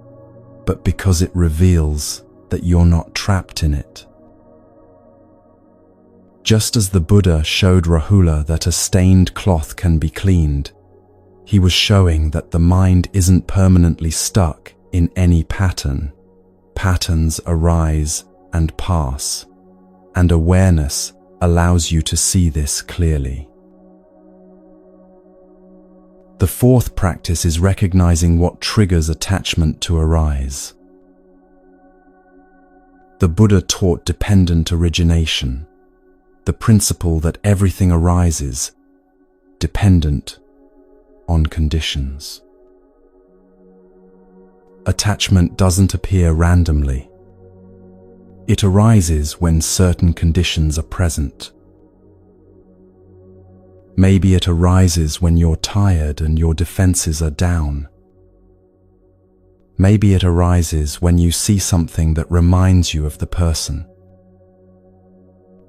but because it reveals that you're not trapped in it. Just as the Buddha showed Rahula that a stained cloth can be cleaned, he was showing that the mind isn't permanently stuck in any pattern. Patterns arise and pass, and awareness allows you to see this clearly. The fourth practice is recognizing what triggers attachment to arise. The Buddha taught dependent origination, the principle that everything arises dependent on conditions. Attachment doesn't appear randomly. It arises when certain conditions are present. Maybe it arises when you're tired and your defenses are down. Maybe it arises when you see something that reminds you of the person.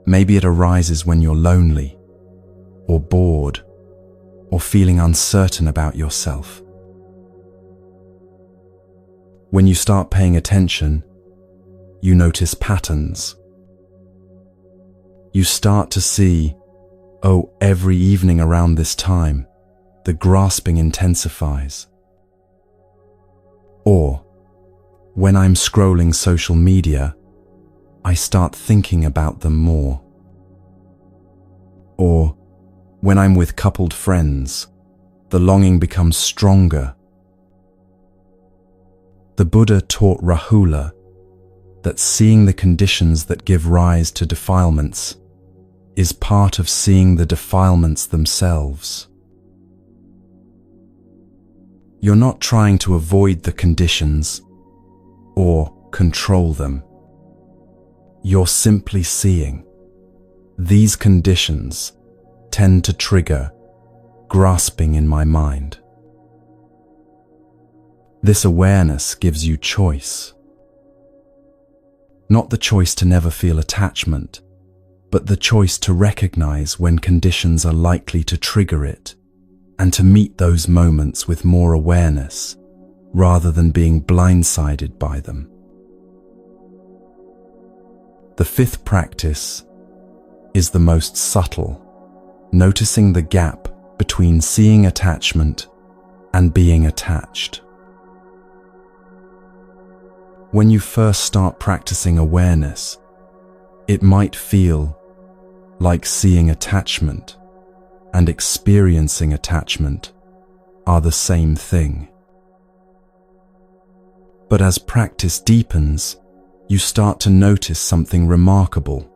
Maybe it arises when you're lonely, or bored, or feeling uncertain about yourself. When you start paying attention, you notice patterns. You start to see, oh, every evening around this time, the grasping intensifies. Or, when I'm scrolling social media, I start thinking about them more. Or, when I'm with coupled friends, the longing becomes stronger. The Buddha taught Rahula that seeing the conditions that give rise to defilements is part of seeing the defilements themselves. You're not trying to avoid the conditions or control them. You're simply seeing. These conditions tend to trigger grasping in my mind. This awareness gives you choice. Not the choice to never feel attachment, but the choice to recognize when conditions are likely to trigger it, and to meet those moments with more awareness, rather than being blindsided by them. The fifth practice is the most subtle, noticing the gap between seeing attachment and being attached. When you first start practicing awareness, it might feel like seeing attachment and experiencing attachment are the same thing. But as practice deepens, you start to notice something remarkable.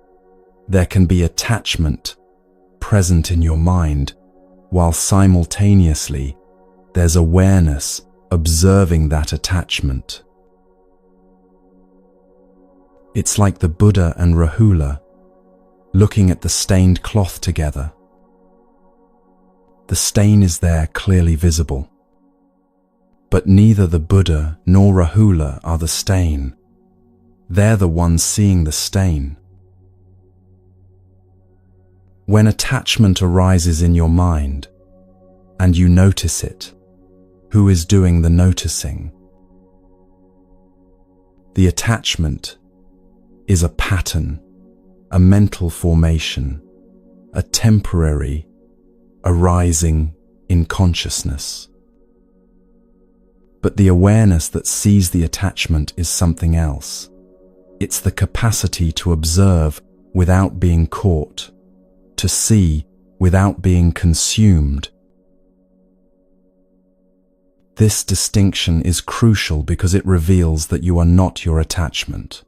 There can be attachment present in your mind while simultaneously there's awareness observing that attachment. It's like the Buddha and Rahula looking at the stained cloth together. The stain is there, clearly visible. But neither the Buddha nor Rahula are the stain. They're the ones seeing the stain. When attachment arises in your mind, and you notice it, who is doing the noticing? The attachment is a pattern, a mental formation, a temporary arising in consciousness. But the awareness that sees the attachment is something else. It's the capacity to observe without being caught, to see without being consumed. This distinction is crucial because it reveals that you are not your attachment.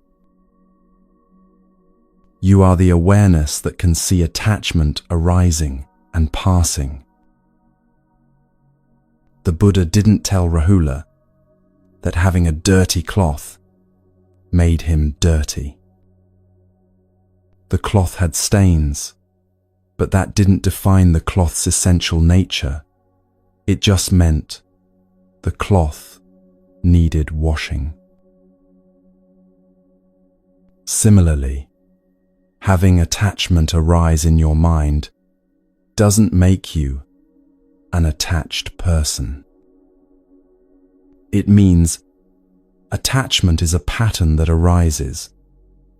You are the awareness that can see attachment arising and passing. The Buddha didn't tell Rahula that having a dirty cloth made him dirty. The cloth had stains, but that didn't define the cloth's essential nature. It just meant the cloth needed washing. Similarly, having attachment arise in your mind doesn't make you an attached person. It means attachment is a pattern that arises,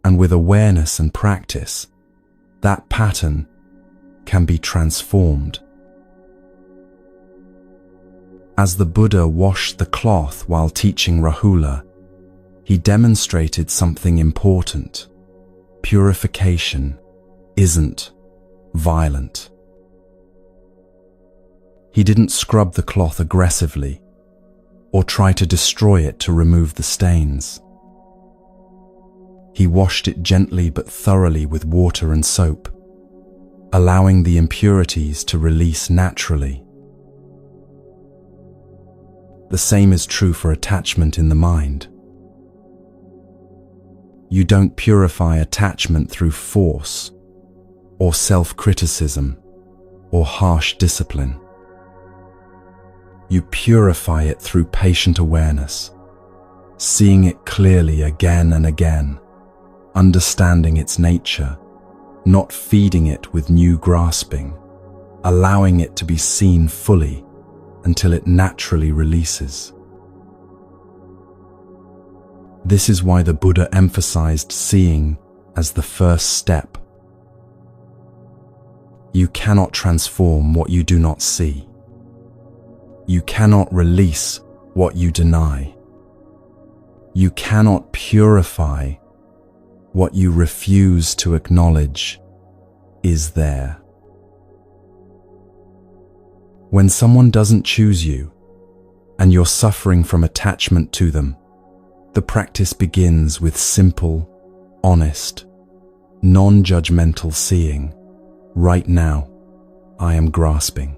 and with awareness and practice, that pattern can be transformed. As the Buddha washed the cloth while teaching Rahula, he demonstrated something important. Purification isn't violent. He didn't scrub the cloth aggressively or try to destroy it to remove the stains. He washed it gently but thoroughly with water and soap, allowing the impurities to release naturally. The same is true for attachment in the mind. You don't purify attachment through force or self-criticism or harsh discipline. You purify it through patient awareness, seeing it clearly again and again, understanding its nature, not feeding it with new grasping, allowing it to be seen fully until it naturally releases. This is why the Buddha emphasized seeing as the first step. You cannot transform what you do not see. You cannot release what you deny. You cannot purify what you refuse to acknowledge is there. When someone doesn't choose you and you're suffering from attachment to them, the practice begins with simple, honest, non-judgmental seeing. Right now, I am grasping.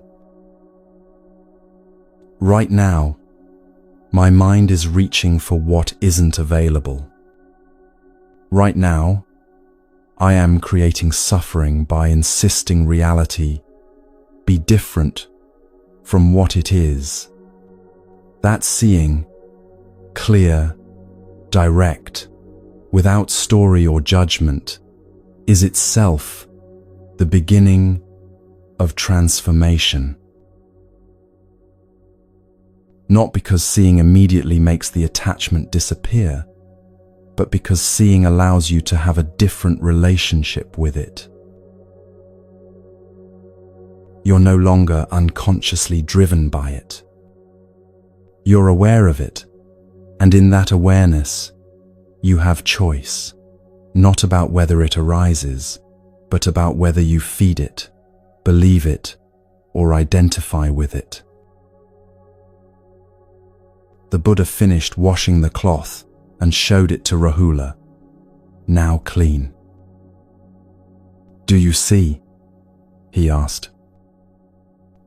Right now, my mind is reaching for what isn't available. Right now, I am creating suffering by insisting reality be different from what it is. That seeing, clear, direct, without story or judgment, is itself the beginning of transformation. Not because seeing immediately makes the attachment disappear, but because seeing allows you to have a different relationship with it. You're no longer unconsciously driven by it. You're aware of it, and in that awareness, you have choice, not about whether it arises, but about whether you feed it, believe it, or identify with it. The Buddha finished washing the cloth and showed it to Rahula, now clean. "Do you see?" he asked.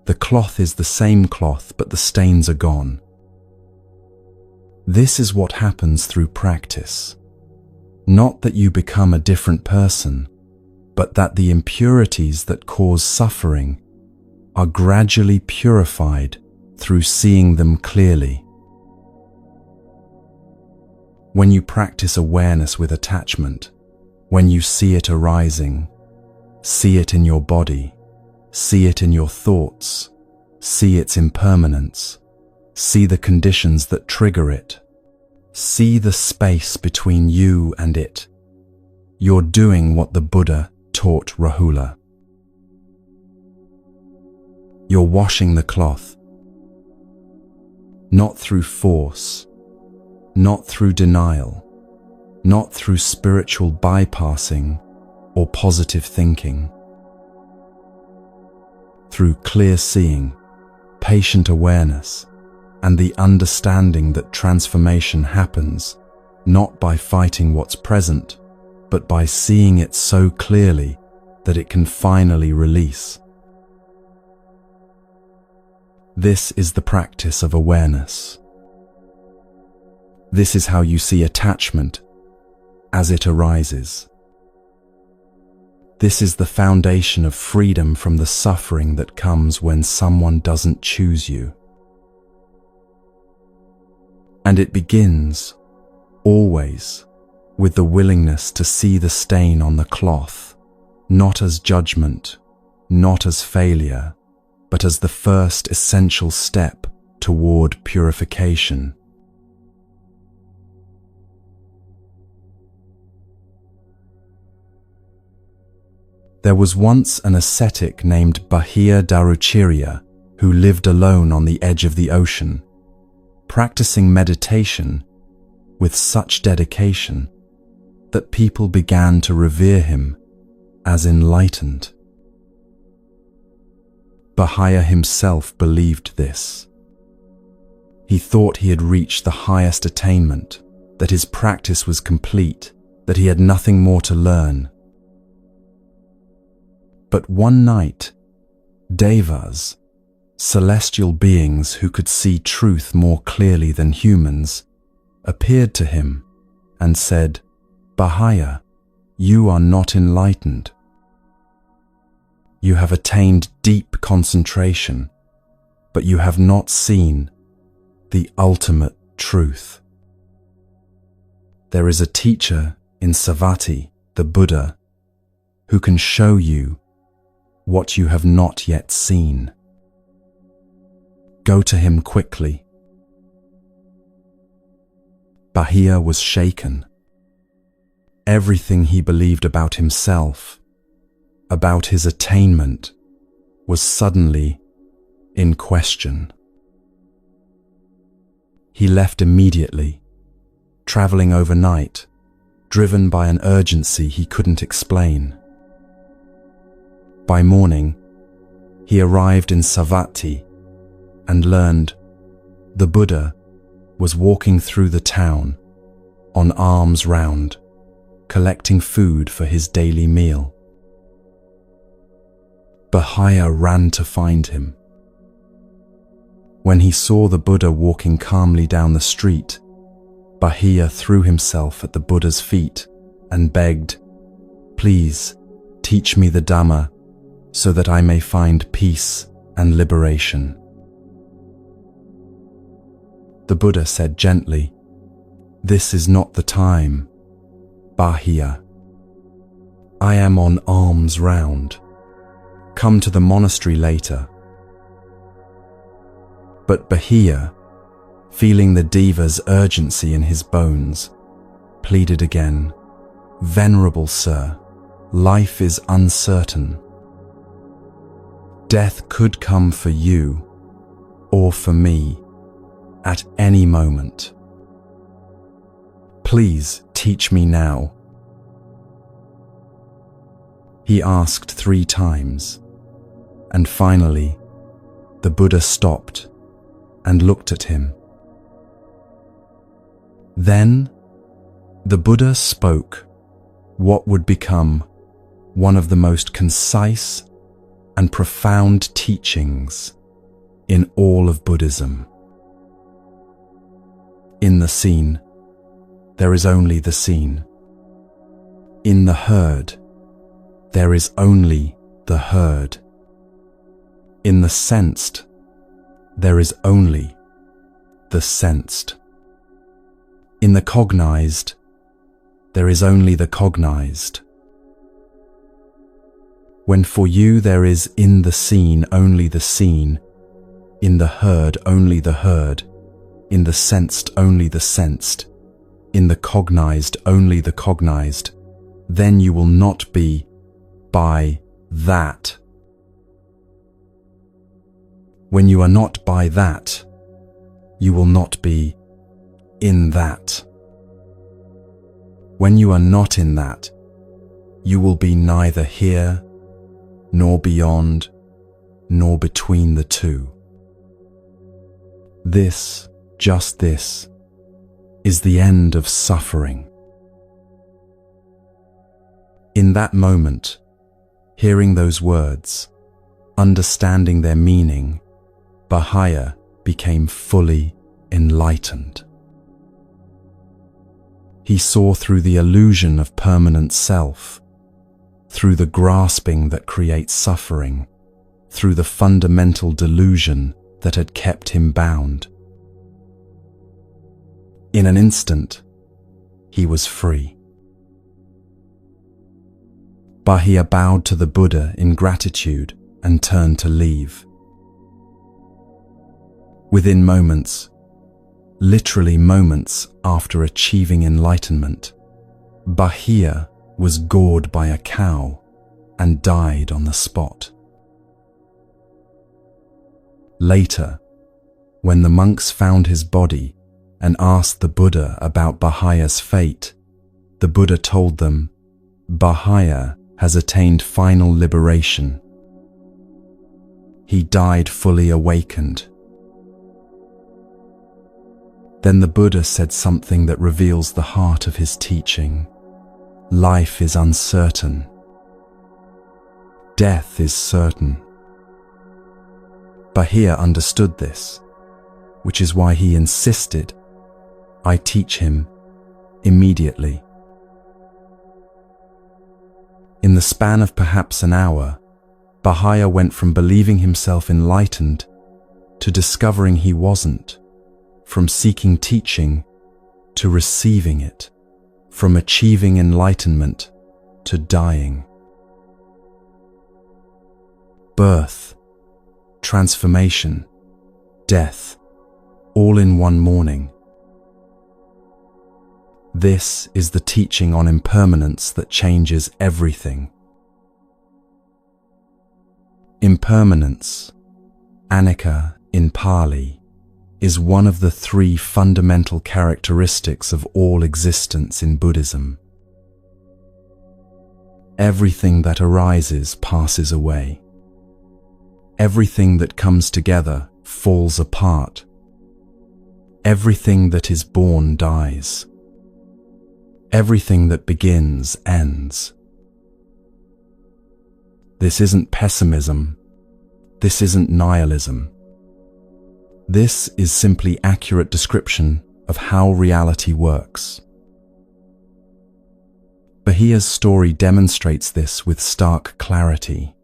The cloth is the same cloth, but the stains are gone. This is what happens through practice. Not that you become a different person, but that the impurities that cause suffering are gradually purified through seeing them clearly. When you practice awareness with attachment, when you see it arising, see it in your body, see it in your thoughts, see its impermanence, see the conditions that trigger it, see the space between you and it. You're doing what the Buddha taught Rahula. You're washing the cloth, not through force, not through denial, not through spiritual bypassing or positive thinking. Through clear seeing, patient awareness, and the understanding that transformation happens not by fighting what's present, but by seeing it so clearly that it can finally release. This is the practice of awareness. This is how you see attachment as it arises. This is the foundation of freedom from the suffering that comes when someone doesn't choose you. And it begins, always, with the willingness to see the stain on the cloth, not as judgment, not as failure, but as the first essential step toward purification. There was once an ascetic named Bahia Daruchirya who lived alone on the edge of the ocean, practicing meditation with such dedication that people began to revere him as enlightened. Bahia himself believed this. He thought he had reached the highest attainment, that his practice was complete, that he had nothing more to learn. But one night, devas, celestial beings who could see truth more clearly than humans, appeared to him and said, "Bahia, you are not enlightened. You have attained deep concentration, but you have not seen the ultimate truth. There is a teacher in Savatthi, the Buddha, who can show you what you have not yet seen. Go to him quickly." Bahia was shaken. Everything he believed about himself, about his attainment, was suddenly in question. He left immediately, traveling overnight, driven by an urgency he couldn't explain. By morning, he arrived in Savatthi and learned the Buddha was walking through the town on arms round, collecting food for his daily meal. Bahia ran to find him. When he saw the Buddha walking calmly down the street, Bahia threw himself at the Buddha's feet and begged, "Please, teach me the Dhamma so that I may find peace and liberation." The Buddha said gently, "This is not the time, Bahia. I am on alms round. Come to the monastery later." But Bahia, feeling the Deva's urgency in his bones, pleaded again, "Venerable sir, life is uncertain. Death could come for you or for me at any moment. Please teach me now." He asked 3 times, and finally, the Buddha stopped and looked at him. Then, the Buddha spoke what would become one of the most concise and profound teachings in all of Buddhism. In the seen, there is only the seen. In the heard, there is only the heard. In the sensed, there is only the sensed. In the cognized, there is only the cognized. When for you there is in the seen only the seen, in the heard only the heard, in the sensed only the sensed, in the cognized only the cognized, then you will not be by that. When you are not by that, you will not be in that. When you are not in that, you will be neither here, nor beyond, nor between the two. This, just this, is the end of suffering. In that moment, hearing those words, understanding their meaning, Baha'ya became fully enlightened. He saw through the illusion of permanent self, through the grasping that creates suffering, through the fundamental delusion that had kept him bound. In an instant, he was free. Baha'ya bowed to the Buddha in gratitude and turned to leave. Within moments, literally moments after achieving enlightenment, Baha'ya was gored by a cow and died on the spot. Later, when the monks found his body and asked the Buddha about Baha'ya's fate, the Buddha told them, Baha'ya has attained final liberation. He died fully awakened. Then the Buddha said something that reveals the heart of his teaching. Life is uncertain. Death is certain. Baha'ya understood this, which is why he insisted, I teach him immediately. In the span of perhaps an hour, Baha'ya went from believing himself enlightened to discovering he wasn't, from seeking teaching to receiving it, from achieving enlightenment to dying. Birth, transformation, death, all in one morning. This is the teaching on impermanence that changes everything. Impermanence, anicca in Pali, is one of the three fundamental characteristics of all existence in Buddhism. Everything that arises passes away. Everything that comes together falls apart. Everything that is born dies. Everything that begins ends. This isn't pessimism. This isn't nihilism. This is simply accurate description of how reality works. Baha'ya's story demonstrates this with stark clarity.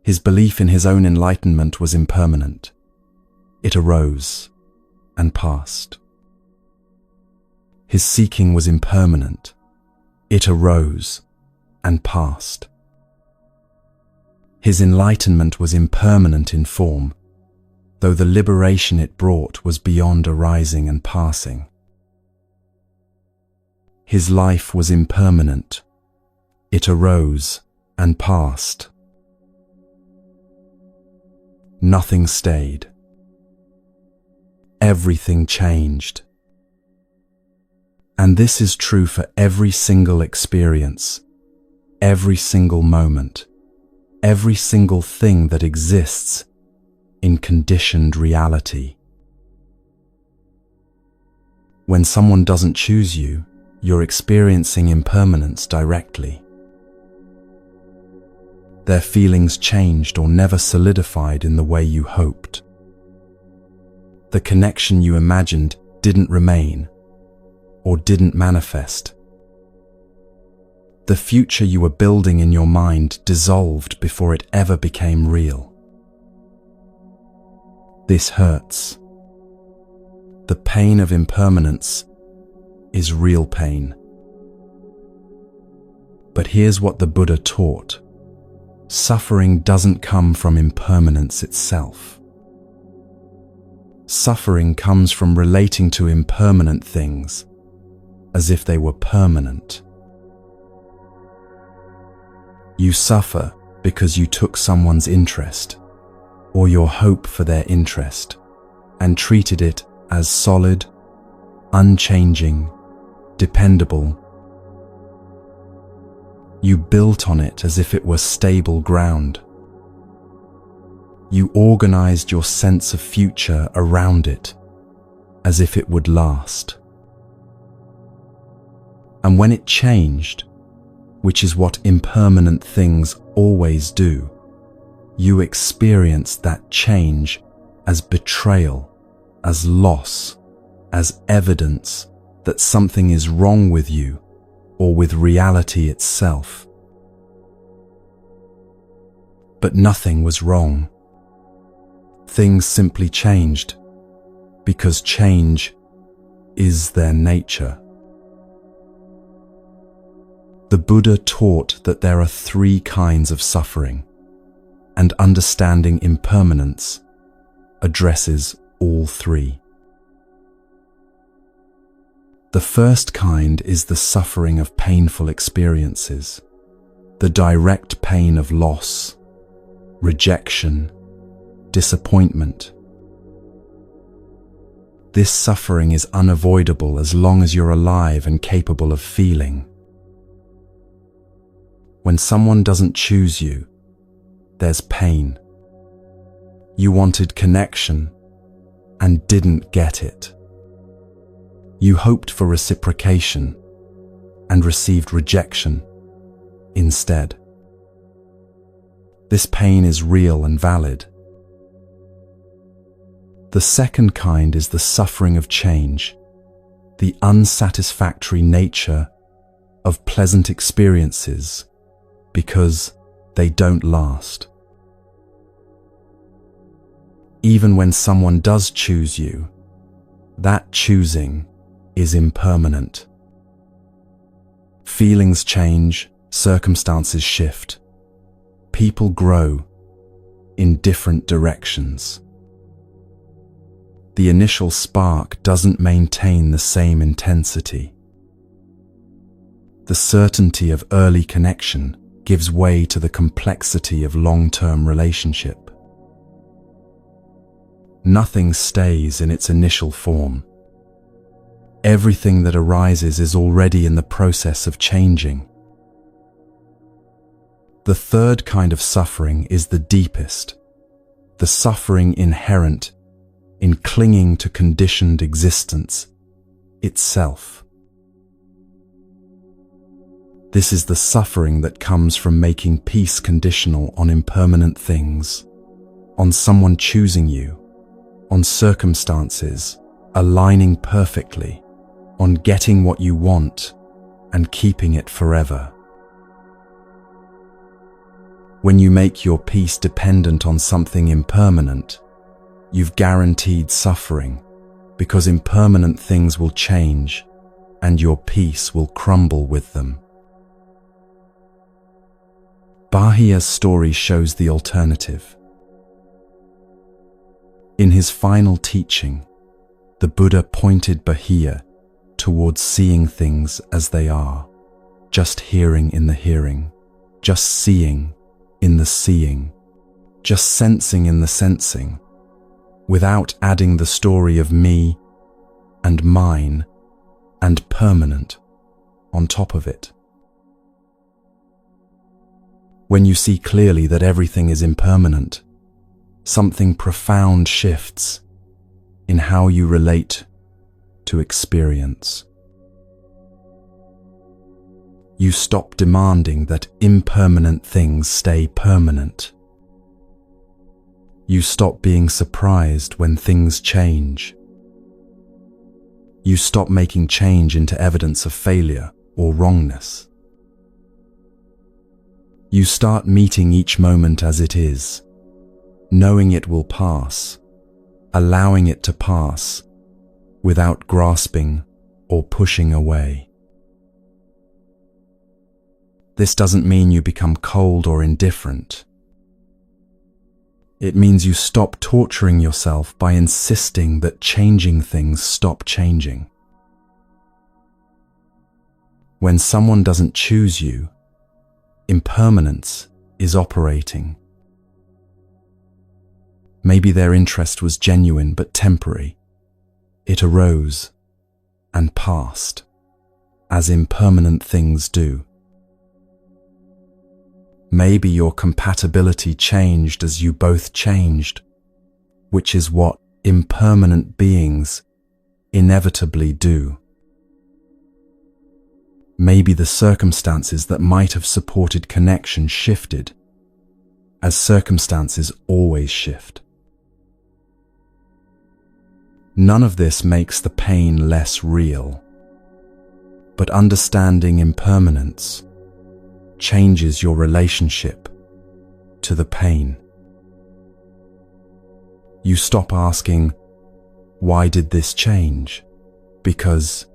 His belief in his own enlightenment was impermanent. It arose and passed. His seeking was impermanent. It arose and passed. His enlightenment was impermanent in form, though the liberation it brought was beyond arising and passing. His life was impermanent. It arose and passed. Nothing stayed. Everything changed. And this is true for every single experience, every single moment, every single thing that exists in conditioned reality. When someone doesn't choose you, you're experiencing impermanence directly. Their feelings changed or never solidified in the way you hoped. The connection you imagined didn't remain or didn't manifest. The future you were building in your mind dissolved before it ever became real. This hurts. The pain of impermanence is real pain. But here's what the Buddha taught. Suffering doesn't come from impermanence itself. Suffering comes from relating to impermanent things as if they were permanent. You suffer because you took someone's interest or your hope for their interest and treated it as solid, unchanging, dependable. You built on it as if it were stable ground. You organized your sense of future around it as if it would last. And when it changed, which is what impermanent things always do, you experienced that change as betrayal, as loss, as evidence that something is wrong with you or with reality itself. But nothing was wrong. Things simply changed because change is their nature. The Buddha taught that there are 3 kinds of suffering, and understanding impermanence addresses all 3. The first kind is the suffering of painful experiences, the direct pain of loss, rejection, disappointment. This suffering is unavoidable as long as you're alive and capable of feeling. When someone doesn't choose you, there's pain. You wanted connection and didn't get it. You hoped for reciprocation and received rejection instead. This pain is real and valid. The second kind is the suffering of change, the unsatisfactory nature of pleasant experiences because they don't last. Even when someone does choose you, that choosing is impermanent. Feelings change, circumstances shift. People grow in different directions. The initial spark doesn't maintain the same intensity. The certainty of early connection gives way to the complexity of long-term relationship. Nothing stays in its initial form. Everything that arises is already in the process of changing. The third kind of suffering is the deepest, the suffering inherent in clinging to conditioned existence itself. This is the suffering that comes from making peace conditional on impermanent things, on someone choosing you, on circumstances aligning perfectly, on getting what you want and keeping it forever. When you make your peace dependent on something impermanent, you've guaranteed suffering, because impermanent things will change and your peace will crumble with them. Bahia's story shows the alternative. In his final teaching, the Buddha pointed Bahia towards seeing things as they are, just hearing in the hearing, just seeing in the seeing, just sensing in the sensing, without adding the story of me and mine and permanent on top of it. When you see clearly that everything is impermanent, something profound shifts in how you relate to experience. You stop demanding that impermanent things stay permanent. You stop being surprised when things change. You stop making change into evidence of failure or wrongness. You start meeting each moment as it is, knowing it will pass, allowing it to pass, without grasping or pushing away. This doesn't mean you become cold or indifferent. It means you stop torturing yourself by insisting that changing things stop changing. When someone doesn't choose you, impermanence is operating. Maybe their interest was genuine but temporary. It arose and passed, as impermanent things do. Maybe your compatibility changed as you both changed, which is what impermanent beings inevitably do. Maybe the circumstances that might have supported connection shifted, as circumstances always shift. None of this makes the pain less real, but understanding impermanence changes your relationship to the pain. You stop asking, "Why did this change?" because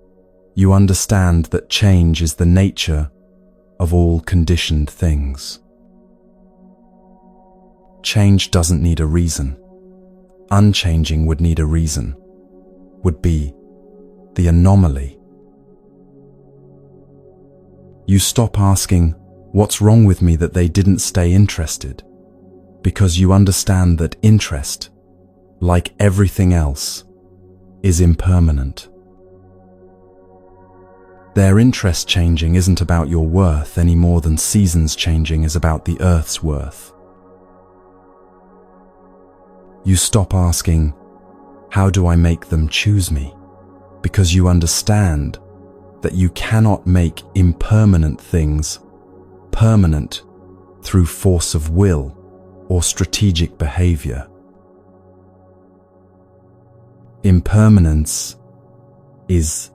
you understand that change is the nature of all conditioned things. Change doesn't need a reason. Unchanging would need a reason, would be the anomaly. You stop asking, "What's wrong with me that they didn't stay interested?" because you understand that interest, like everything else, is impermanent. Their interest changing isn't about your worth any more than seasons changing is about the earth's worth. You stop asking, "How do I make them choose me?" because you understand that you cannot make impermanent things permanent through force of will or strategic behavior. Impermanence is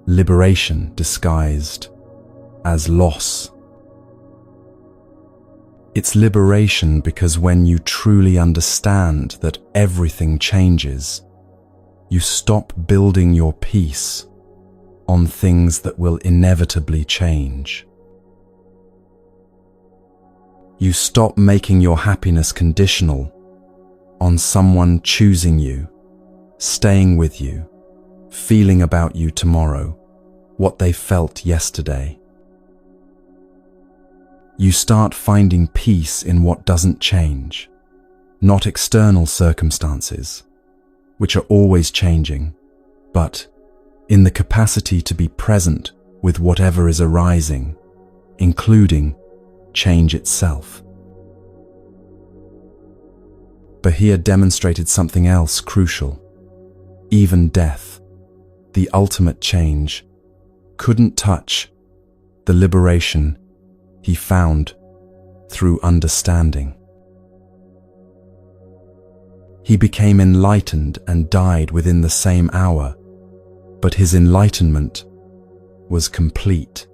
liberation disguised as loss. It's liberation because when you truly understand that everything changes, you stop building your peace on things that will inevitably change. You stop making your happiness conditional on someone choosing you, staying with you, feeling about you tomorrow, what they felt yesterday. You start finding peace in what doesn't change, not external circumstances, which are always changing, but in the capacity to be present with whatever is arising, including change itself. Bahia demonstrated something else crucial. Even death, the ultimate change, couldn't touch the liberation he found through understanding. He became enlightened and died within the same hour, but his enlightenment was complete.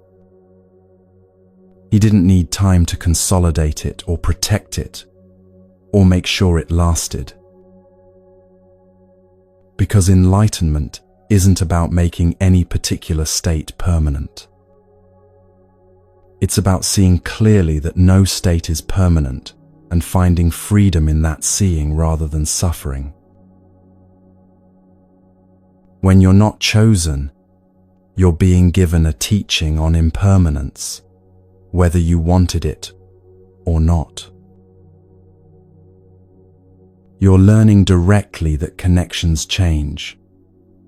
He didn't need time to consolidate it or protect it or make sure it lasted. Because enlightenment isn't about making any particular state permanent. It's about seeing clearly that no state is permanent and finding freedom in that seeing rather than suffering. When you're not chosen, you're being given a teaching on impermanence, whether you wanted it or not. You're learning directly that connections change,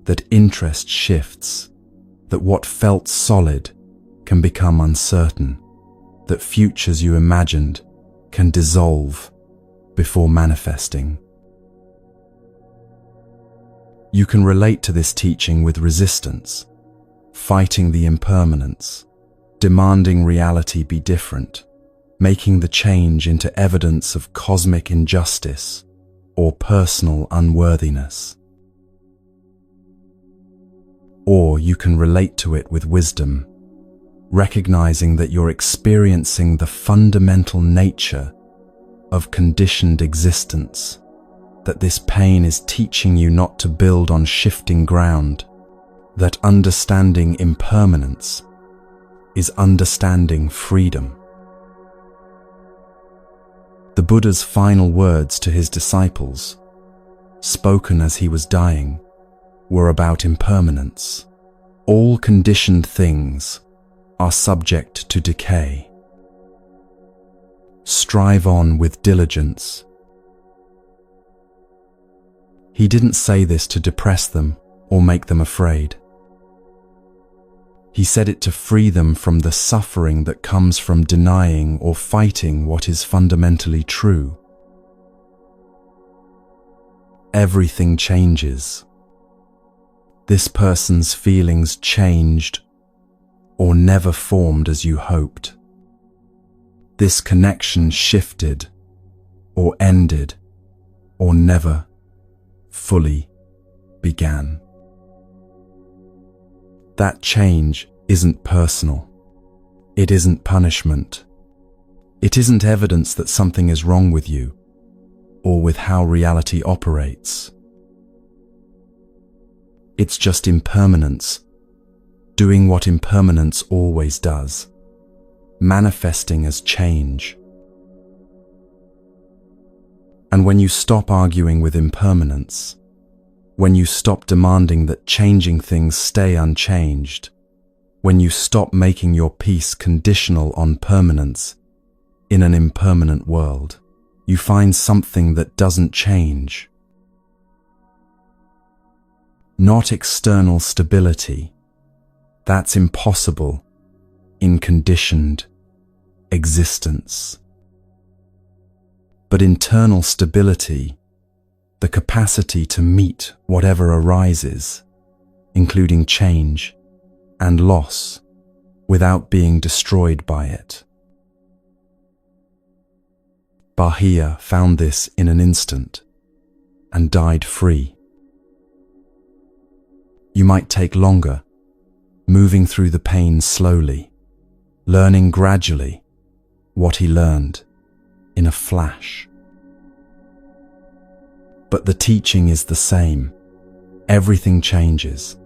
that interest shifts, that what felt solid can become uncertain, that futures you imagined can dissolve before manifesting. You can relate to this teaching with resistance, fighting the impermanence, demanding reality be different, making the change into evidence of cosmic injustice or personal unworthiness. Or you can relate to it with wisdom, recognizing that you're experiencing the fundamental nature of conditioned existence, that this pain is teaching you not to build on shifting ground, that understanding impermanence is understanding freedom. The Buddha's final words to his disciples, spoken as he was dying, were about impermanence. All conditioned things are subject to decay. Strive on with diligence. He didn't say this to depress them or make them afraid. He said it to free them from the suffering that comes from denying or fighting what is fundamentally true. Everything changes. This person's feelings changed or never formed as you hoped. This connection shifted or ended or never fully began. That change isn't personal. It isn't punishment. It isn't evidence that something is wrong with you or with how reality operates. It's just impermanence, doing what impermanence always does, manifesting as change. And when you stop arguing with impermanence, when you stop demanding that changing things stay unchanged, when you stop making your peace conditional on permanence in an impermanent world, you find something that doesn't change. Not external stability. That's impossible in conditioned existence. But internal stability, the capacity to meet whatever arises, including change and loss, without being destroyed by it. Bahia found this in an instant and died free. You might take longer, moving through the pain slowly, learning gradually what he learned in a flash. But the teaching is the same. Everything changes,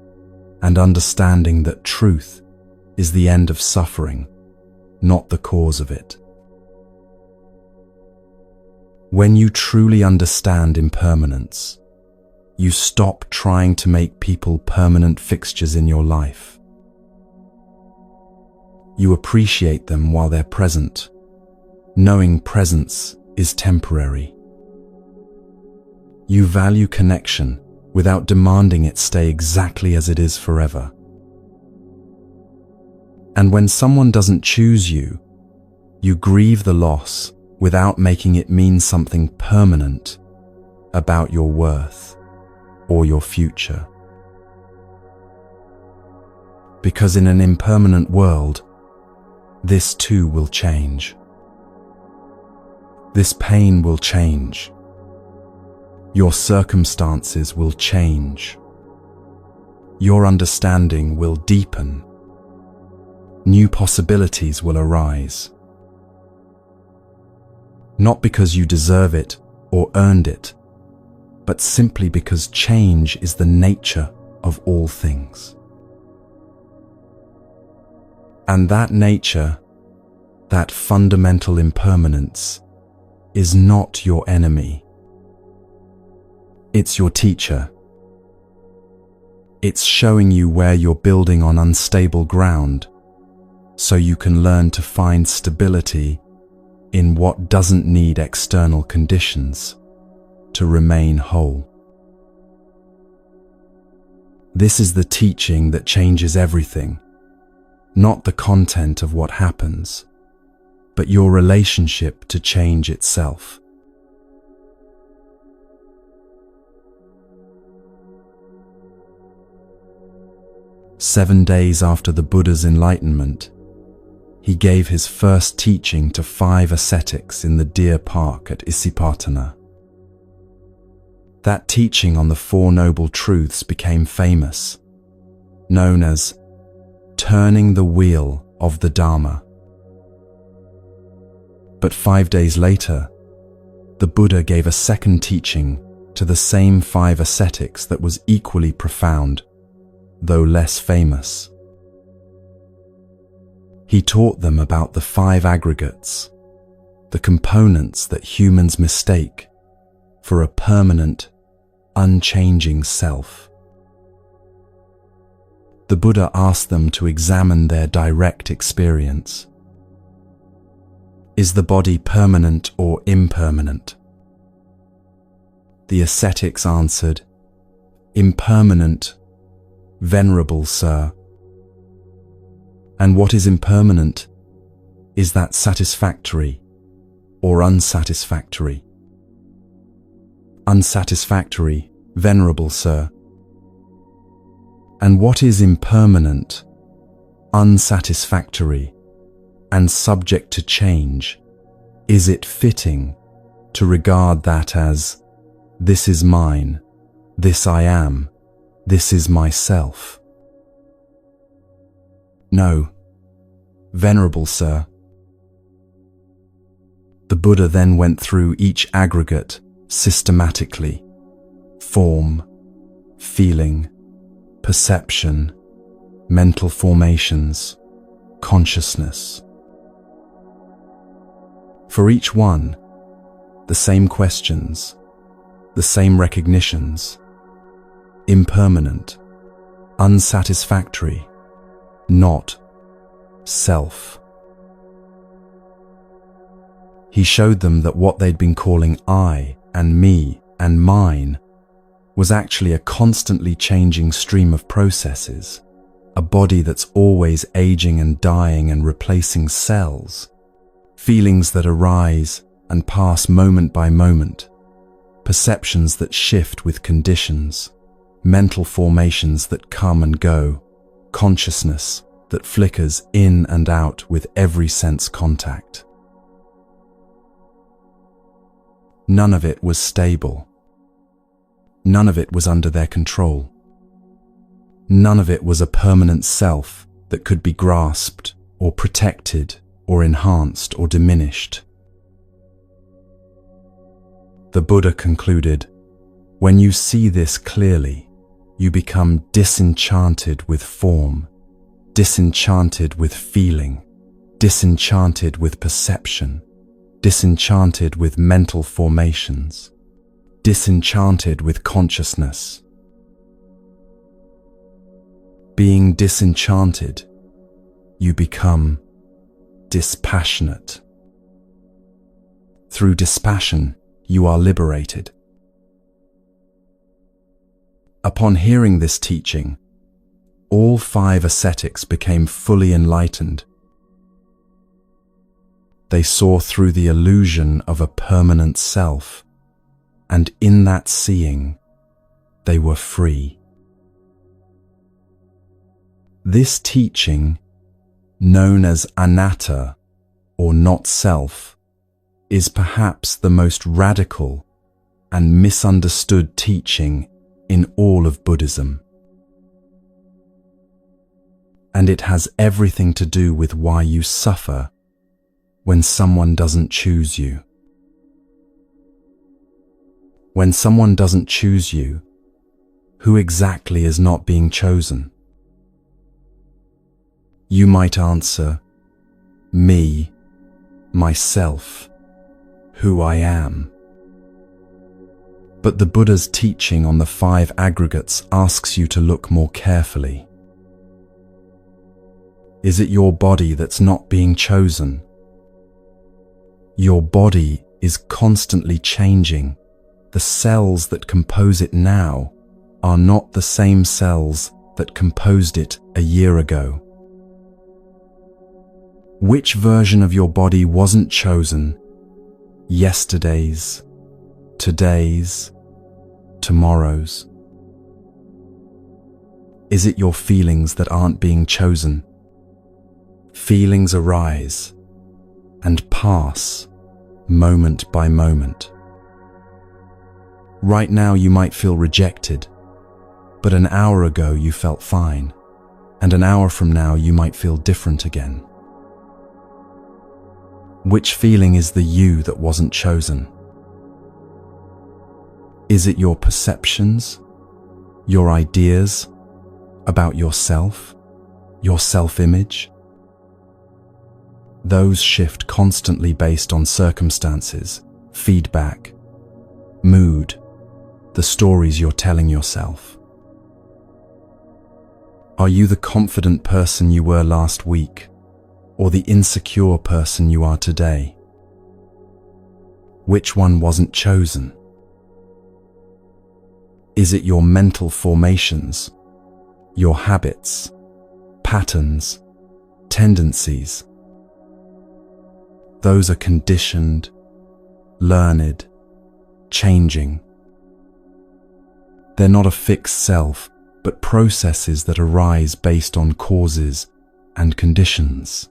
and understanding that truth is the end of suffering, not the cause of it. When you truly understand impermanence, you stop trying to make people permanent fixtures in your life. You appreciate them while they're present, knowing presence is temporary. You value connection without demanding it stay exactly as it is forever. And when someone doesn't choose you, you grieve the loss without making it mean something permanent about your worth or your future. Because in an impermanent world, this too will change. This pain will change. Your circumstances will change. Your understanding will deepen. New possibilities will arise. Not because you deserve it or earned it, but simply because change is the nature of all things. And that nature, that fundamental impermanence, is not your enemy. It's your teacher. It's showing you where you're building on unstable ground, so you can learn to find stability in what doesn't need external conditions to remain whole. This is the teaching that changes everything, not the content of what happens, but your relationship to change itself. "7 days after the Buddha's enlightenment, he gave his first teaching to 5 ascetics in the Deer Park at Isipatana. That teaching on the 4 Noble Truths became famous, known as turning the wheel of the Dharma. But 5 days later, the Buddha gave a second teaching to the same 5 ascetics that was equally profound, though less famous. He taught them about the 5 aggregates, the components that humans mistake for a permanent, unchanging self. The Buddha asked them to examine their direct experience. Is the body permanent or impermanent? The ascetics answered, impermanent, Venerable Sir. And what is impermanent? Is that satisfactory or unsatisfactory? Unsatisfactory, Venerable Sir. And what is impermanent, unsatisfactory, and subject to change? Is it fitting to regard that as, this is mine, this I am, this is myself? No, Venerable Sir. The Buddha then went through each aggregate systematically: form, feeling, perception, mental formations, consciousness. For each one, the same questions, the same recognitions: impermanent, unsatisfactory, not self. He showed them that what they'd been calling I and me and mine was actually a constantly changing stream of processes, a body that's always aging and dying and replacing cells, feelings that arise and pass moment by moment, perceptions that shift with conditions, mental formations that come and go, consciousness that flickers in and out with every sense contact. None of it was stable. None of it was under their control. None of it was a permanent self that could be grasped or protected or enhanced or diminished. The Buddha concluded, when you see this clearly, you become disenchanted with form, disenchanted with feeling, disenchanted with perception, disenchanted with mental formations, disenchanted with consciousness. Being disenchanted, you become dispassionate. Through dispassion, you are liberated. Upon hearing this teaching, all 5 ascetics became fully enlightened. They saw through the illusion of a permanent self, and in that seeing, they were free. This teaching, known as anatta, or not self, is perhaps the most radical and misunderstood teaching in all of Buddhism. And it has everything to do with why you suffer when someone doesn't choose you. When someone doesn't choose you, who exactly is not being chosen? You might answer, me, myself, who I am. But the Buddha's teaching on the 5 aggregates asks you to look more carefully. Is it your body that's not being chosen? Your body is constantly changing. The cells that compose it now are not the same cells that composed it a year ago. Which version of your body wasn't chosen? Yesterday's, today's, tomorrow's? Is it your feelings that aren't being chosen? Feelings arise and pass moment by moment. Right now you might feel rejected, but an hour ago you felt fine, and an hour from now you might feel different again. Which feeling is the you that wasn't chosen? Is it your perceptions, your ideas about yourself, your self-image? Those shift constantly based on circumstances, feedback, mood, the stories you're telling yourself. Are you the confident person you were last week, or the insecure person you are today? Which one wasn't chosen? Is it your mental formations, your habits, patterns, tendencies? Those are conditioned, learned, changing. They're not a fixed self, but processes that arise based on causes and conditions.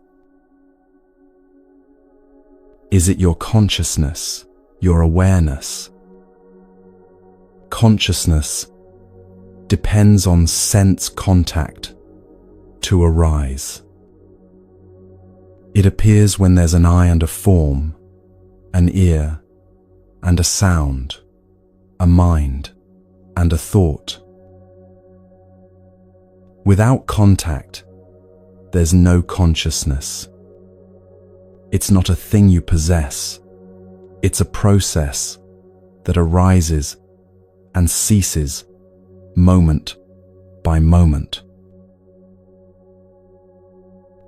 Is it your consciousness, your awareness? Consciousness depends on sense contact to arise. It appears when there's an eye and a form, an ear and a sound, a mind and a thought. Without contact, there's no consciousness. It's not a thing you possess. It's a process that arises and ceases moment by moment.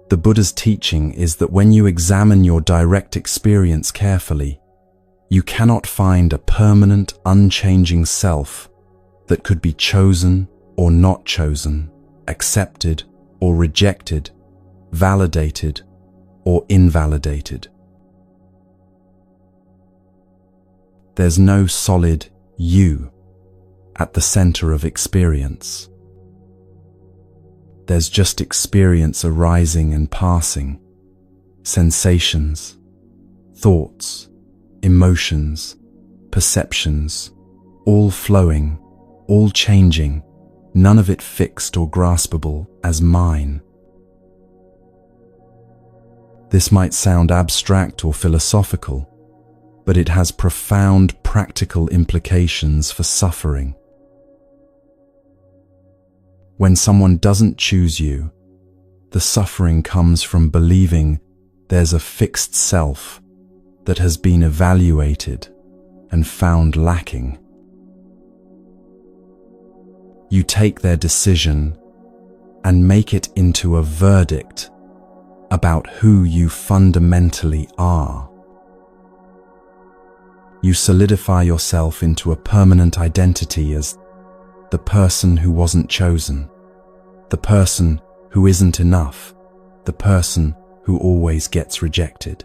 The Buddha's teaching is that when you examine your direct experience carefully, you cannot find a permanent, unchanging self that could be chosen or not chosen, accepted or rejected, validated or invalidated. There's no solid you at the center of experience. There's just experience arising and passing, sensations, thoughts, emotions, perceptions, all flowing, all changing, none of it fixed or graspable as mine. This might sound abstract or philosophical, but it has profound practical implications for suffering. When someone doesn't choose you, the suffering comes from believing there's a fixed self that has been evaluated and found lacking. You take their decision and make it into a verdict about who you fundamentally are. You solidify yourself into a permanent identity as the person who wasn't chosen, the person who isn't enough, the person who always gets rejected.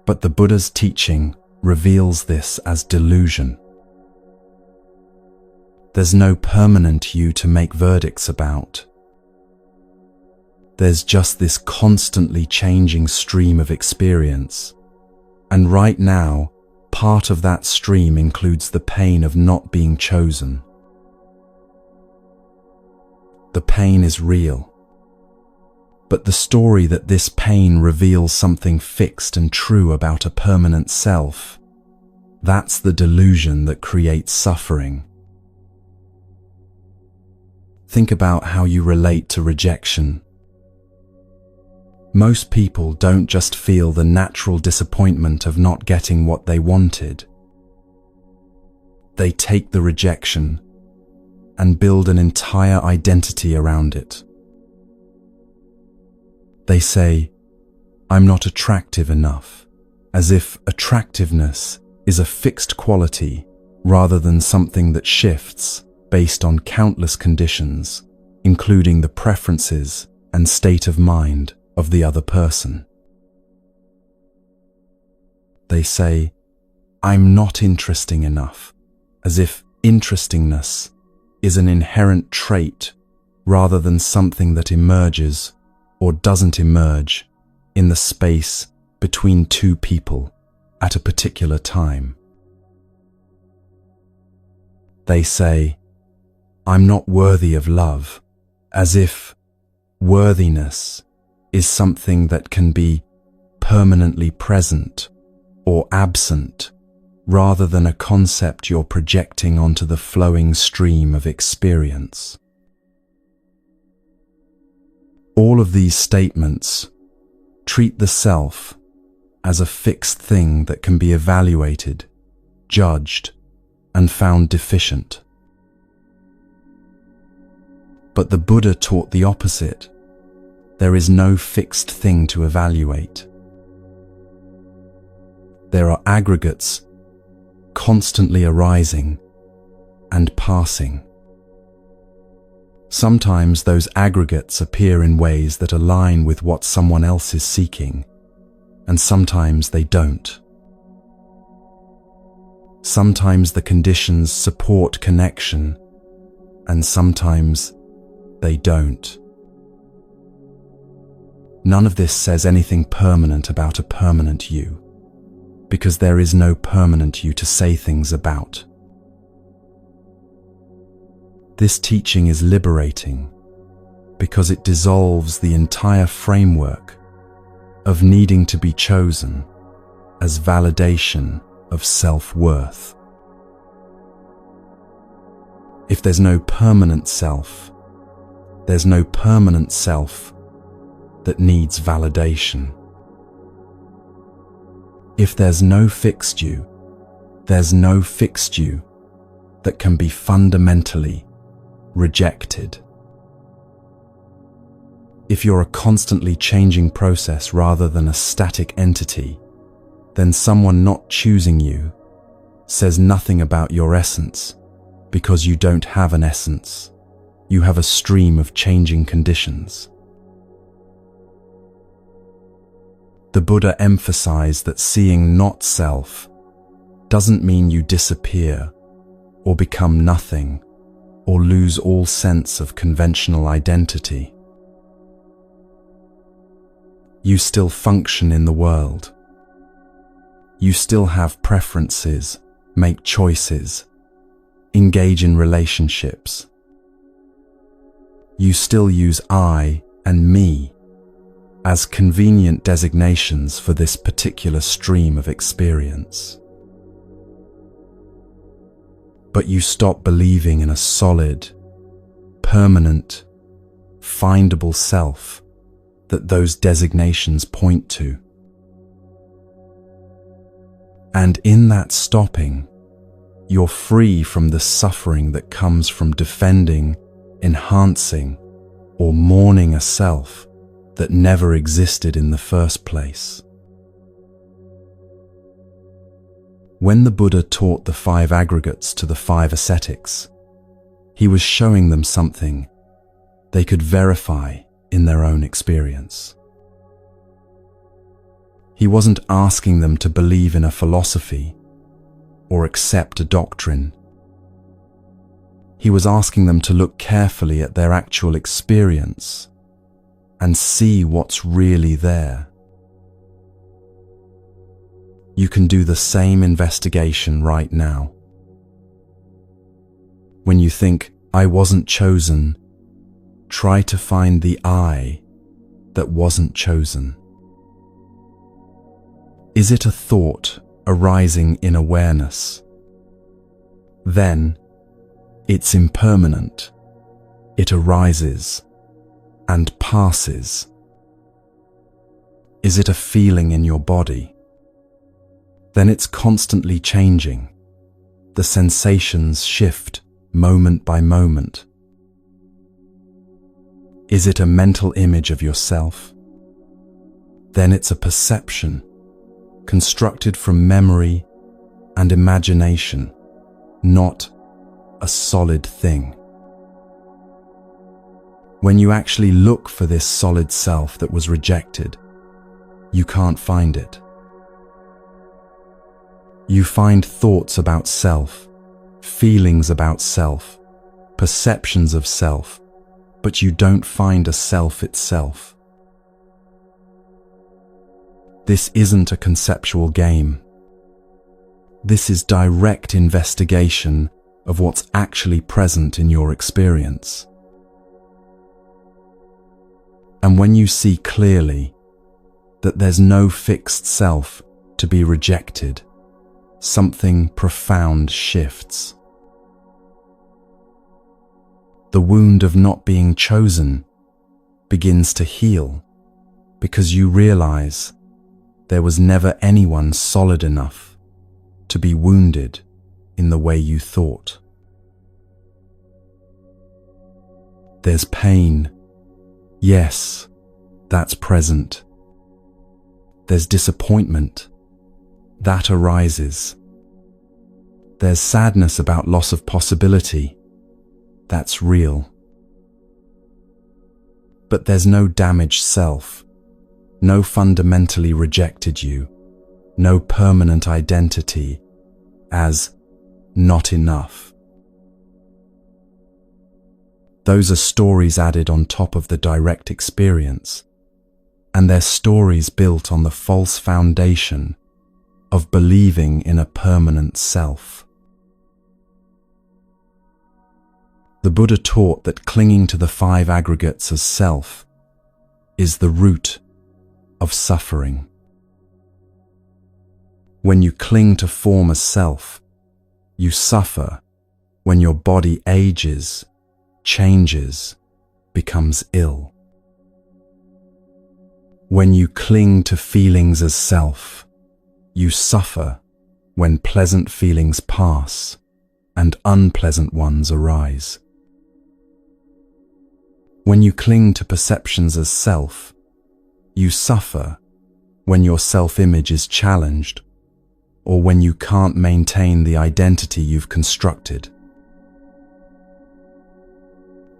But the Buddha's teaching reveals this as delusion. There's no permanent you to make verdicts about. There's just this constantly changing stream of experience. And right now, part of that stream includes the pain of not being chosen. The pain is real. But the story that this pain reveals something fixed and true about a permanent self, that's the delusion that creates suffering. Think about how you relate to rejection. Most people don't just feel the natural disappointment of not getting what they wanted. They take the rejection and build an entire identity around it. They say, "I'm not attractive enough," as if attractiveness is a fixed quality rather than something that shifts based on countless conditions, including the preferences and state of mind of the other person. They say, "I'm not interesting enough," as if interestingness is an inherent trait rather than something that emerges or doesn't emerge in the space between two people at a particular time. They say, "I'm not worthy of love," as if worthiness is something that can be permanently present or absent, rather than a concept you're projecting onto the flowing stream of experience. All of these statements treat the self as a fixed thing that can be evaluated, judged, and found deficient. But the Buddha taught the opposite. There is no fixed thing to evaluate. There are aggregates constantly arising and passing. Sometimes those aggregates appear in ways that align with what someone else is seeking, and sometimes they don't. Sometimes the conditions support connection, and sometimes they don't. None of this says anything permanent about a permanent you, because there is no permanent you to say things about. This teaching is liberating because it dissolves the entire framework of needing to be chosen as validation of self-worth. If there's no permanent self, there's no permanent self that needs validation. If there's no fixed you, there's no fixed you that can be fundamentally rejected. If you're a constantly changing process rather than a static entity, then someone not choosing you says nothing about your essence, because you don't have an essence. You have a stream of changing conditions. The Buddha emphasized that seeing not self doesn't mean you disappear or become nothing or lose all sense of conventional identity. You still function in the world. You still have preferences, make choices, engage in relationships. You still use I and me as convenient designations for this particular stream of experience. But you stop believing in a solid, permanent, findable self that those designations point to. And in that stopping, you're free from the suffering that comes from defending, enhancing, or mourning a self that never existed in the first place. When the Buddha taught the 5 aggregates to the 5 ascetics, he was showing them something they could verify in their own experience. He wasn't asking them to believe in a philosophy or accept a doctrine. He was asking them to look carefully at their actual experience and see what's really there. You can do the same investigation right now. When you think, "I wasn't chosen," try to find the I that wasn't chosen. Is it a thought arising in awareness? Then it's impermanent. It arises and passes. Is it a feeling in your body? Then it's constantly changing. The sensations shift moment by moment. Is it a mental image of yourself? Then it's a perception, constructed from memory and imagination, not a solid thing. When you actually look for this solid self that was rejected, you can't find it. You find thoughts about self, feelings about self, perceptions of self, but you don't find a self itself. This isn't a conceptual game. This is direct investigation of what's actually present in your experience. And when you see clearly that there's no fixed self to be rejected, something profound shifts. The wound of not being chosen begins to heal because you realize there was never anyone solid enough to be wounded in the way you thought. There's pain. Yes, that's present. There's disappointment. That arises. There's sadness about loss of possibility. That's real. But there's no damaged self, no fundamentally rejected you, no permanent identity as not enough. Those are stories added on top of the direct experience, and they're stories built on the false foundation of believing in a permanent self. The Buddha taught that clinging to the 5 aggregates as self is the root of suffering. When you cling to form as self, you suffer when your body ages, changes, becomes ill. When you cling to feelings as self, you suffer when pleasant feelings pass and unpleasant ones arise. When you cling to perceptions as self, you suffer when your self-image is challenged or when you can't maintain the identity you've constructed.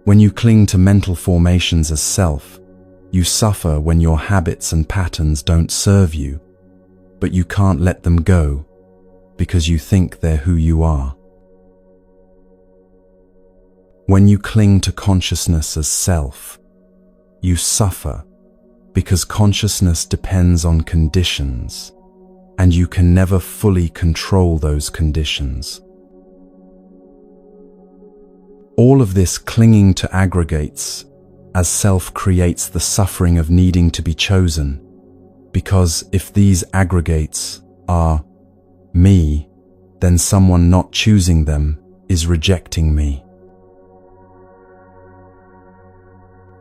When you cling to mental formations as self, you suffer when your habits and patterns don't serve you, but you can't let them go because you think they're who you are. When you cling to consciousness as self, you suffer because consciousness depends on conditions, and you can never fully control those conditions. All of this clinging to aggregates as self creates the suffering of needing to be chosen, because if these aggregates are me, then someone not choosing them is rejecting me.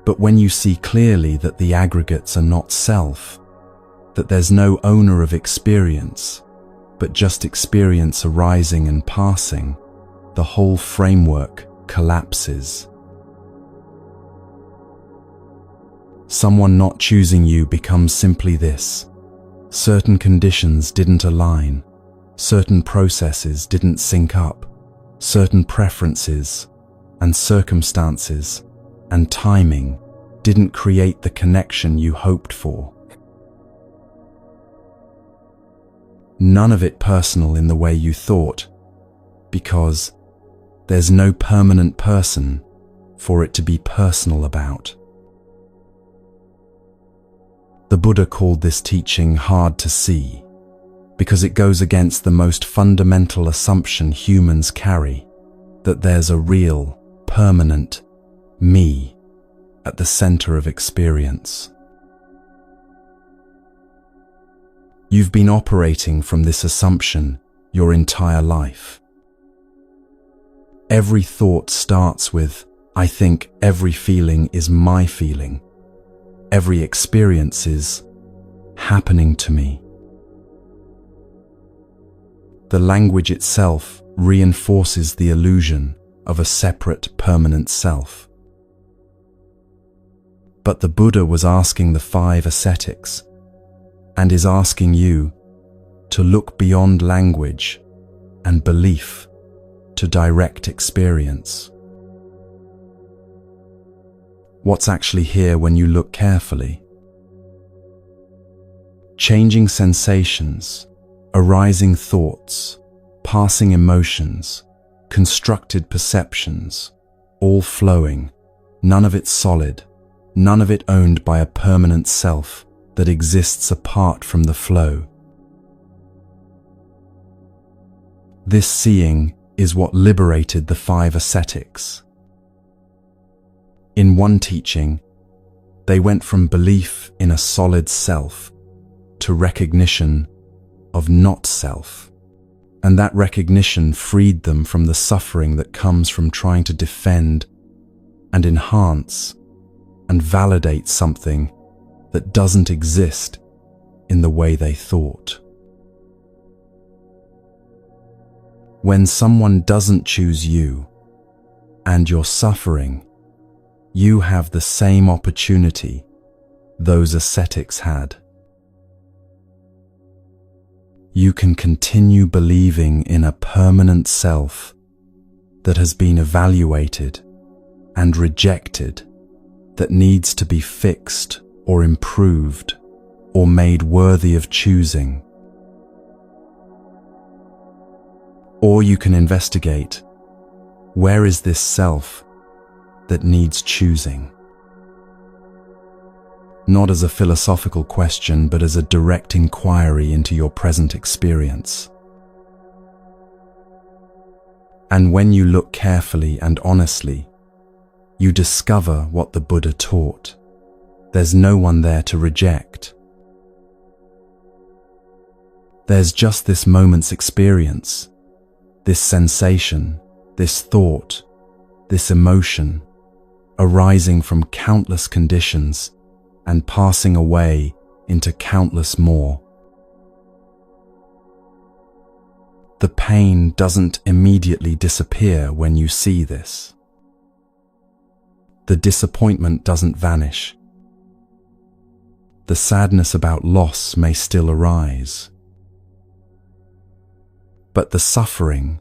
But when you see clearly that the aggregates are not self, that there's no owner of experience, but just experience arising and passing, the whole framework collapses. Someone not choosing you becomes simply this: certain conditions didn't align, certain processes didn't sync up, certain preferences and circumstances and timing didn't create the connection you hoped for. None of it personal in the way you thought, because there's no permanent person for it to be personal about. The Buddha called this teaching hard to see, because it goes against the most fundamental assumption humans carry, that there's a real, permanent me at the center of experience. You've been operating from this assumption your entire life. Every thought starts with, I think every feeling is my feeling. Every experience is happening to me. The language itself reinforces the illusion of a separate, permanent self. But the Buddha was asking the 5 ascetics, and is asking you to look beyond language and belief to direct experience. What's actually here when you look carefully? Changing sensations, arising thoughts, passing emotions, constructed perceptions, all flowing, None of it solid, none of it owned by a permanent self that exists apart from the flow. This seeing is what liberated the 5 ascetics. In one teaching, they went from belief in a solid self to recognition of not self. And that recognition freed them from the suffering that comes from trying to defend and enhance and validate something that doesn't exist in the way they thought. When someone doesn't choose you and you're suffering, you have the same opportunity those ascetics had. You can continue believing in a permanent self that has been evaluated and rejected, that needs to be fixed or improved or made worthy of choosing. Or you can investigate, where is this self that needs choosing? Not as a philosophical question, but as a direct inquiry into your present experience. And when you look carefully and honestly, you discover what the Buddha taught. There's no one there to reject. There's just this moment's experience, this sensation, this thought, this emotion, arising from countless conditions and passing away into countless more. The pain doesn't immediately disappear when you see this. The disappointment doesn't vanish. The sadness about loss may still arise. But the suffering,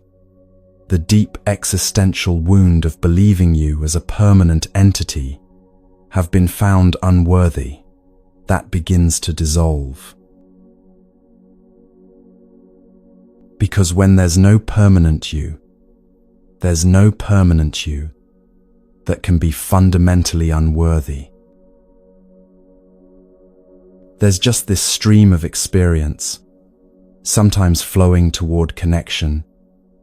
the deep existential wound of believing you as a permanent entity, have been found unworthy. That begins to dissolve. Because when there's no permanent you, there's no permanent you that can be fundamentally unworthy. There's just this stream of experience, sometimes flowing toward connection,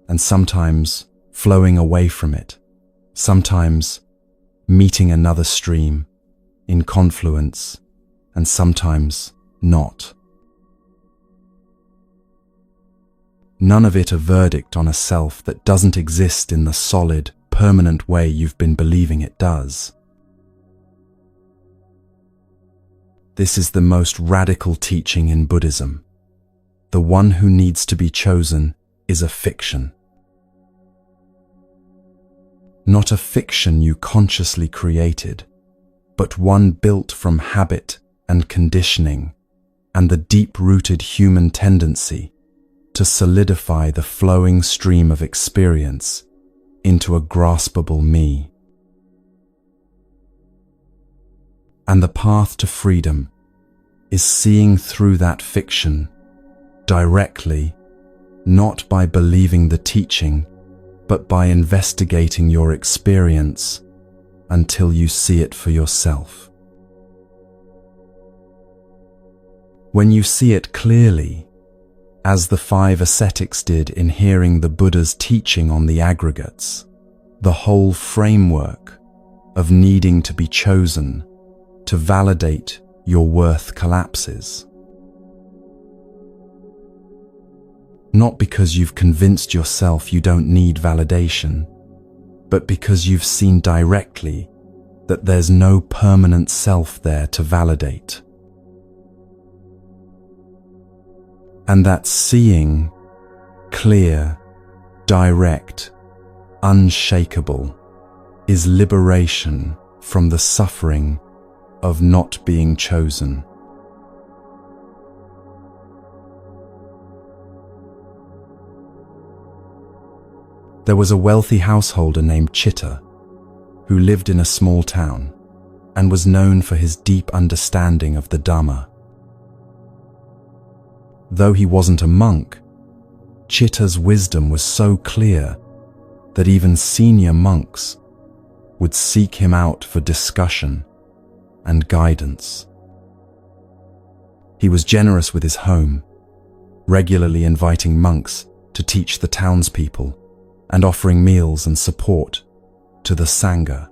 and sometimes flowing away from it, sometimes meeting another stream in confluence, and sometimes not. None of it a verdict on a self that doesn't exist in the solid, permanent way you've been believing it does. This is the most radical teaching in Buddhism. The one who needs to be chosen is a fiction. Not a fiction you consciously created, but one built from habit and conditioning and the deep-rooted human tendency to solidify the flowing stream of experience into a graspable me. And the path to freedom is seeing through that fiction directly, not by believing the teaching, but by investigating your experience until you see it for yourself. When you see it clearly, as the 5 ascetics did in hearing the Buddha's teaching on the aggregates, the whole framework of needing to be chosen to validate your worth collapses. Not because you've convinced yourself you don't need validation, but because you've seen directly that there's no permanent self there to validate. And that seeing, clear, direct, unshakable, is liberation from the suffering of not being chosen. There was a wealthy householder named Chitta who lived in a small town and was known for his deep understanding of the Dhamma. Though he wasn't a monk, Chitta's wisdom was so clear that even senior monks would seek him out for discussion and guidance. He was generous with his home, regularly inviting monks to teach the townspeople and offering meals and support to the Sangha.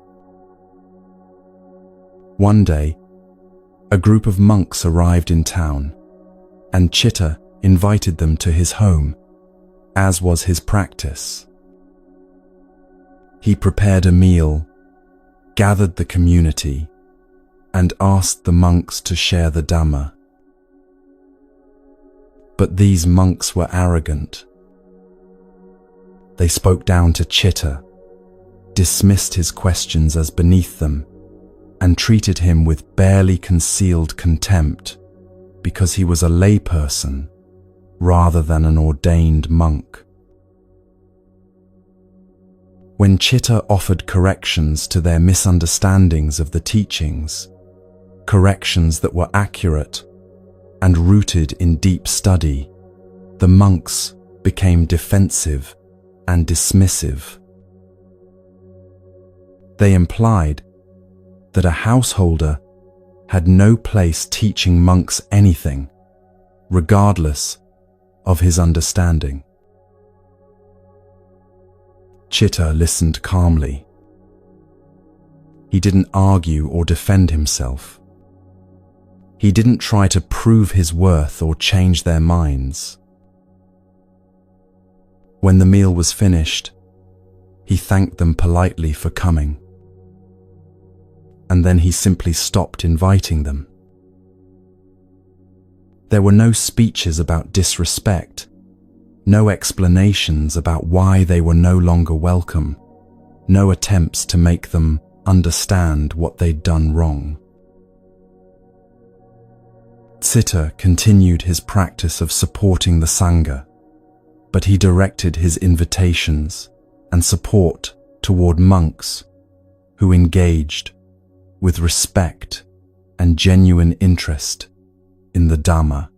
One day, a group of monks arrived in town, and Chitta invited them to his home, as was his practice. He prepared a meal, gathered the community, and asked the monks to share the Dhamma. But these monks were arrogant. They spoke down to Chitta, dismissed his questions as beneath them, and treated him with barely concealed contempt because he was a layperson rather than an ordained monk. When Chitta offered corrections to their misunderstandings of the teachings, corrections that were accurate and rooted in deep study, the monks became defensive and dismissive. They implied that a householder had no place teaching monks anything, regardless of his understanding. Chitta listened calmly. He didn't argue or defend himself. He didn't try to prove his worth or change their minds. When the meal was finished, he thanked them politely for coming, and then he simply stopped inviting them. There were no speeches about disrespect, no explanations about why they were no longer welcome, no attempts to make them understand what they'd done wrong. Chitta continued his practice of supporting the Sangha, but he directed his invitations and support toward monks who engaged with respect and genuine interest in the Dhamma.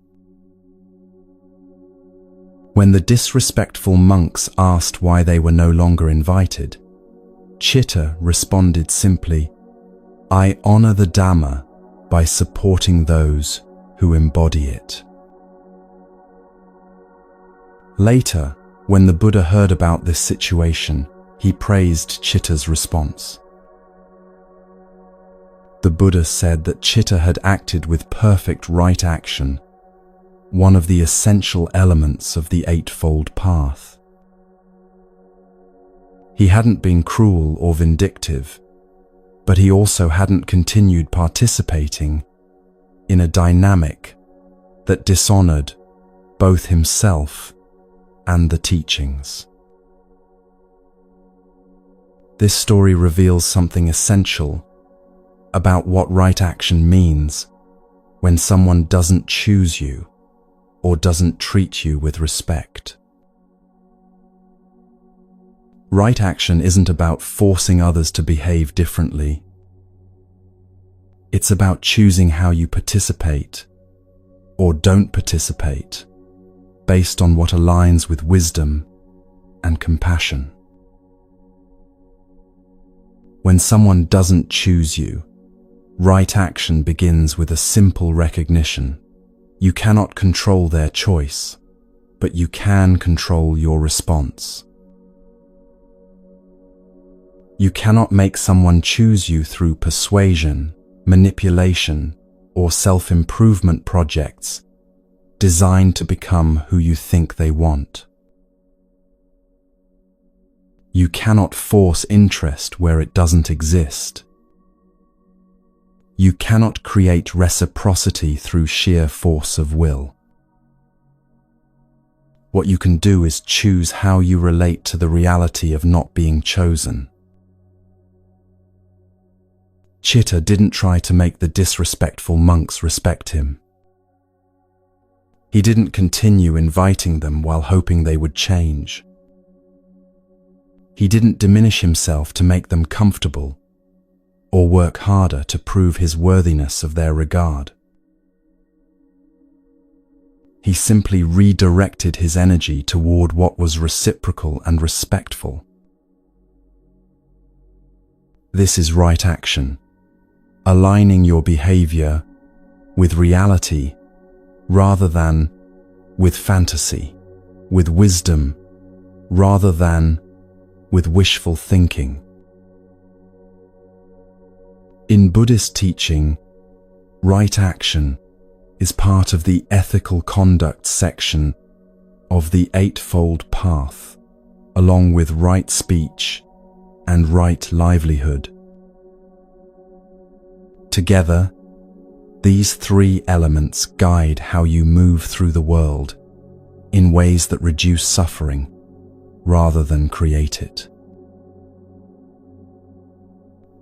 When the disrespectful monks asked why they were no longer invited, Chitta responded simply, "I honor the Dhamma by supporting those who embody it." Later, when the Buddha heard about this situation, he praised Chitta's response. The Buddha said that Chitta had acted with perfect right action, one of the essential elements of the Eightfold Path. He hadn't been cruel or vindictive, but he also hadn't continued participating in a dynamic that dishonored both himself and the teachings. This story reveals something essential about what right action means when someone doesn't choose you or doesn't treat you with respect. Right action isn't about forcing others to behave differently. It's about choosing how you participate or don't participate based on what aligns with wisdom and compassion. When someone doesn't choose you, right action begins with a simple recognition. You cannot control their choice, but you can control your response. You cannot make someone choose you through persuasion, manipulation, or self-improvement projects designed to become who you think they want. You cannot force interest where it doesn't exist. You cannot create reciprocity through sheer force of will. What you can do is choose how you relate to the reality of not being chosen. Chitta didn't try to make the disrespectful monks respect him. He didn't continue inviting them while hoping they would change. He didn't diminish himself to make them comfortable or work harder to prove his worthiness of their regard. He simply redirected his energy toward what was reciprocal and respectful. This is right action, aligning your behavior with reality rather than with fantasy, with wisdom rather than with wishful thinking. In Buddhist teaching, right action is part of the ethical conduct section of the Eightfold Path, along with right speech and right livelihood. Together, these three elements guide how you move through the world in ways that reduce suffering rather than create it.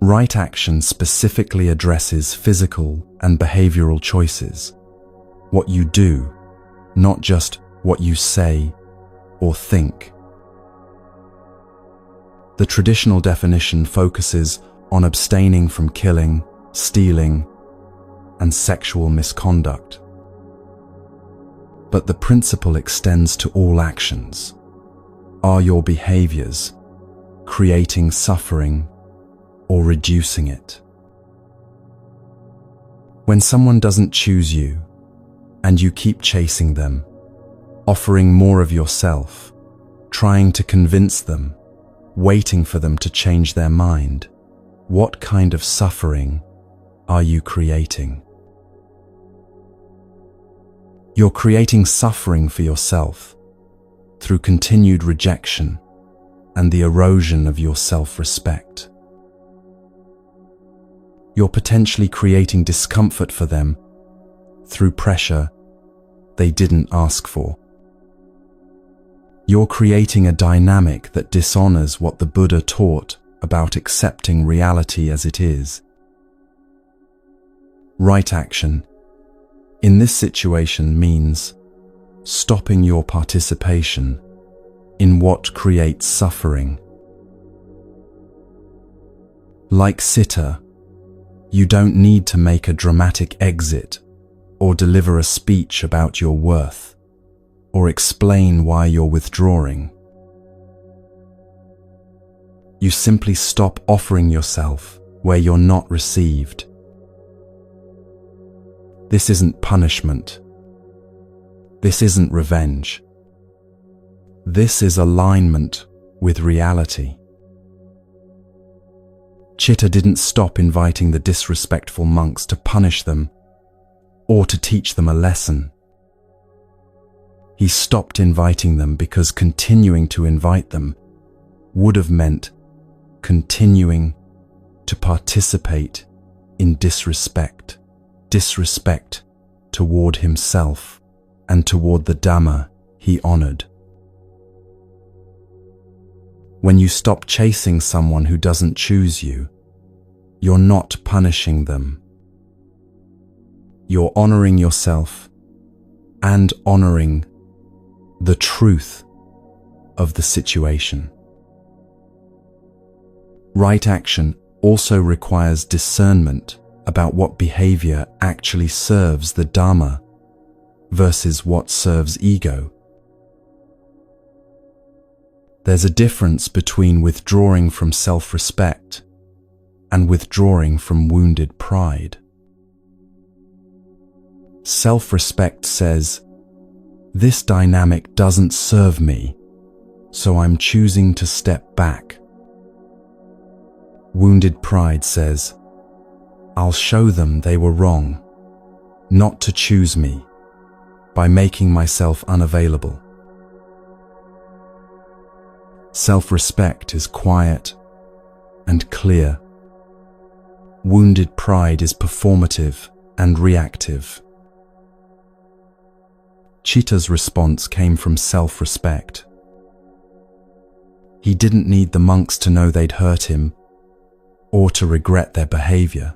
Right action specifically addresses physical and behavioral choices, what you do, not just what you say or think. The traditional definition focuses on abstaining from killing, stealing, and sexual misconduct. But the principle extends to all actions. Are your behaviors creating suffering or reducing it? When someone doesn't choose you and you keep chasing them, offering more of yourself, trying to convince them, waiting for them to change their mind, what kind of suffering are you creating? You're creating suffering for yourself through continued rejection and the erosion of your self-respect. You're potentially creating discomfort for them through pressure they didn't ask for. You're creating a dynamic that dishonors what the Buddha taught about accepting reality as it is. Right action in this situation means stopping your participation in what creates suffering. Like Sita, you don't need to make a dramatic exit or deliver a speech about your worth or explain why you're withdrawing. You simply stop offering yourself where you're not received. This isn't punishment. This isn't revenge. This is alignment with reality. Chitta didn't stop inviting the disrespectful monks to punish them or to teach them a lesson. He stopped inviting them because continuing to invite them would have meant continuing to participate in disrespect toward himself and toward the Dhamma he honored. When you stop chasing someone who doesn't choose you, you're not punishing them. You're honoring yourself and honoring the truth of the situation. Right action also requires discernment about what behavior actually serves the Dhamma versus what serves ego. There's a difference between withdrawing from self-respect and withdrawing from wounded pride. Self-respect says, "This dynamic doesn't serve me, so I'm choosing to step back." Wounded pride says, "I'll show them they were wrong, not to choose me, by making myself unavailable." Self-respect is quiet and clear. Wounded pride is performative and reactive. Chitta's response came from self-respect. He didn't need the monks to know they'd hurt him or to regret their behavior.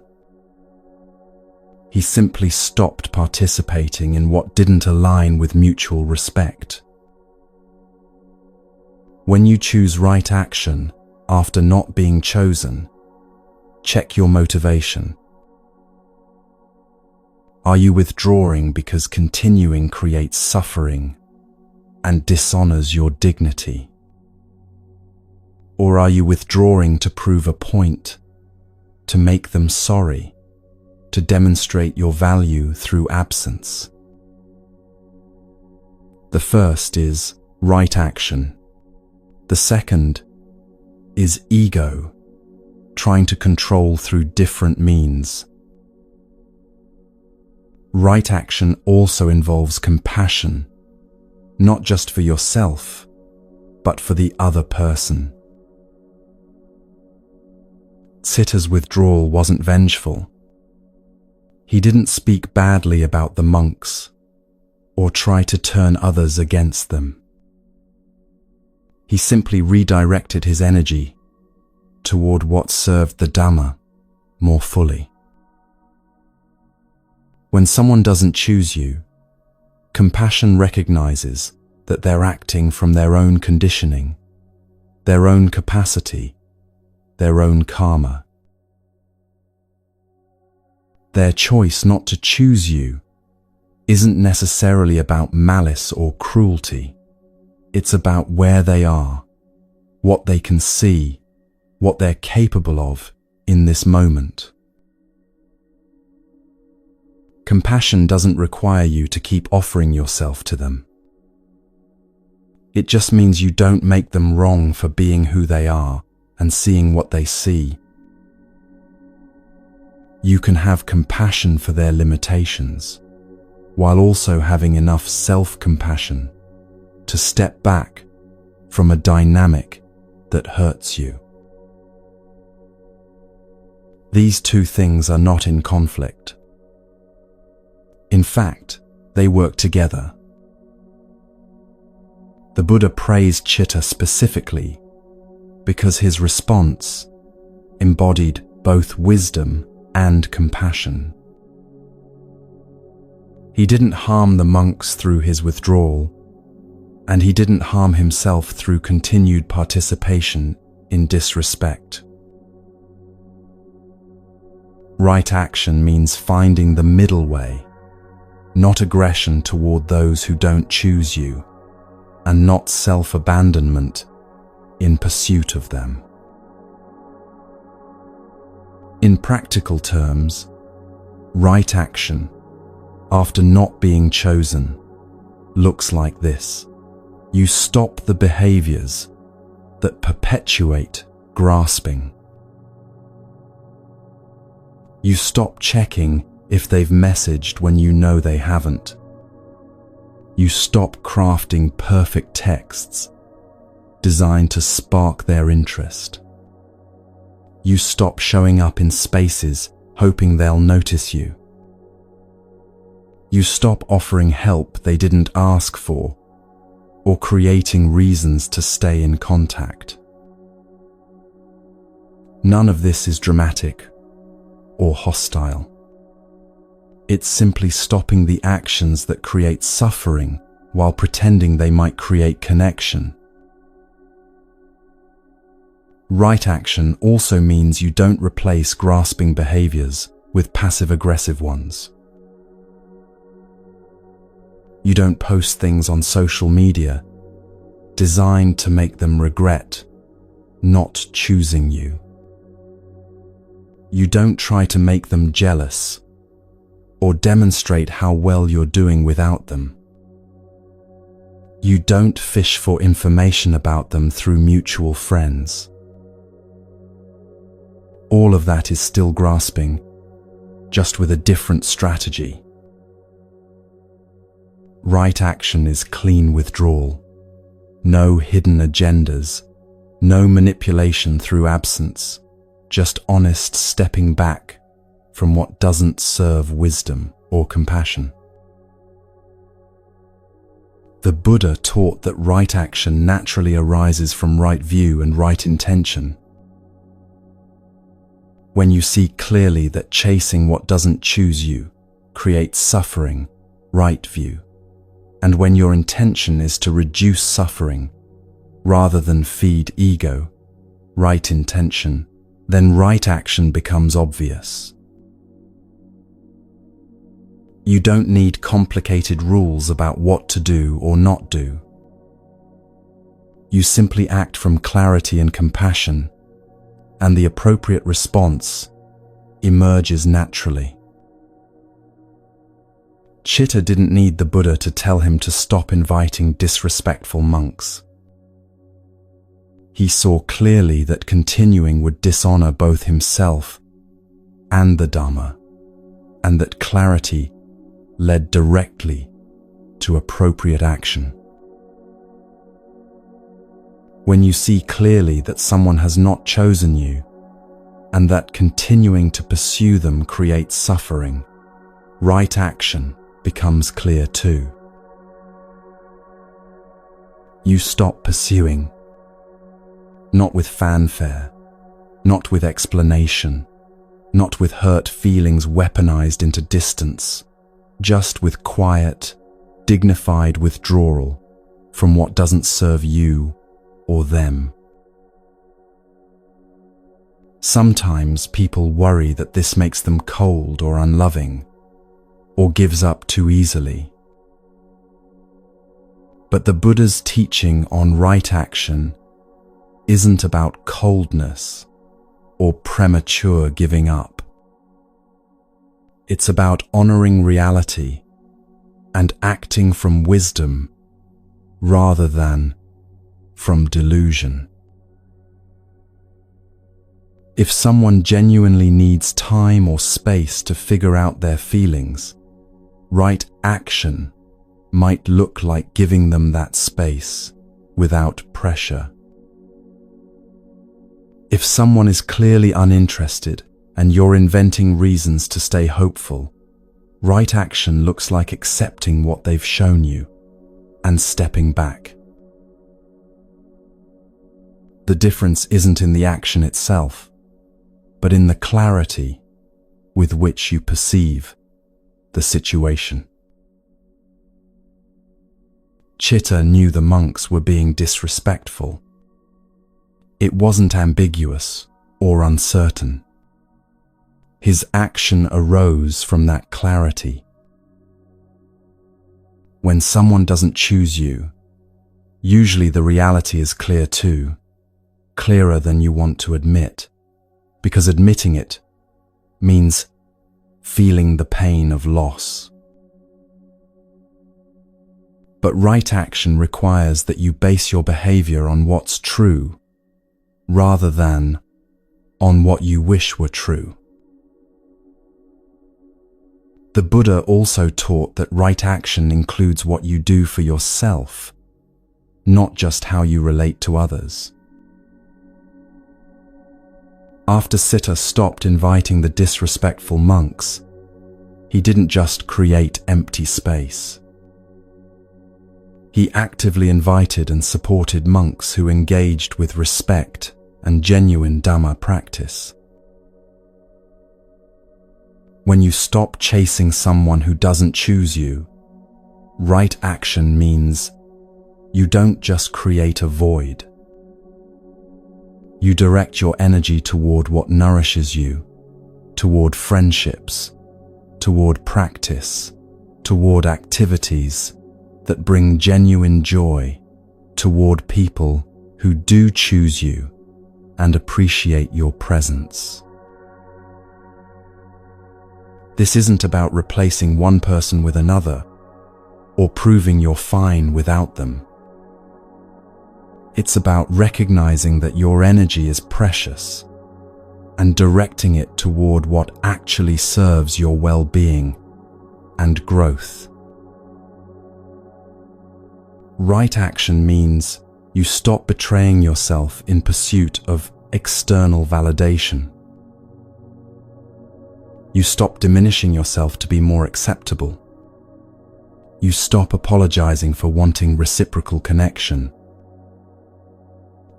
He simply stopped participating in what didn't align with mutual respect. When you choose right action after not being chosen, check your motivation. Are you withdrawing because continuing creates suffering and dishonors your dignity? Or are you withdrawing to prove a point to make them sorry, to demonstrate your value through absence. The first is right action. The second is ego, trying to control through different means. Right action also involves compassion, not just for yourself, but for the other person. Sitter's withdrawal wasn't vengeful. He didn't speak badly about the monks or try to turn others against them. He simply redirected his energy toward what served the Dhamma more fully. When someone doesn't choose you, compassion recognizes that they're acting from their own conditioning, their own capacity, their own karma. Their choice not to choose you isn't necessarily about malice or cruelty. It's about where they are, what they can see, what they're capable of in this moment. Compassion doesn't require you to keep offering yourself to them. It just means you don't make them wrong for being who they are and seeing what they see. You can have compassion for their limitations, while also having enough self-compassion to step back from a dynamic that hurts you. These two things are not in conflict. In fact, they work together. The Buddha praised Chitta specifically because his response embodied both wisdom and compassion. He didn't harm the monks through his withdrawal, and he didn't harm himself through continued participation in disrespect. Right action means finding the middle way, not aggression toward those who don't choose you, and not self-abandonment in pursuit of them. In practical terms, right action, after not being chosen, looks like this. You stop the behaviors that perpetuate grasping. You stop checking if they've messaged when you know they haven't. You stop crafting perfect texts designed to spark their interest. You stop showing up in spaces hoping they'll notice you. You stop offering help they didn't ask for or creating reasons to stay in contact. None of this is dramatic or hostile. It's simply stopping the actions that create suffering while pretending they might create connection. Right action also means you don't replace grasping behaviors with passive-aggressive ones. You don't post things on social media designed to make them regret not choosing you. You don't try to make them jealous or demonstrate how well you're doing without them. You don't fish for information about them through mutual friends. All of that is still grasping, just with a different strategy. Right action is clean withdrawal. No hidden agendas, no manipulation through absence, just honest stepping back from what doesn't serve wisdom or compassion. The Buddha taught that right action naturally arises from right view and right intention. When you see clearly that chasing what doesn't choose you creates suffering, right view. And when your intention is to reduce suffering rather than feed ego, right intention, then right action becomes obvious. You don't need complicated rules about what to do or not do. You simply act from clarity and compassion, and the appropriate response emerges naturally. Chitta didn't need the Buddha to tell him to stop inviting disrespectful monks. He saw clearly that continuing would dishonor both himself and the Dhamma, and that clarity led directly to appropriate action. When you see clearly that someone has not chosen you, and that continuing to pursue them creates suffering, right action becomes clear too. You stop pursuing, not with fanfare, not with explanation, not with hurt feelings weaponized into distance, just with quiet, dignified withdrawal from what doesn't serve you or them. Sometimes people worry that this makes them cold or unloving, or gives up too easily. But the Buddha's teaching on right action isn't about coldness or premature giving up. It's about honoring reality and acting from wisdom rather than from delusion. If someone genuinely needs time or space to figure out their feelings, right action might look like giving them that space without pressure. If someone is clearly uninterested and you're inventing reasons to stay hopeful, right action looks like accepting what they've shown you and stepping back. The difference isn't in the action itself, but in the clarity with which you perceive the situation. Chitta knew the monks were being disrespectful. It wasn't ambiguous or uncertain. His action arose from that clarity. When someone doesn't choose you, usually the reality is clear too, clearer than you want to admit, because admitting it means feeling the pain of loss. But right action requires that you base your behavior on what's true, rather than on what you wish were true. The Buddha also taught that right action includes what you do for yourself, not just how you relate to others. After Citta stopped inviting the disrespectful monks, he didn't just create empty space. He actively invited and supported monks who engaged with respect and genuine Dhamma practice. When you stop chasing someone who doesn't choose you, right action means you don't just create a void. You direct your energy toward what nourishes you, toward friendships, toward practice, toward activities that bring genuine joy, toward people who do choose you and appreciate your presence. This isn't about replacing one person with another or proving you're fine without them. It's about recognizing that your energy is precious and directing it toward what actually serves your well-being and growth. Right action means you stop betraying yourself in pursuit of external validation. You stop diminishing yourself to be more acceptable. You stop apologizing for wanting reciprocal connection.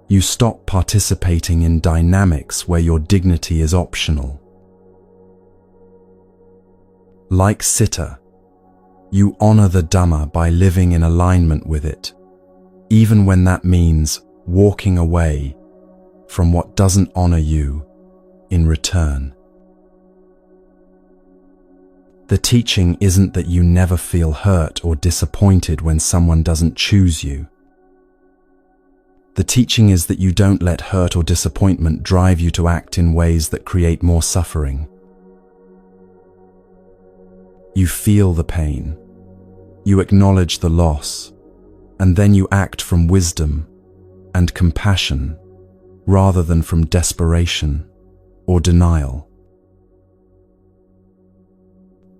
You stop participating in dynamics where your dignity is optional. Like Citta, you honor the Dhamma by living in alignment with it, even when that means walking away from what doesn't honor you in return. The teaching isn't that you never feel hurt or disappointed when someone doesn't choose you. The teaching is that you don't let hurt or disappointment drive you to act in ways that create more suffering. You feel the pain. You acknowledge the loss, and then you act from wisdom and compassion rather than from desperation or denial.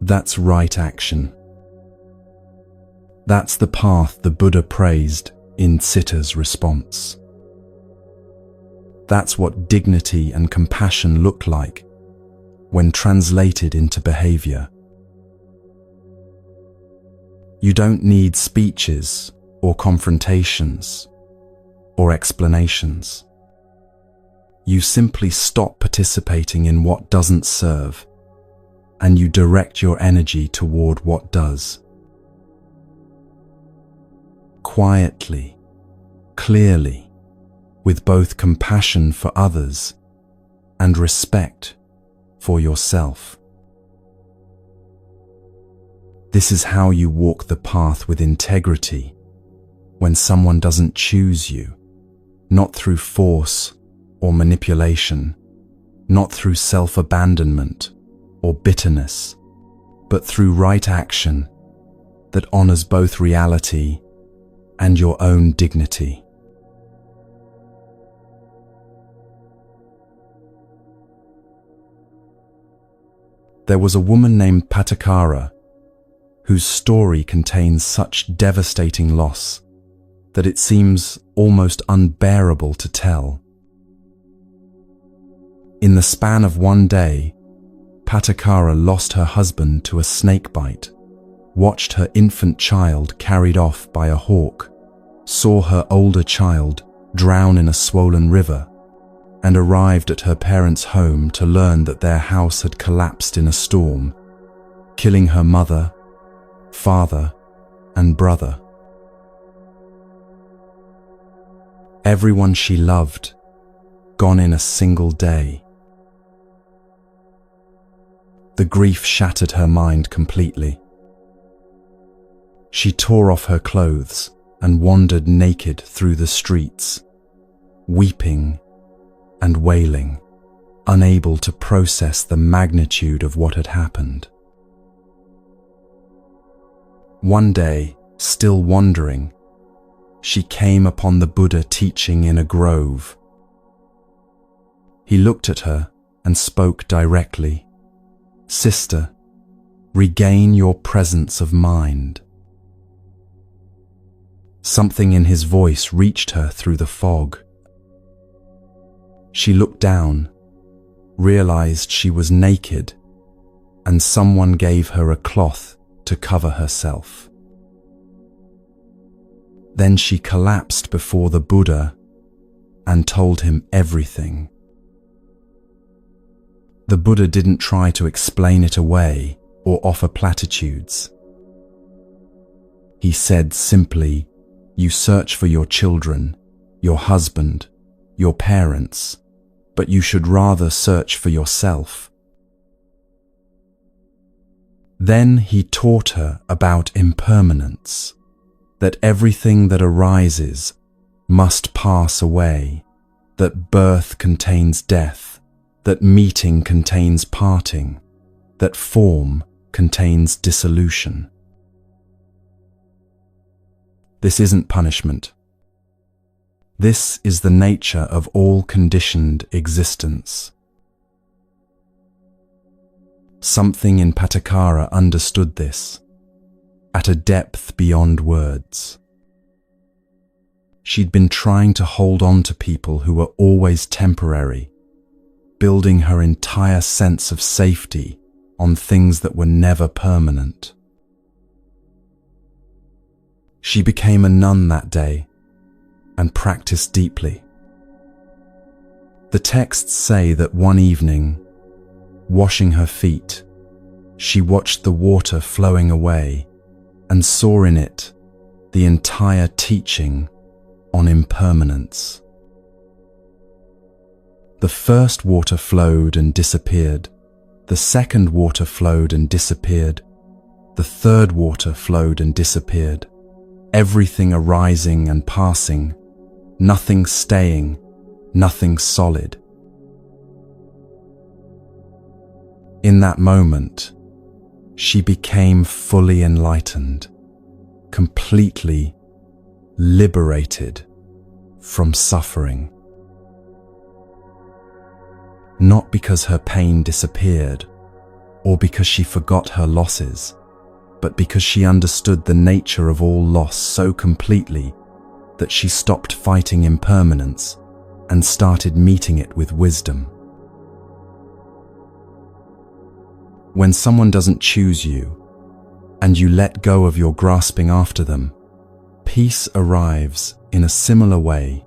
That's right action. That's the path the Buddha praised in Citta's response. That's what dignity and compassion look like when translated into behavior. You don't need speeches or confrontations or explanations. You simply stop participating in what doesn't serve, and you direct your energy toward what does. Quietly, clearly, with both compassion for others and respect for yourself. This is how you walk the path with integrity when someone doesn't choose you, not through force or manipulation, not through self-abandonment or bitterness, but through right action that honors both reality and your own dignity. There was a woman named Patakara whose story contains such devastating loss that it seems almost unbearable to tell. In the span of one day, Patakara lost her husband to a snake bite, watched her infant child carried off by a hawk, saw her older child drown in a swollen river, and arrived at her parents' home to learn that their house had collapsed in a storm, killing her mother, father, and brother. Everyone she loved, gone in a single day. The grief shattered her mind completely. She tore off her clothes and wandered naked through the streets, weeping and wailing, unable to process the magnitude of what had happened. One day, still wandering, she came upon the Buddha teaching in a grove. He looked at her and spoke directly. "Sister, regain your presence of mind." Something in his voice reached her through the fog. She looked down, realized she was naked, and someone gave her a cloth to cover herself. Then she collapsed before the Buddha and told him everything. The Buddha didn't try to explain it away or offer platitudes. He said simply, "You search for your children, your husband, your parents, but you should rather search for yourself." Then he taught her about impermanence, that everything that arises must pass away, that birth contains death, that meeting contains parting, that form contains dissolution. This isn't punishment. This is the nature of all conditioned existence. Something in Patakara understood this, at a depth beyond words. She'd been trying to hold on to people who were always temporary, building her entire sense of safety on things that were never permanent. She became a nun that day and practiced deeply. The texts say that one evening, washing her feet, she watched the water flowing away and saw in it the entire teaching on impermanence. The first water flowed and disappeared. The second water flowed and disappeared. The third water flowed and disappeared. Everything arising and passing, nothing staying, nothing solid. In that moment, She became fully enlightened, completely liberated from suffering. Not because her pain disappeared, or because she forgot her losses, but because she understood the nature of all loss so completely that she stopped fighting impermanence and started meeting it with wisdom. When someone doesn't choose you, and you let go of your grasping after them, peace arrives in a similar way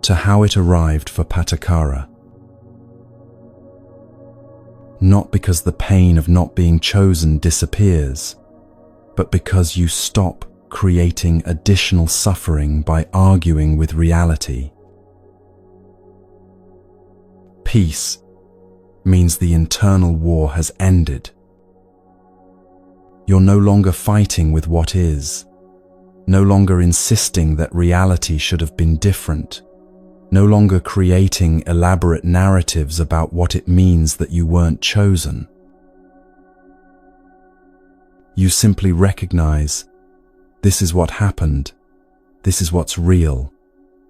to how it arrived for Patakara. Not because the pain of not being chosen disappears, but because you stop creating additional suffering by arguing with reality. Peace means the internal war has ended. You're no longer fighting with what is, no longer insisting that reality should have been different, no longer creating elaborate narratives about what it means that you weren't chosen. You simply recognize, this is what happened, this is what's real,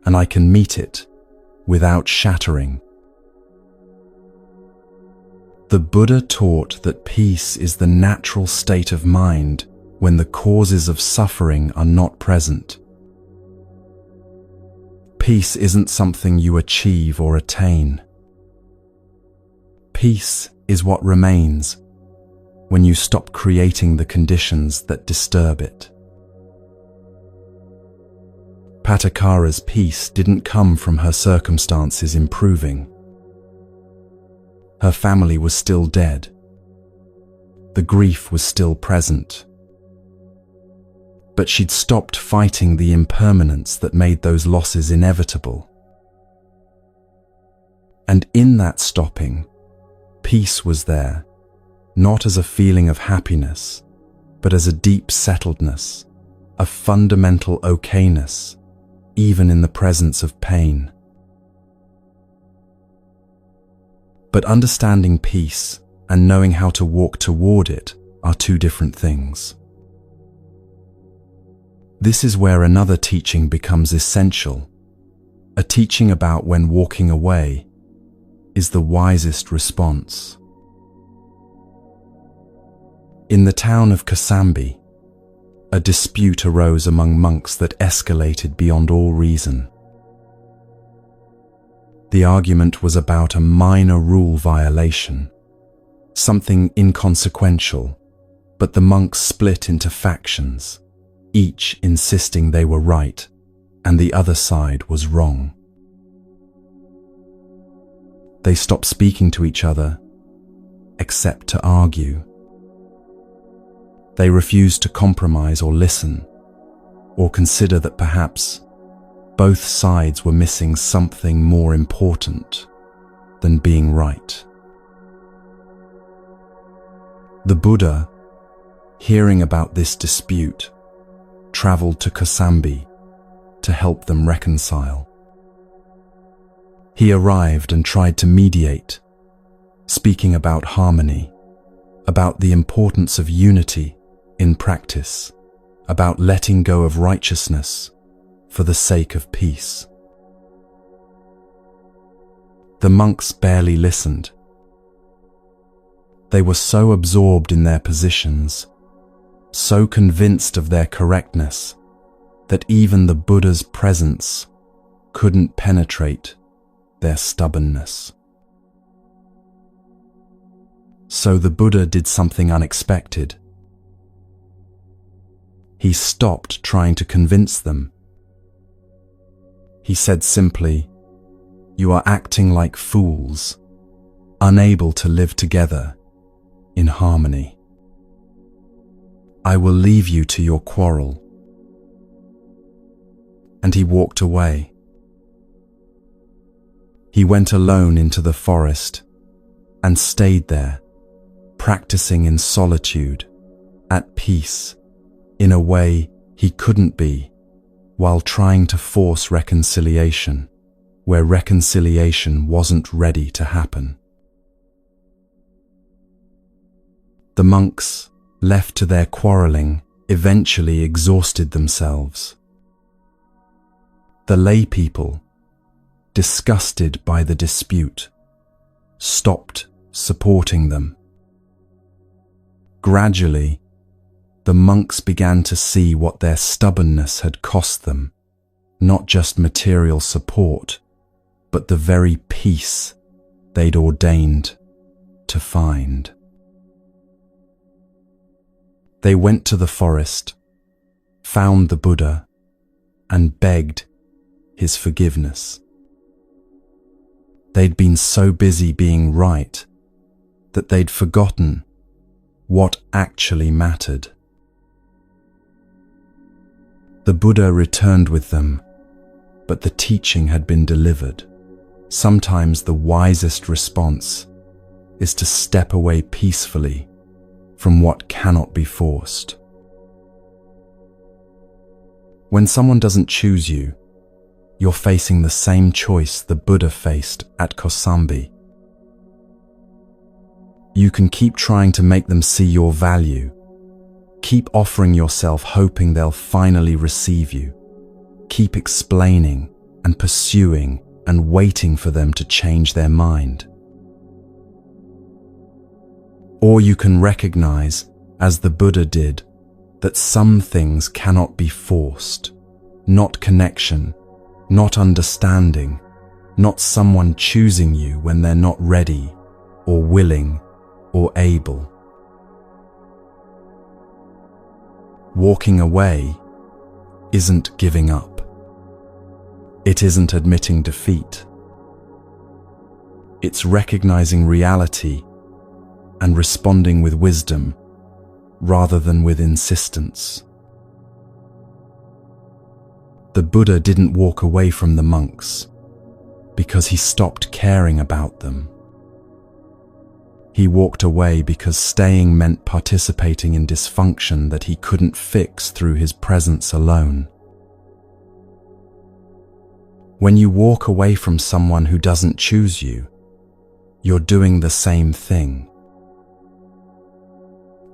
and I can meet it without shattering. The Buddha taught that peace is the natural state of mind when the causes of suffering are not present. Peace isn't something you achieve or attain. Peace is what remains when you stop creating the conditions that disturb it. Patakara's peace didn't come from her circumstances improving. Her family was still dead. The grief was still present. But she'd stopped fighting the impermanence that made those losses inevitable. And in that stopping, peace was there, not as a feeling of happiness, but as a deep settledness, a fundamental okayness, even in the presence of pain. But understanding peace and knowing how to walk toward it are two different things. This is where another teaching becomes essential, a teaching about when walking away is the wisest response. In the town of Kosambi, a dispute arose among monks that escalated beyond all reason. The argument was about a minor rule violation, something inconsequential, but the monks split into factions, each insisting they were right and the other side was wrong. They stopped speaking to each other, except to argue. They refused to compromise or listen, or consider that perhaps both sides were missing something more important than being right. The Buddha, hearing about this dispute, traveled to Kosambi to help them reconcile. He arrived and tried to mediate, speaking about harmony, about the importance of unity in practice, about letting go of righteousness for the sake of peace. The monks barely listened. They were so absorbed in their positions, so convinced of their correctness, that even the Buddha's presence couldn't penetrate their stubbornness. So the Buddha did something unexpected. He stopped trying to convince them. He said simply, "You are acting like fools, unable to live together in harmony. I will leave you to your quarrel." And he walked away. He went alone into the forest and stayed there, practicing in solitude, at peace, in a way he couldn't be, while trying to force reconciliation, where reconciliation wasn't ready to happen. The monks left to their quarreling, eventually exhausted themselves. The lay people, disgusted by the dispute, stopped supporting them. Gradually, the monks began to see what their stubbornness had cost them, not just material support, but the very peace they'd ordained to find. They went to the forest, found the Buddha, and begged his forgiveness. They'd been so busy being right that they'd forgotten what actually mattered. The Buddha returned with them, but the teaching had been delivered. Sometimes the wisest response is to step away peacefully from what cannot be forced. When someone doesn't choose you, you're facing the same choice the Buddha faced at Kosambi. You can keep trying to make them see your value. Keep offering yourself hoping they'll finally receive you. Keep explaining and pursuing and waiting for them to change their mind. Or you can recognize, as the Buddha did, that some things cannot be forced. Not connection, not understanding, not someone choosing you when they're not ready or willing or able. Walking away isn't giving up. It isn't admitting defeat. It's recognizing reality and responding with wisdom rather than with insistence. The Buddha didn't walk away from the monks because he stopped caring about them. He walked away because staying meant participating in dysfunction that he couldn't fix through his presence alone. When you walk away from someone who doesn't choose you, you're doing the same thing.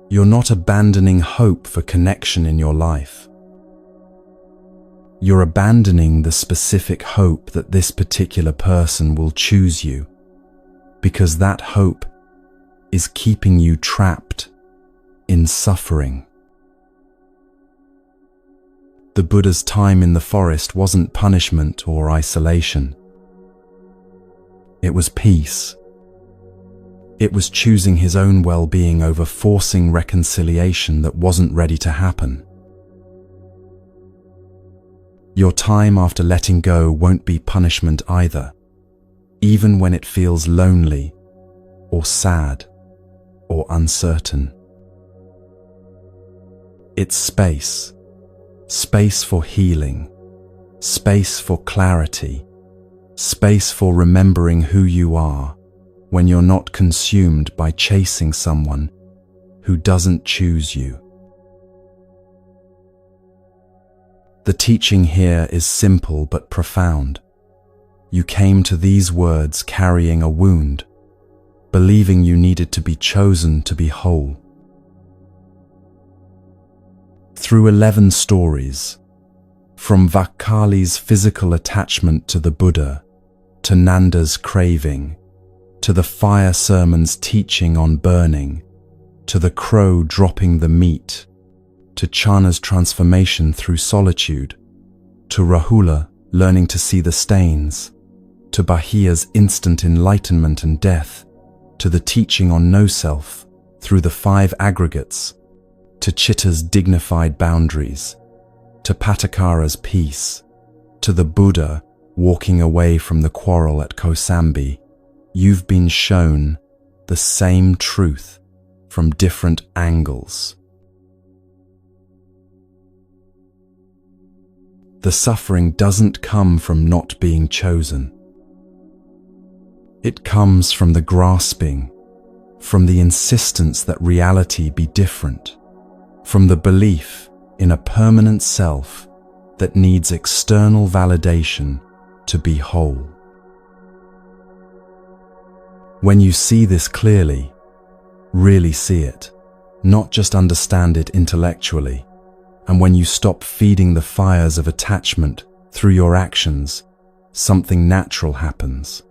You're not abandoning hope for connection in your life. You're abandoning the specific hope that this particular person will choose you, because that hope is keeping you trapped in suffering. The Buddha's time in the forest wasn't punishment or isolation. It was peace. It was choosing his own well-being over forcing reconciliation that wasn't ready to happen. Your time after letting go won't be punishment either, even when it feels lonely or sad or uncertain. It's space. Space for healing, space for clarity, space for remembering who you are when you're not consumed by chasing someone who doesn't choose you. The teaching here is simple but profound. You came to these words carrying a wound, believing you needed to be chosen to be whole. Through 11 stories, from Vakali's physical attachment to the Buddha, to Nanda's craving, to the fire sermon's teaching on burning, to the crow dropping the meat, to Chana's transformation through solitude, to Rahula learning to see the stains, to Bahia's instant enlightenment and death, to the teaching on no-self through the 5 aggregates, to Chitta's dignified boundaries, to Patakara's peace, to the Buddha walking away from the quarrel at Kosambi, you've been shown the same truth from different angles. The suffering doesn't come from not being chosen. It comes from the grasping, from the insistence that reality be different, from the belief in a permanent self that needs external validation to be whole. When you see this clearly, really see it, not just understand it intellectually. And when you stop feeding the fires of attachment through your actions, something natural happens.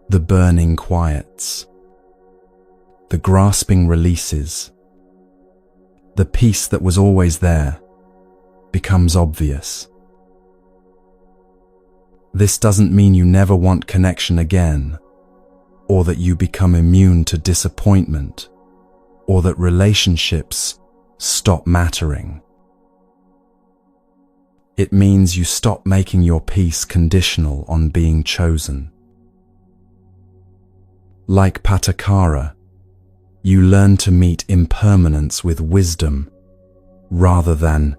The burning quiets. The grasping releases. The peace that was always there becomes obvious. This doesn't mean you never want connection again, or that you become immune to disappointment, or that relationships stop mattering. It means you stop making your peace conditional on being chosen. Like Patakara, you learn to meet impermanence with wisdom rather than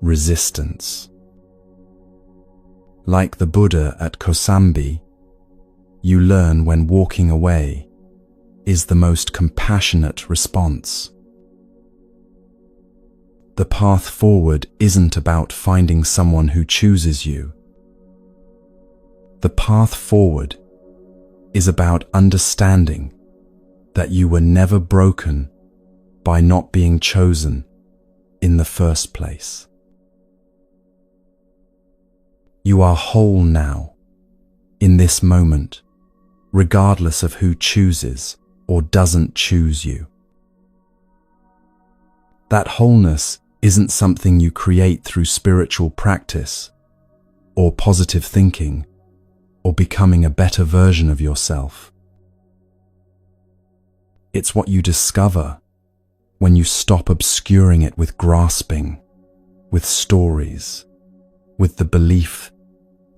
resistance. Like the Buddha at Kosambi, you learn when walking away is the most compassionate response. The path forward isn't about finding someone who chooses you. The path forward is about understanding that you were never broken by not being chosen in the first place. You are whole now, in this moment, regardless of who chooses or doesn't choose you. That wholeness isn't something you create through spiritual practice, or positive thinking, or becoming a better version of yourself. It's what you discover when you stop obscuring it with grasping, with stories, with the belief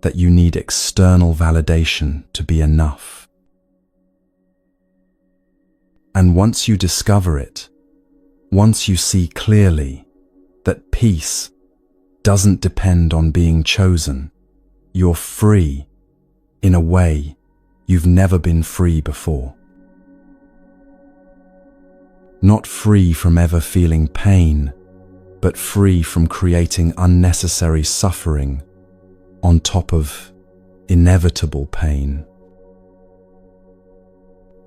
that you need external validation to be enough. And once you discover it, once you see clearly that peace doesn't depend on being chosen, you're free in a way you've never been free before. Not free from ever feeling pain, but free from creating unnecessary suffering on top of inevitable pain.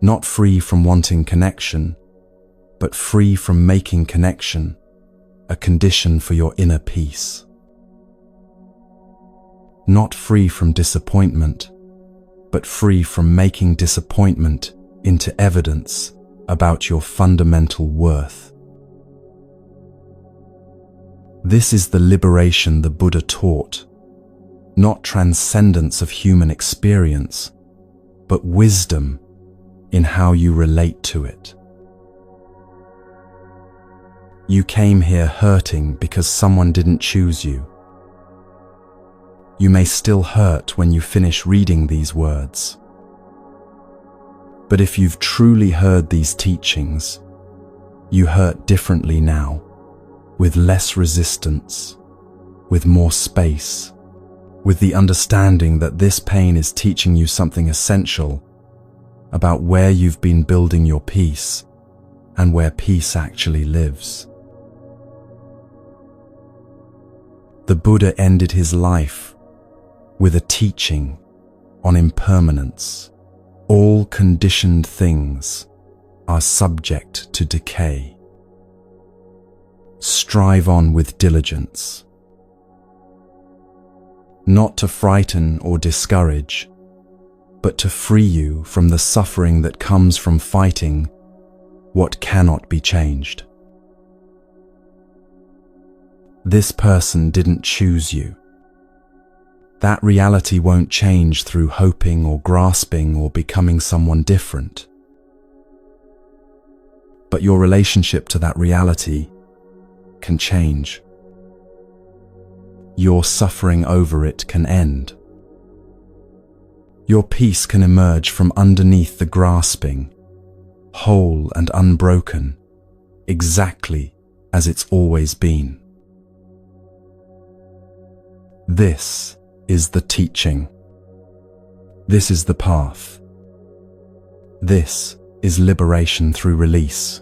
Not free from wanting connection, but free from making connection a condition for your inner peace. Not free from disappointment, but free from making disappointment into evidence about your fundamental worth. This is the liberation the Buddha taught, not transcendence of human experience, but wisdom in how you relate to it. You came here hurting because someone didn't choose you. You may still hurt when you finish reading these words. But if you've truly heard these teachings, you hurt differently now, with less resistance, with more space, with the understanding that this pain is teaching you something essential about where you've been building your peace and where peace actually lives. The Buddha ended his life with a teaching on impermanence. All conditioned things are subject to decay. Strive on with diligence. Not to frighten or discourage, but to free you from the suffering that comes from fighting what cannot be changed. This person didn't choose you. That reality won't change through hoping or grasping or becoming someone different. But your relationship to that reality can change. Your suffering over it can end. Your peace can emerge from underneath the grasping, whole and unbroken, exactly as it's always been. This is the teaching. This is the path. This is liberation through release.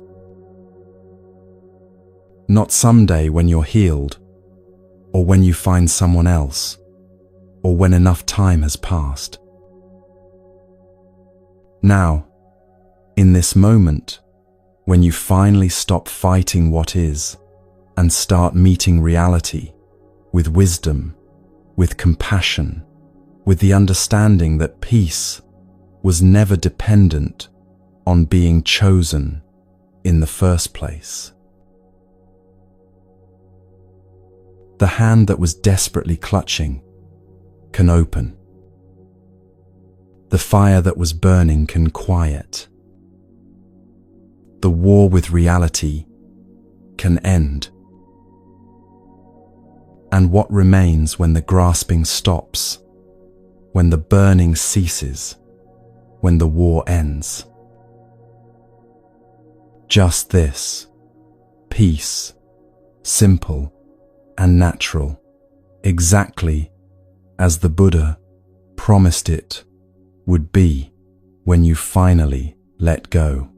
Not someday when you're healed, or when you find someone else, or when enough time has passed. Now, In this moment, when you finally stop fighting what is and start meeting reality with wisdom, with compassion, with the understanding that peace was never dependent on being chosen in the first place. The hand that was desperately clutching can open. The fire that was burning can quiet. The war with reality can end. And what remains when the grasping stops, when the burning ceases, when the war ends? Just this, peace, simple and natural, exactly as the Buddha promised it would be when you finally let go.